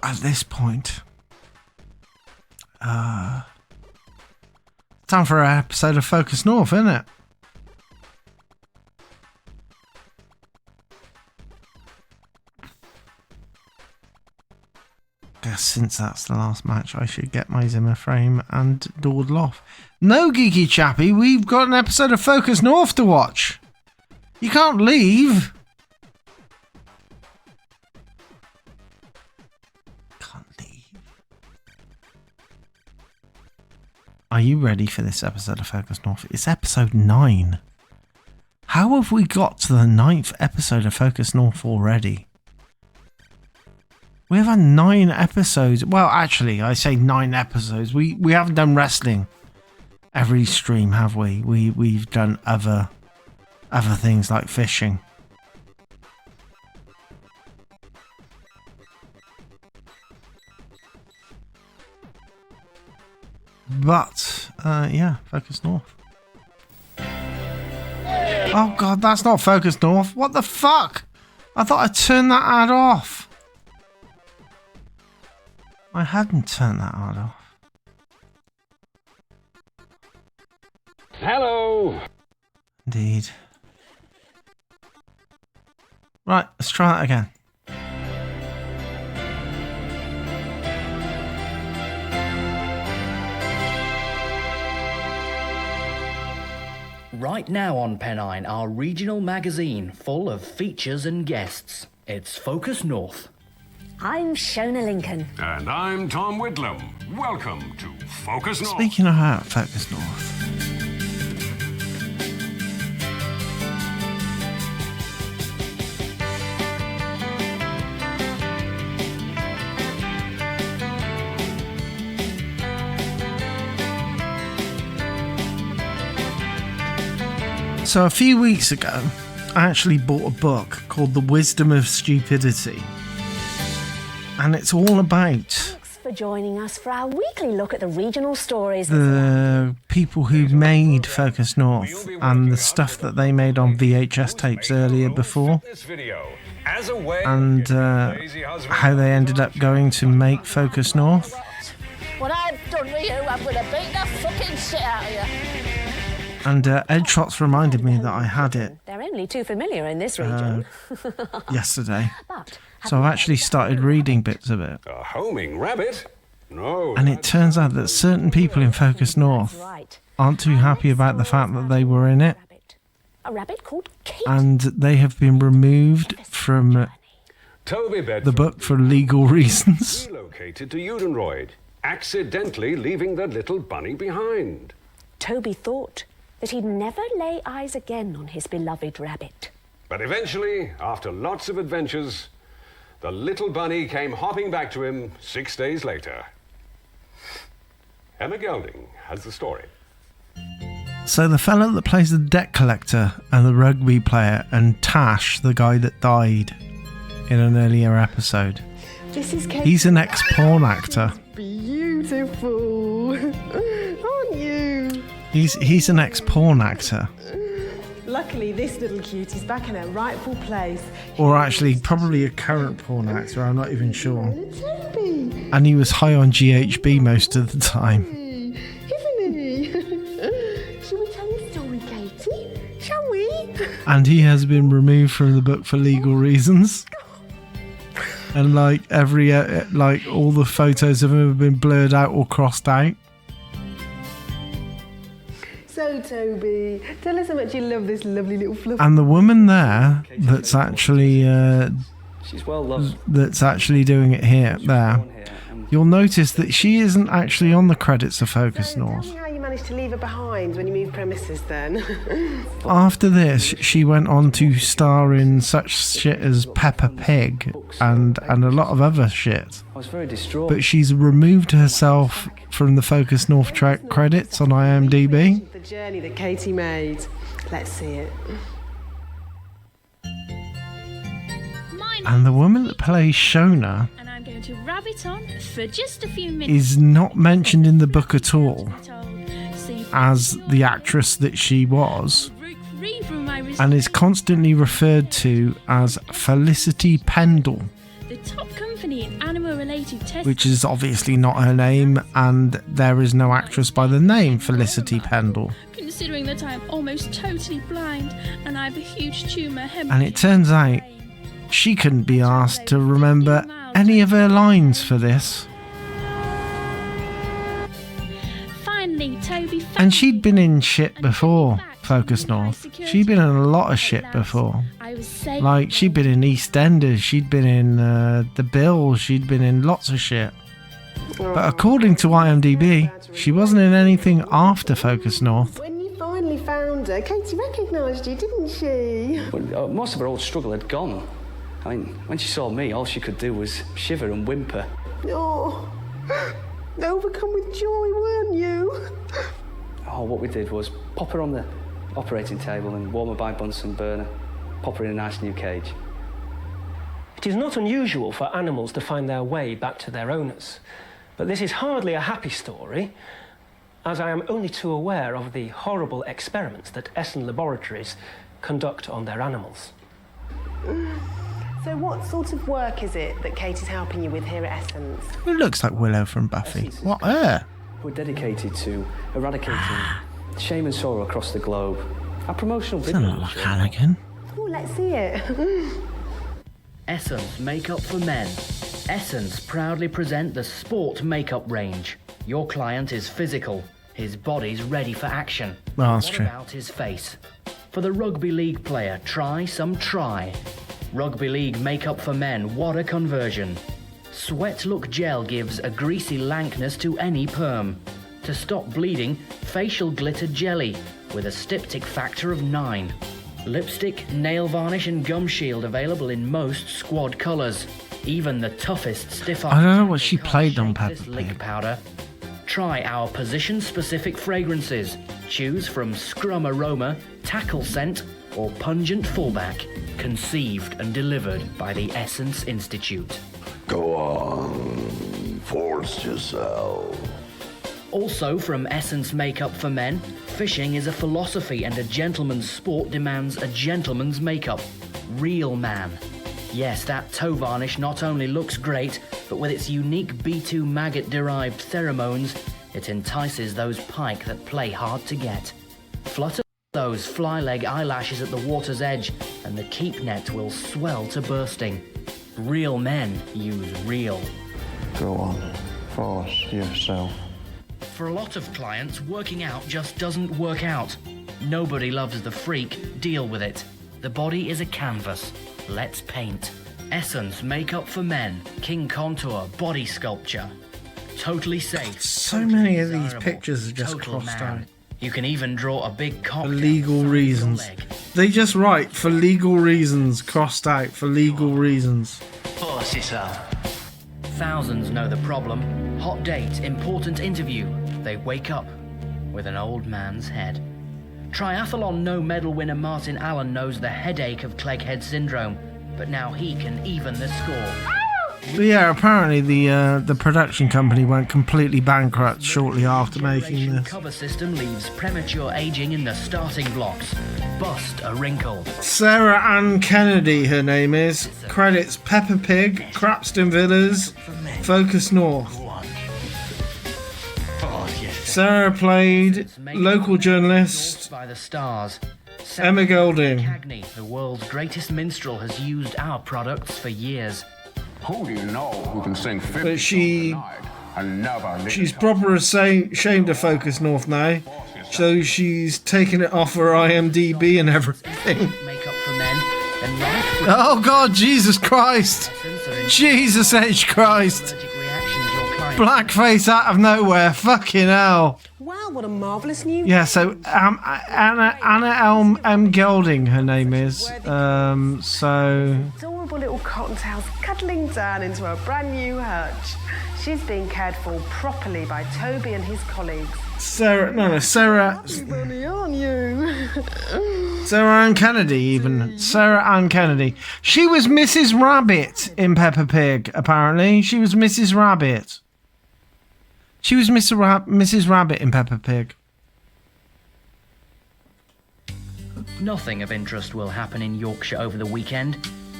at this point, time for an episode of Focus North, isn't it? Guess since that's the last match, I should get my Zimmer frame and dawdle off. No, Geeky Chappy, we've got an episode of Focus North to watch. You can't leave. Can't leave. Are you ready for this episode of Focus North? It's episode 9. How have we got to the 9th episode of Focus North already? We have had 9 episodes. Well, actually, I say 9 episodes. We haven't done wrestling every stream, have we? We've done other things like fishing. But yeah, Focus North. Oh god, that's not Focus North. What the fuck? I thought I turned that ad off. I hadn't turned that ad off. Hello. Indeed. Right, let's try that again. Right now on Pennine, our regional magazine full of features and guests. It's Focus North. I'm Shona Lincoln. And I'm Tom Whitlam. Welcome to Focus North. Speaking of how Focus North. So a few weeks ago, I actually bought a book called The Wisdom of Stupidity. And it's all about Thanks for joining us for our weekly look at the regional stories. the people who made Focus North and the stuff that they made on VHS tapes earlier before. And how they ended up going to make Focus North. What I've done with you, I'm going to beat the fucking shit out of you. And Ed Trotz reminded me that I had it They're only too familiar in this region. yesterday. So I've actually started reading bits of it. A homing rabbit? No. And it turns out that certain people in Focus North aren't too happy about the fact that they were in it. A rabbit called Kate. And they have been removed from the book for legal reasons. Relocated to Udenroyd, accidentally leaving the little bunny behind. Toby thought that he'd never lay eyes again on his beloved rabbit. But eventually, after lots of adventures, the little bunny came hopping back to him 6 days later. Emma Gelding has the story. So the fellow that plays the debt collector and the rugby player and Tash, the guy that died in an earlier episode, he's an ex-porn actor. Beautiful, aren't you? He's an ex-porn actor. Luckily, this little cutie's back in her rightful place. Or actually, probably a current porn actor, I'm not even sure. Toby, And he was high on GHB most of the time. isn't he? Shall we tell you a story, Katie? Shall we? And he has been removed from the book for legal reasons. And like all the photos of him have been blurred out or crossed out. So, Toby, tell us how much you love this lovely little fluff. And the woman there that's actually She's well loved. that's actually doing it there, you'll notice that she isn't actually on the credits of Focus North. Tell me how you managed to leave her behind when you moved premises then. After this, she went on to star in such shit as Peppa Pig and a lot of other shit. I was very distraught. But she's removed herself from the Focus North credits on IMDb. The journey that Katie made. Let's see it. And the woman that plays Shona And I'm going to rub it on for just a few minutes. is not mentioned in the book at all as the actress that she was, and is constantly referred to as Felicity Pendle. The top company in animal-related which is obviously not her name, and there is no actress by the name Felicity Pendle. Considering that I'm almost totally blind and I have a huge tumour. And it turns out she couldn't be asked to remember any of her lines for this. Finally, Toby. And she'd been in shit before, Focus North. She'd been in a lot of shit before. Like, she'd been in EastEnders, she'd been in The Bill, she'd been in lots of shit. But according to IMDb, she wasn't in anything after Focus North. When you finally found her, Katie recognised you, didn't she? Well, most of her old struggle had gone. I mean, when she saw me, all she could do was shiver and whimper. Oh, overcome with joy, weren't you? Oh, what we did was pop her on the operating table and warm her by Bunsen burner. Pop her in a nice new cage. It is not unusual for animals to find their way back to their owners. But this is hardly a happy story, as I am only too aware of the horrible experiments that Essen Laboratories conduct on their animals. So what sort of work is it that Kate is helping you with here at Essence? It looks like Willow from Buffy. What her? We're dedicated to eradicating shame and sorrow across the globe. Our promotional video. Doesn't look like Hannigan. Oh, let's see it. Essence Makeup for Men. Essence proudly present the Sport Makeup range. Your client is physical. His body's ready for action. Well, that's what true. about his face? For the rugby league player, try some Try. Rugby league makeup for men, what a conversion. Sweat Look Gel gives a greasy lankness to any perm. To stop bleeding, facial glitter jelly with a styptic factor of 9. Lipstick, nail varnish and gum shield available in most squad colours. Even the toughest stiff I don't know what she played on Peppa Pig. Powder. Try our position-specific fragrances. Choose from Scrum Aroma, Tackle Scent or Pungent Fullback. Conceived and delivered by the Essence Institute. Go on, force yourself. Also from Essence Makeup for Men, fishing is a philosophy and a gentleman's sport demands a gentleman's makeup. Real Man. Yes, that toe varnish not only looks great, but with its unique B2 maggot-derived pheromones, it entices those pike that play hard to get. Flutter those fly leg eyelashes at the water's edge, and the keep net will swell to bursting. Real men use real. Go on, force yourself. For a lot of clients, working out just doesn't work out. Nobody loves the freak, deal with it. The body is a canvas. Let's paint. Essence Makeup for Men, King Contour Body Sculpture. Totally safe. So many of these pictures are just crossed out. You can even draw a big cock for legal reasons. They just write for legal reasons, crossed out for legal reasons. Force yourself. Thousands know the problem. Hot date, important interview. They wake up with an old man's head. Triathlon no medal winner Martin Allen knows the headache of Clegghead syndrome, but now he can even the score. But yeah, apparently the production company went completely bankrupt shortly after making this. Cover system leaves premature aging in the starting blocks. Bust a wrinkle. Sarah Ann Kennedy, her name is. Credits Peppa Pig, Crapston Villas, Focus North. Sarah played local journalist by the stars. Emma Golding. Cagney, the world's greatest minstrel, has used our products for years. Who do you know who can sing 50 But she's never proper ashamed of Focus North now, so she's taken it off her IMDb and everything. Makeup for men, and oh God, Jesus Christ! Jesus H. Christ! Blackface out of nowhere, fucking hell! Wow, what a marvellous new... Yeah, so Anna M. Golding, her name is. Adorable little cottontails cuddling down into a brand new hutch. She's being cared for properly by Toby and his colleagues. Sarah Bunny, aren't you? Sarah Ann Kennedy, even. Sarah Ann Kennedy. She was Mrs. Rabbit in Peppa Pig, apparently. She was Mrs. Rabbit. She was Mrs. Rabbit in Peppa Pig. Nothing of interest will happen in Yorkshire over the weekend.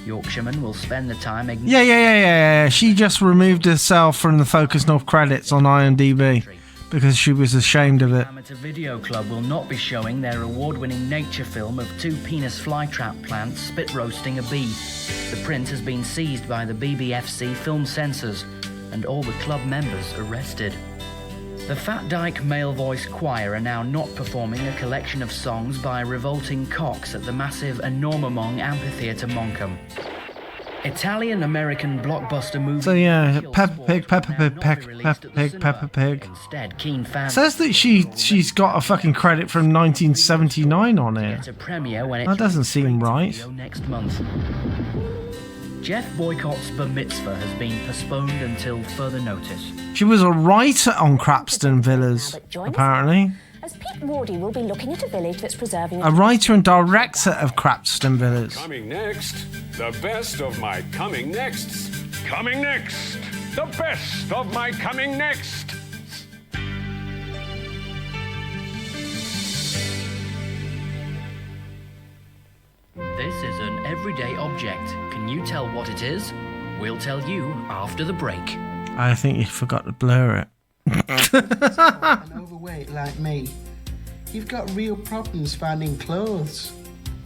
Yorkshiremen will spend the time... Yeah. She just removed herself from the Focus North credits on IMDb because she was ashamed of it. Amateur Video Club will not be showing their award-winning nature film of two penis flytrap plants spit roasting a bee. The print has been seized by the BBFC film censors and all the club members arrested. The Fat Dyke Male Voice Choir are now not performing a collection of songs by revolting cocks at the massive Enormomong Amphitheatre Morecambe. Italian-American blockbuster movie... So yeah, Peppa Pig. Instead, keen fans... Says that she's got a fucking credit from 1979 on it. That doesn't seem right. Next month. Jeff Boycott's bar mitzvah has been postponed until further notice. She was a writer on Crapston Villas, apparently. As Pete Wardy will be looking at a village that's preserving... A writer and director of Crapston Villas. Coming next, the best of my coming nexts. Coming next, the best of my coming next. This is an everyday object. Can you tell what it is? We'll tell you after the break. I think you forgot to blur it. And overweight like me, you've got real problems finding clothes.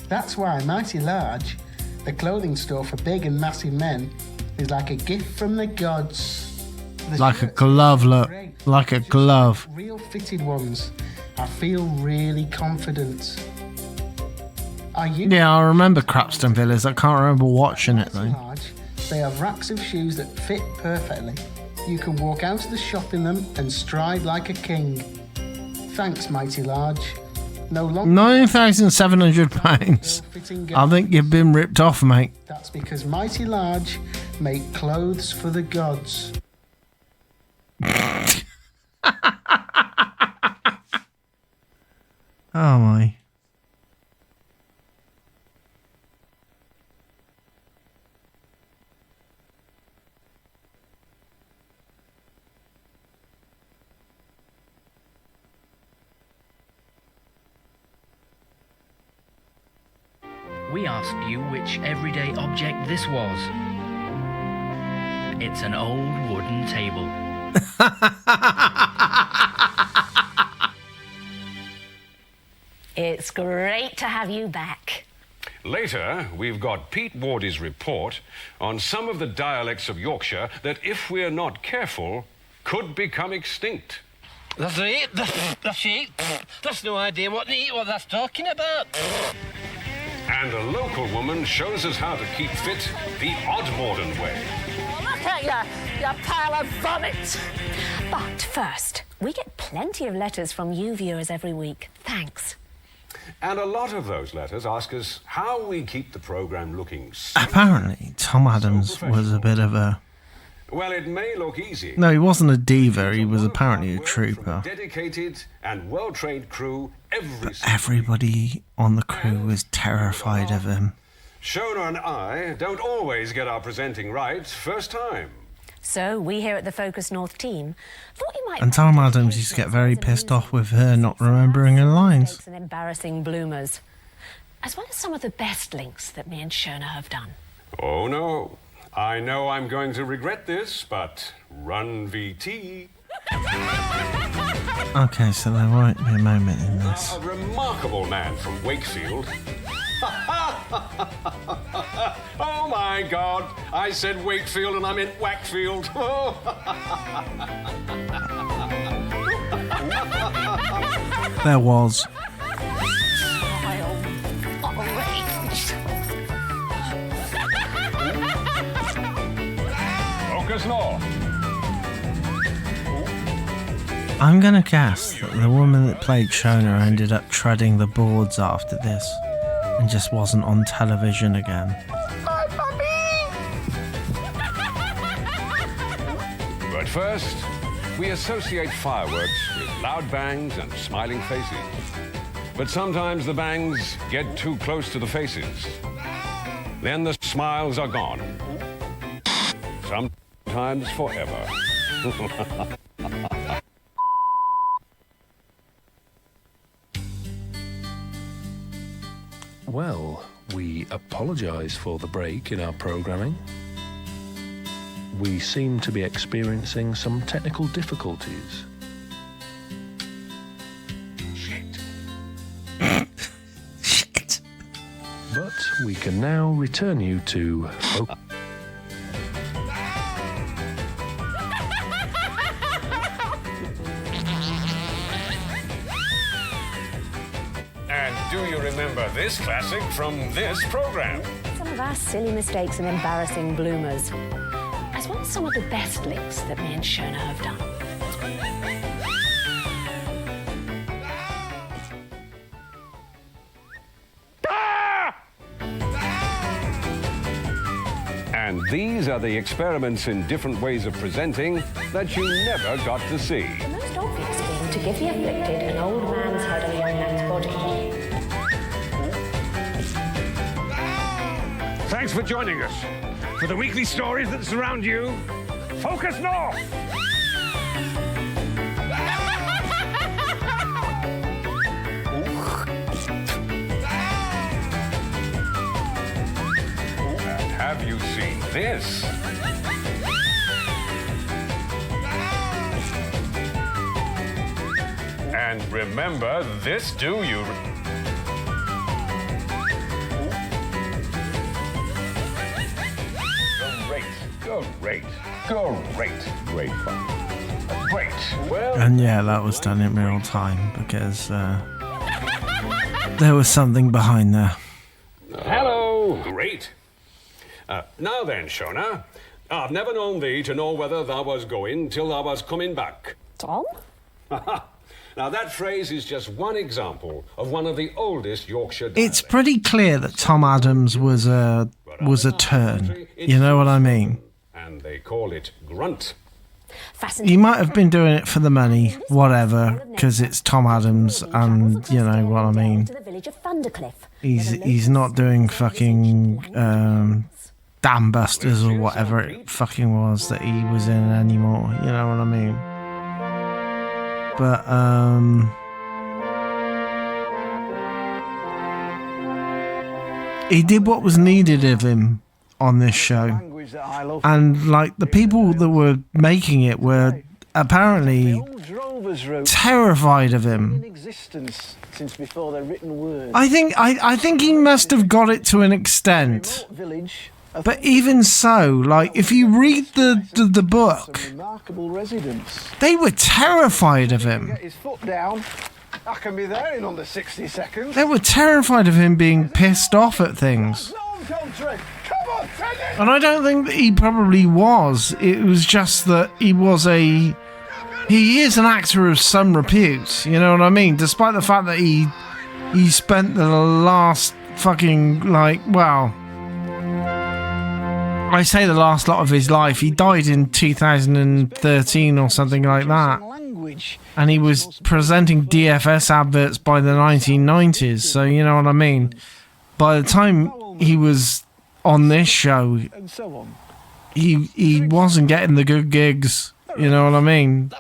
That's why Mighty Large, the clothing store for big and massive men, is like a gift from the gods. Like a glove, look. Like a glove. Real fitted ones. I feel really confident. Yeah, I remember Crapston Villas. I can't remember watching it though. Large, they have racks of shoes that fit perfectly. You can walk out of the shop in them and stride like a king. Thanks, Mighty Large. No longer... £9,700. I think you've been ripped off, mate. That's because Mighty Large make clothes for the gods. Oh my. We asked you which everyday object this was. It's an old wooden table. It's great to have you back. Later, we've got Pete Wardy's report on some of the dialects of Yorkshire that, if we're not careful, could become extinct. That's it. That's it. That's no idea what that's talking about. And a local woman shows us how to keep fit the odd modern way. Look at you pile of vomit. But first, we get plenty of letters from you viewers every week. Thanks. And a lot of those letters ask us how we keep the programme looking Apparently, Tom Adams was a bit of a... Well, it may look easy. No, he wasn't a diva. He was apparently a trooper. Dedicated and well-trained crew Everybody on the crew was terrified of him. Shona and I don't always get our presenting right first time. So we here at the Focus North team thought you might... And Tom Adams used to get very pissed off with her not remembering her lines. ...and embarrassing bloomers, as well as some of the best links that me and Shona have done. Oh, no. I know I'm going to regret this, but run VT. Okay, so there might be a moment in this. A remarkable man from Wakefield. Oh my God! I said Wakefield and I meant Wackfield. There was. Focus North. I'm gonna guess that the woman that played Shona ended up treading the boards after this and just wasn't on television again. But first, we associate fireworks with loud bangs and smiling faces. But sometimes the bangs get too close to the faces. Then the smiles are gone. Sometimes forever. Well, we apologise for the break in our programming. We seem to be experiencing some technical difficulties. Shit. Shit. But we can now return you to... And do you remember this classic from this program? Some of our silly mistakes and embarrassing bloomers, as well as some of the best licks that me and Shona have done. And these are the experiments in different ways of presenting that you never got to see. The most obvious being to give the afflicted an old man's head on a young man's body. Thanks for joining us. For the weekly stories that surround you, focus north! And have you seen this? And remember this, do you? Great fun. Great. Well, And yeah, that was done in real time because there was something behind there. hello. Great. Now then, Shona, I've never known thee to know whether thou was going till thou was coming back. Tom? Now that phrase is just one example of one of the oldest Yorkshire It's pretty clear that Tom Adams was a turn. You know what I mean? and they call it grunt. He might have been doing it for the money, whatever, because it's Tom Adams, and you know what I mean. He's not doing fucking Dam Busters or whatever it fucking was that he was in anymore. You know what I mean? But he did what was needed of him on this show. And like the people that were making it were apparently terrified of him. I think he must have got it to an extent. But even so, like if you read the book, they were terrified of him. I can be there in under 60 seconds. They were terrified of him being pissed off at things. And I don't think that he probably was. It was just that he is an actor of some repute, you know what I mean? Despite the fact that he spent the last fucking, like, well, I say the last lot of his life. He died in 2013 or something like that. And he was presenting DFS adverts by the 1990s, so you know what I mean? By the time he was on this show, he wasn't getting the good gigs, you know what I mean?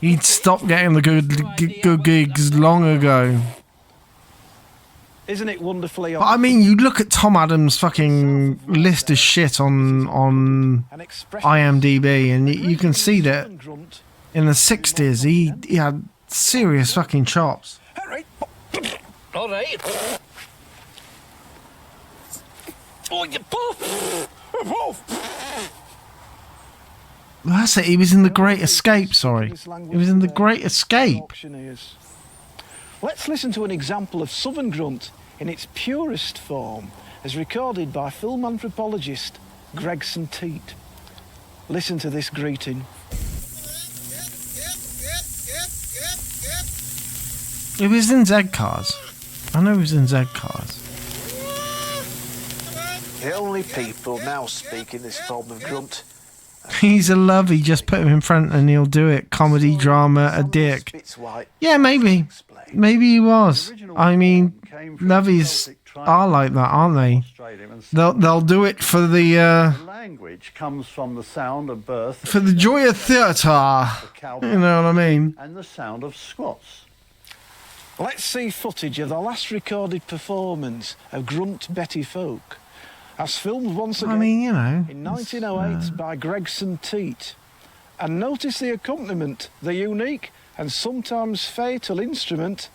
He'd stopped getting the good gigs long ago. Isn't it wonderfully? But I mean, you look at Tom Adams' fucking list of shit on IMDb, and you can see that in the 60s he had serious fucking chops. All right. Oh, you both. That's it. He was in The Great Escape. Sorry, he was in The Great Escape. Let's listen to an example of Southern grunt in its purest form, as recorded by film anthropologist Gregson Teat. Listen to this greeting. He was in Z Cars. I know he was in Z Cars. The only people now speaking this form of grunt. He's a lovey. Just put him in front and he'll do it. Comedy, drama, a dick. Yeah, maybe. Maybe he was. I mean, loveys are like that, aren't they? They'll do it for the language comes from the sound of birth, for the joy of theatre. You know what I mean? And the sound of Scots. Let's see footage of the last recorded performance of Grunt Betty Folk, as filmed once again in 1908 by Gregson Teat. And notice the accompaniment, the unique and sometimes fatal instrument,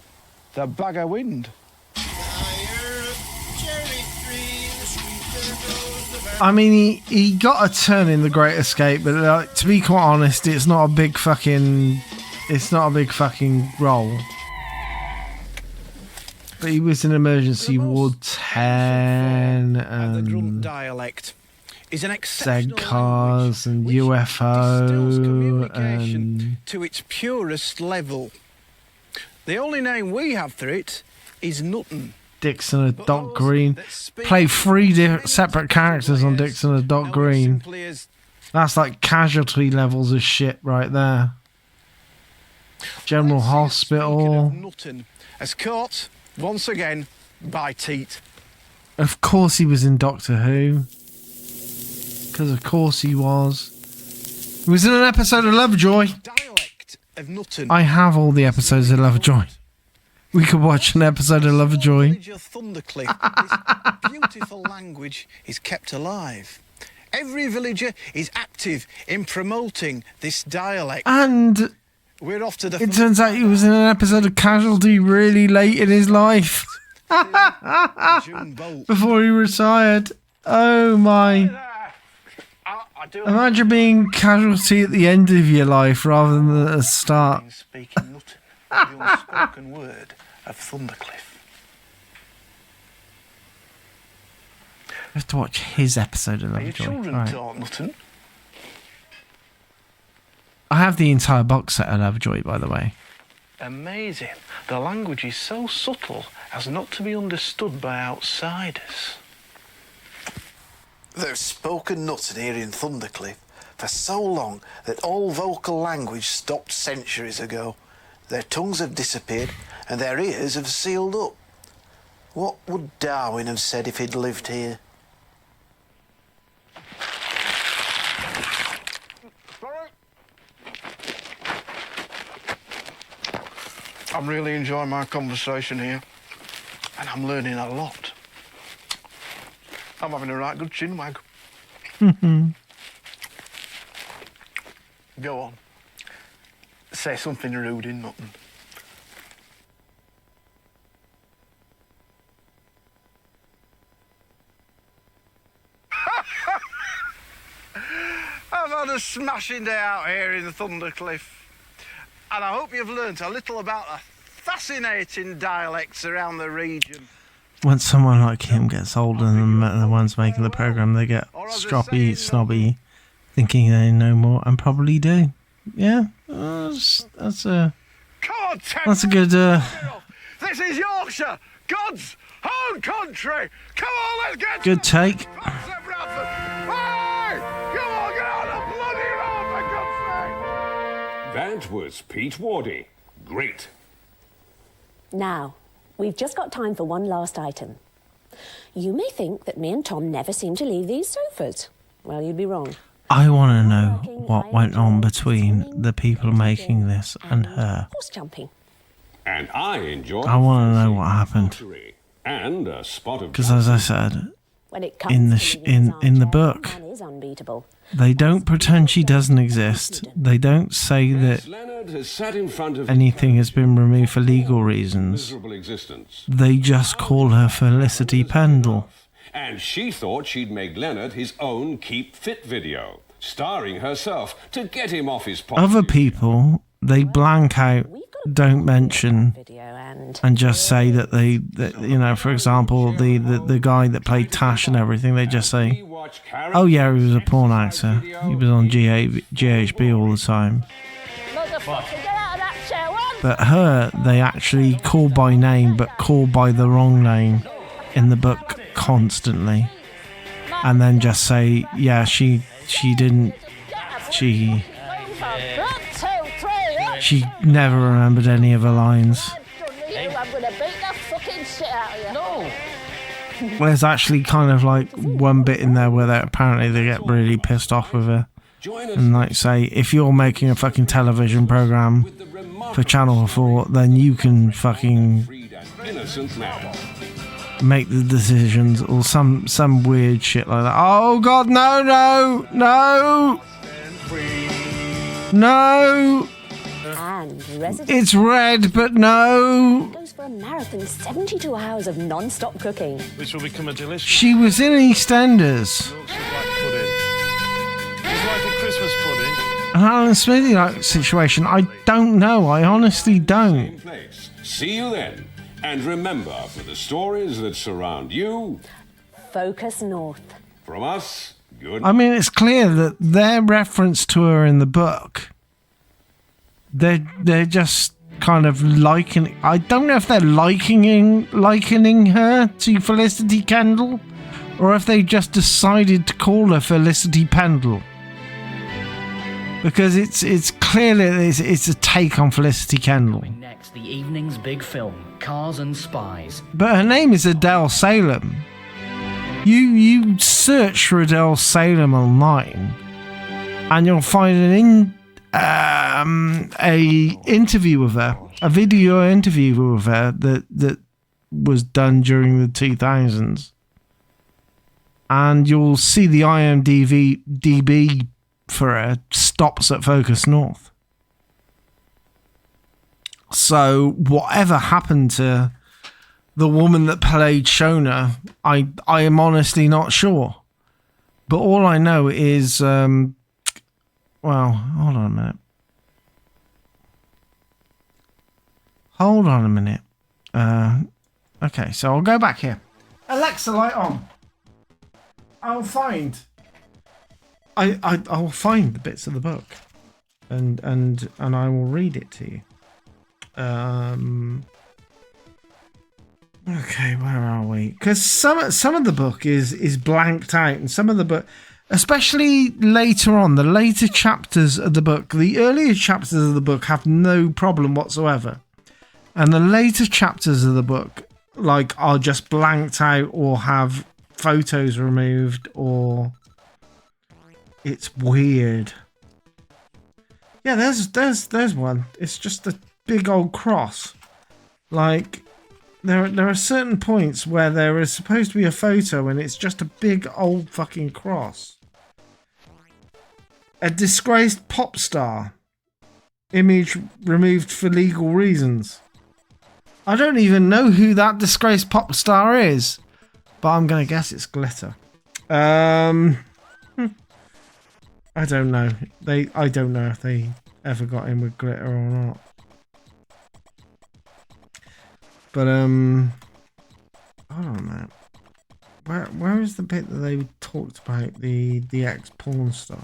the bag of wind. I mean, he got a turn in The Great Escape, but to be quite honest, it's not a big fucking role. But he was in Emergency Ward 10 the Grunt dialect is an exceptional Cars and UFO and to its purest level. The only name we have for it is Nutton. Dixon and Doc Green. Play 3 separate characters on Dixon and Doc Green. That's like Casualty levels of shit right there. General Hospital. Nutton as caught once again by Teat. Of course he was in Doctor Who. Because of course he was. He was in an episode of Lovejoy. Dialect of Nutton. I have all the episodes of Lovejoy. We could watch an episode of Lovejoy. Thundercliff, this beautiful language is kept alive. Every villager is active in promoting this dialect. And we're off to the it turns out he was in an episode of Casualty really late in his life. Before he retired. Oh my. Imagine being Casualty at the end of your life rather than at the start. Speaking Nutton, the unspoken word of Thundercliff. I have to watch his episode of Lovejoy. Are your children taught Nutton? I have the entire box set of Lovejoy, by the way. Amazing. The language is so subtle as not to be understood by outsiders. They've spoken Nutton here in Thundercliff for so long that all vocal language stopped centuries ago. Their tongues have disappeared and their ears have sealed up. What would Darwin have said if he'd lived here? I'm really enjoying my conversation here, and I'm learning a lot. I'm having a right good chinwag. Go on. Say something rude in Nutton. I've had a smashing day out here in Thundercliff, and I hope you've learnt a little about the fascinating dialects around the region. When someone like him gets older than the ones making the programme, they get stroppy, snobby, thinking they know more, and probably do. Yeah, that's a good. This is Yorkshire, God's own country. Come on, let's get good take. Hey, come on, get on the bloody road, for God's sake. That was Pete Wardy. Great. Now, we've just got time for one last item. You may think that me and Tom never seem to leave these sofas. Well, you'd be wrong. I want to know what went on between the people making this and her. Horse jumping. And I enjoy. I want to know what happened. And a spot of. Because as I said, When it in comes the book, man is unbeatable. they don't pretend she doesn't exist. They don't say that anything has been removed for legal reasons. They just call her Felicity Pendle. And she thought she'd make Leonard his own Keep Fit video, starring herself to get him off his pocket. Other people, they blank out, don't mention, and just say that for example, the guy that played Tash and everything, they just say, oh yeah, he was a porn actor. He was on GHB all the time. But her, they actually call by name, but call by the wrong name in the book constantly. And then just say, yeah, she never remembered any of her lines. Well, there's actually kind of like one bit in there where they get really pissed off with her. And like say, if you're making a fucking television program for Channel 4, then you can fucking Innocent man. make the decisions or some weird shit like that. Oh God, no, no, no, no. And It's red, but no. goes for a marathon 72 hours of non-stop cooking. Which will become a delicious. She was in EastEnders. Looks like pudding. It's like a Christmas pudding. An Alan Smithy like situation. I don't know. I honestly don't. See you then. And remember, for the stories that surround you, Focus north. from us, good. I mean, it's clear that their reference to her in the book, they're just kind of likening. I don't know if they're likening her to Felicity Kendall, or if they just decided to call her Felicity Pendle. Because it's clearly it's a take on Felicity Kendall. Next, the evening's big film, Cars and Spies. But her name is Adele Salem. You search for Adele Salem online, and you'll find a interview with her, a video interview with her that was done during the 2000s, and you'll see the IMDb for her stops at Focus North. So whatever happened to the woman that played Shona, I am honestly not sure. But all I know is, well, hold on a minute. Hold on a minute. Okay, so I'll go back here. Alexa, light on. I'll find the bits of the book, and I will read it to you. Okay, where are we? Because some of the book is blanked out, and some of the book, especially later on, the later chapters of the book, the earlier chapters of the book have no problem whatsoever, and the later chapters of the book, like, are just blanked out or have photos removed, or it's weird. Yeah, there's one. It's just a big old cross. Like, there are certain points where there is supposed to be a photo and it's just a big old fucking cross. A disgraced pop star. Image removed for legal reasons. I don't even know who that disgraced pop star is, but I'm gonna guess it's Glitter. I don't know. I don't know if they ever got in with Glitter or not. But hold on a minute. Where is the bit that they talked about the ex porn star?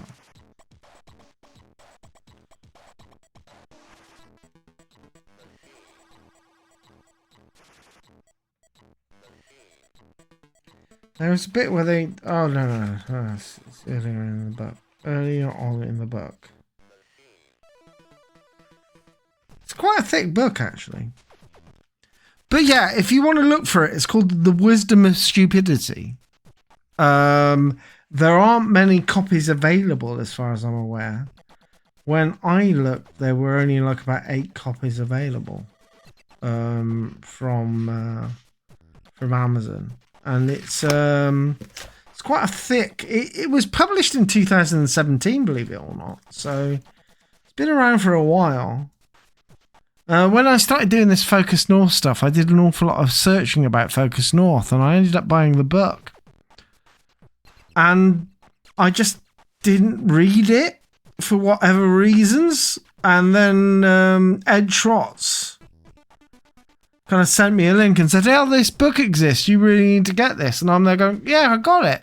There was a bit where they... Oh, no. It's earlier in the book. Earlier on in the book. It's quite a thick book, actually. But yeah, if you want to look for it, it's called The Wisdom of Stupidity. There aren't many copies available, as far as I'm aware. When I looked, there were only like about 8 copies available from Amazon. And it's quite a thick... It was published in 2017, believe it or not. So it's been around for a while. When I started doing this Focus North stuff, I did an awful lot of searching about Focus North, and I ended up buying the book. And I just didn't read it for whatever reasons. And then Ed Trotz kind of sent me a link and said, "Oh, this book exists. You really need to get this." And I'm there going, "Yeah, I got it.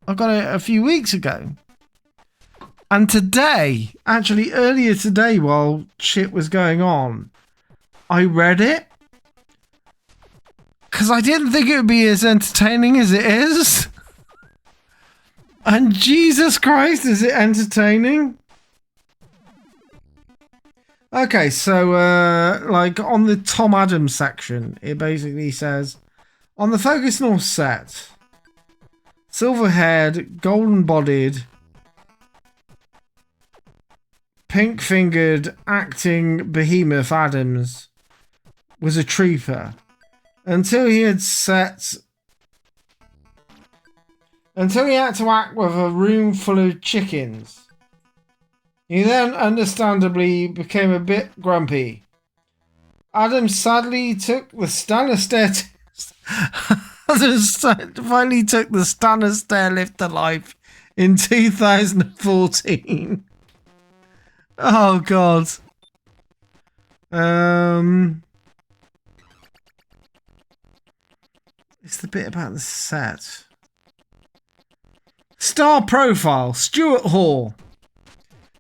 I got it a few weeks ago." And today, actually earlier today, while shit was going on, I read it. Because I didn't think it would be as entertaining as it is. And Jesus Christ, is it entertaining? Okay, so, like, on the Tom Adams section, it basically says, on the Focus North set, silver-haired, golden-bodied, pink-fingered acting behemoth Adams was a trooper until he had to act with a room full of chickens. He then understandably became a bit grumpy. Adams sadly took the Stanner stair finally took the Stanner stair lift to life in 2014. Oh God. It's the bit about the set. Star profile, Stuart Hall.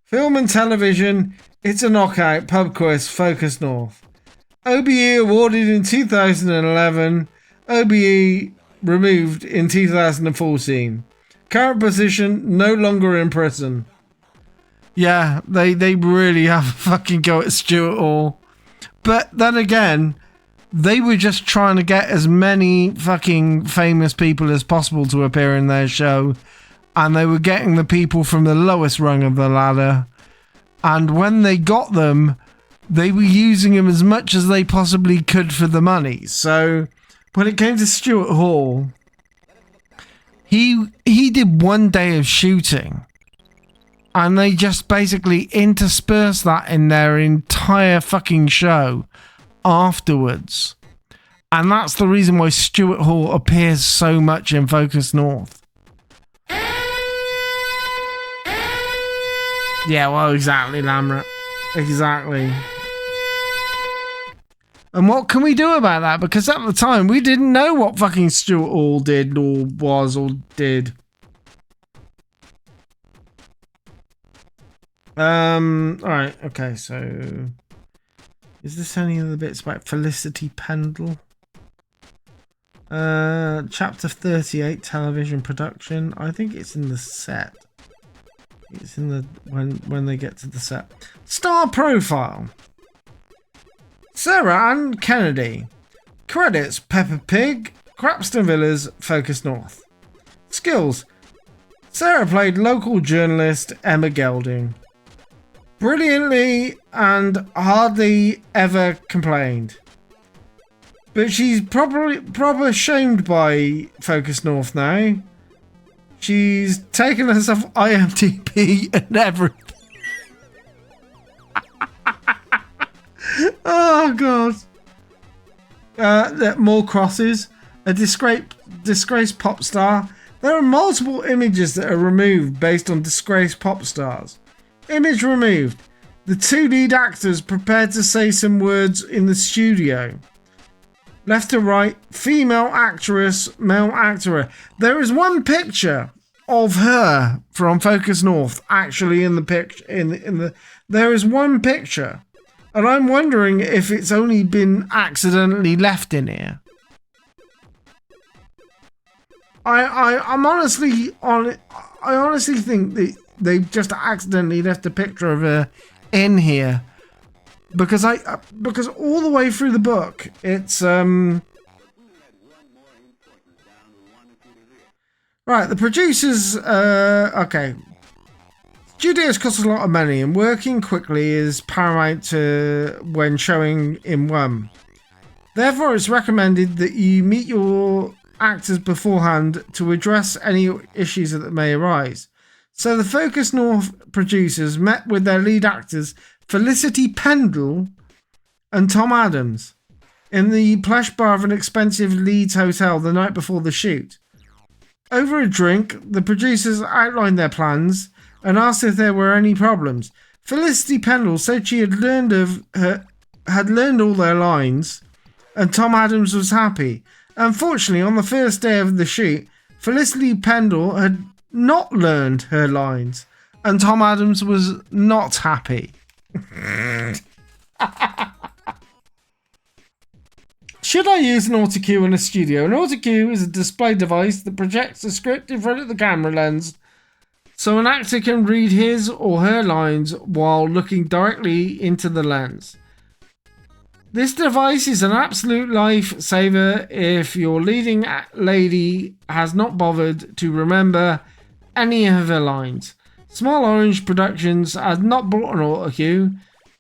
Film and television, It's a Knockout, Pub Quiz, Focus North. OBE awarded in 2011. OBE removed in 2014. Current position, no longer in prison. Yeah, they really have a fucking go at Stuart Hall. But then again, they were just trying to get as many fucking famous people as possible to appear in their show. And they were getting the people from the lowest rung of the ladder. And when they got them, they were using them as much as they possibly could for the money. So when it came to Stuart Hall, he did one day of shooting. And they just basically interspersed that in their entire fucking show afterwards. And that's the reason why Stuart Hall appears so much in Focus North. Yeah, well, exactly, Lamrat. Exactly. And what can we do about that? Because at the time, we didn't know what fucking Stuart Hall did or was or did. Alright, okay, so... Is this any of the bits about Felicity Pendle? Chapter 38, television production. I think it's in the set. It's in the... when they get to the set. Star profile. Sarah Ann Kennedy. Credits, Peppa Pig, Crapston Villas, Focus North. Skills. Sarah played local journalist Emma Gelding. Brilliantly and hardly ever complained. But she's proper shamed by Focus North now. She's taken herself IMDb and everything. Oh God. More crosses. A disgraced pop star. There are multiple images that are removed based on disgraced pop stars. Image removed. The two lead actors prepared to say some words in the studio. Left to right, female actress, male actor. There is one picture of her from Focus North actually in the picture. There is one picture, and I'm wondering if it's only been accidentally left in here. I honestly think that they've just accidentally left a picture of her in here, because all the way through the book it's right. The producers okay. Studios cost a lot of money, and working quickly is paramount to when showing in one. Therefore, it's recommended that you meet your actors beforehand to address any issues that may arise. So the Focus North producers met with their lead actors Felicity Pendle and Tom Adams in the plush bar of an expensive Leeds hotel the night before the shoot. Over a drink, the producers outlined their plans and asked if there were any problems. Felicity Pendle said she had learned all their lines, and Tom Adams was happy. Unfortunately, on the first day of the shoot, Felicity Pendle had not learned her lines, and Tom Adams was not happy. Should I use an autocue in a studio? An autocue is a display device that projects a script in front of the camera lens so an actor can read his or her lines while looking directly into the lens. This device is an absolute lifesaver if your leading lady has not bothered to remember any of her lines. Small Orange Productions had not bought an autocue,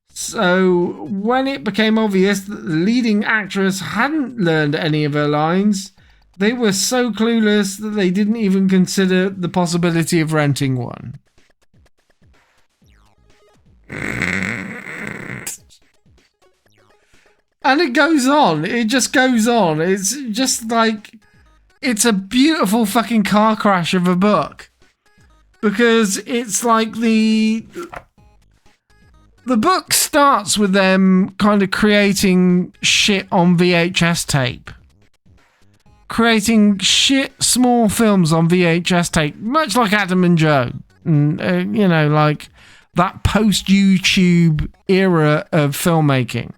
so when it became obvious that the leading actress hadn't learned any of her lines, they were so clueless that they didn't even consider the possibility of renting one. And it goes on. It just goes on. It's just like... It's a beautiful fucking car crash of a book. Because it's like the book starts with them kind of creating shit on VHS tape. Creating shit small films on VHS tape. Much like Adam and Joe. And, you know, like that post-YouTube era of filmmaking.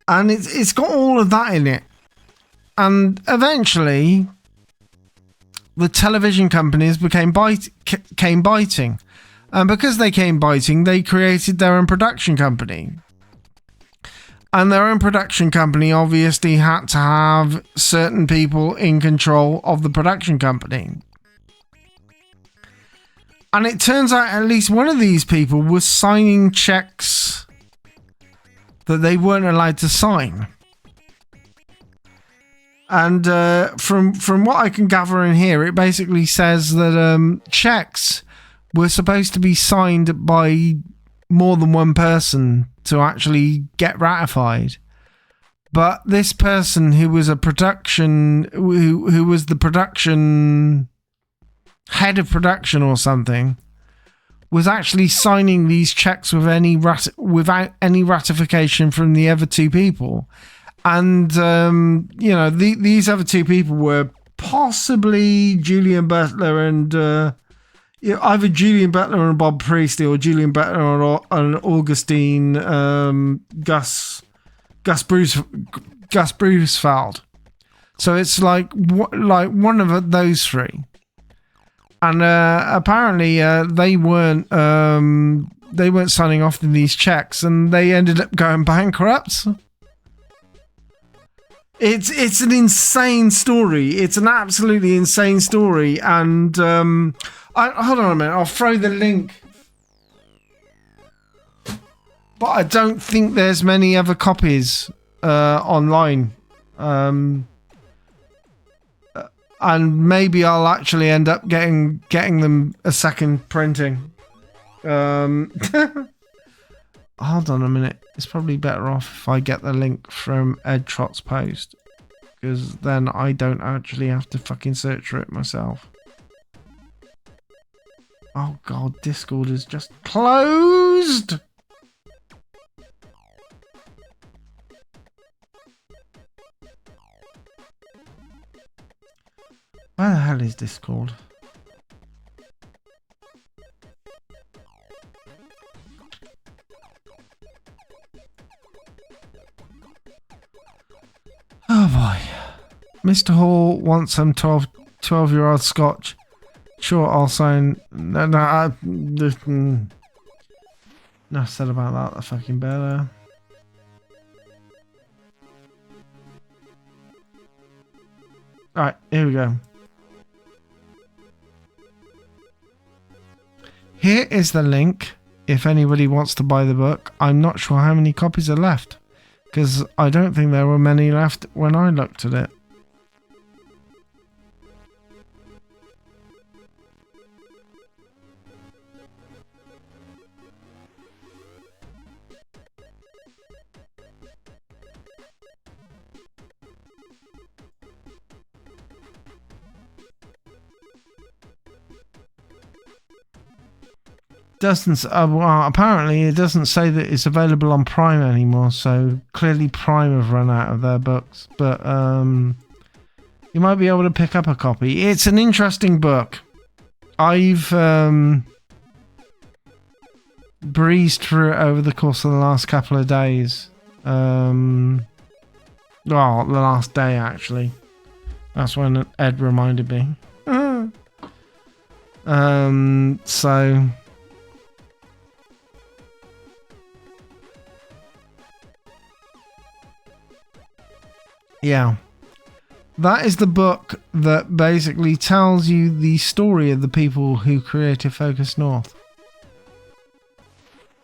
And it's got all of that in it. And eventually... the television companies came biting. And because they came biting, they created their own production company. And their own production company obviously had to have certain people in control of the production company. And it turns out at least one of these people was signing checks that they weren't allowed to sign. And from what I can gather in here, it basically says that checks were supposed to be signed by more than one person to actually get ratified. But this person who was a production, who was the production head of production or something, was actually signing these checks with without any ratification from the other two people. And, you know, these other two people were possibly Julian Butler and either Julian Butler and Bob Priestley or Julian Butler and Augustine Gus Brucefeld. So it's like one of those three. And apparently they weren't signing off on these checks, and they ended up going bankrupt. It's an insane story. It's an absolutely insane story. And hold on a minute. I'll throw the link. But I don't think there's many other copies online. And maybe I'll actually end up getting them a second printing. Hold on a minute. It's probably better off if I get the link from Ed Trott's post, because then I don't actually have to fucking search for it myself. Oh god, Discord is just closed! Where the hell is Discord? Oh boy. Mr. Hall wants some 12-year-old scotch. Sure, I'll sign. Enough said about that, the fucking bear there. Alright, here we go. Here is the link if anybody wants to buy the book. I'm not sure how many copies are left, because I don't think there were many left when I looked at it. Well, apparently it doesn't say that it's available on Prime anymore, so clearly Prime have run out of their books, but you might be able to pick up a copy. It's an interesting book. I've breezed through it over the course of the last couple of days. Well, the last day actually. That's when Ed reminded me. So yeah. That is the book that basically tells you the story of the people who created Focus North.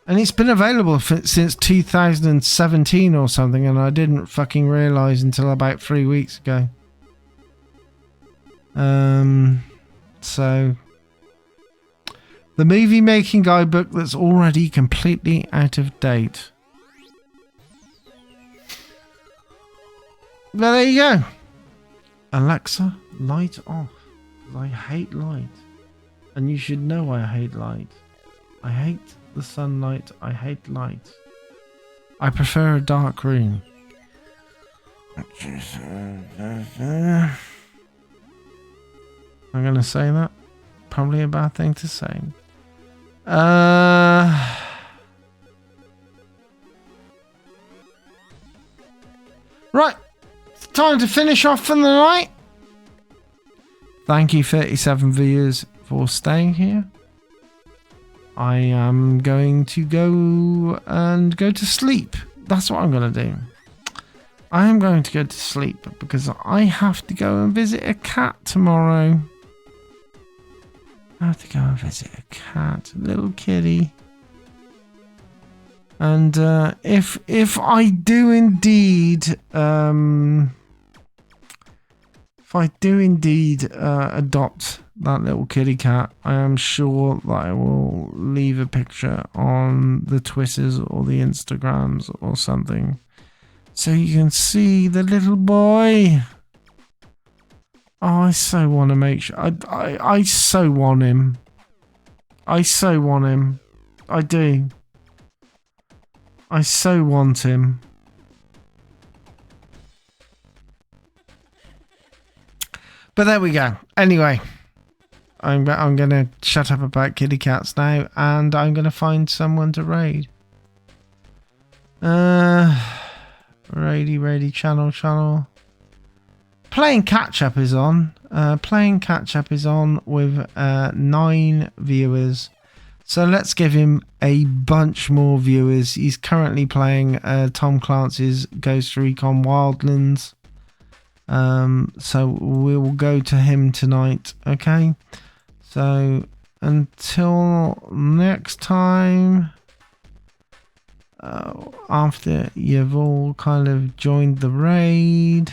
And it's been available since 2017 or something, and I didn't fucking realise until about 3 weeks ago. So... the movie making guidebook that's already completely out of date. But there you go. Alexa, light off. 'Cause I hate light. And you should know I hate light. I hate the sunlight. I hate light. I prefer a dark room. I'm going to say that. Probably a bad thing to say. Right. It's time to finish off for the night. Thank you, 37 viewers, for staying here. I am going to go to sleep. That's what I'm going to do. I am going to go to sleep because I have to go and visit a cat tomorrow. I have to go and visit a cat, a little kitty. And if I do indeed adopt that little kitty cat, I am sure that I will leave a picture on the Twitters or the Instagrams or something, so you can see the little boy. Oh, I so want to make sure. I so want him. I so want him. I do. I so want him. But there we go. Anyway, I'm going to shut up about kitty cats now, and I'm going to find someone to raid. Raidy, channel. Playing catch up is on. Playing catch up is on with 9 viewers. So let's give him a bunch more viewers. He's currently playing Tom Clancy's Ghost Recon Wildlands. So we will go to him tonight. Okay. So until next time, after you've all kind of joined the raid.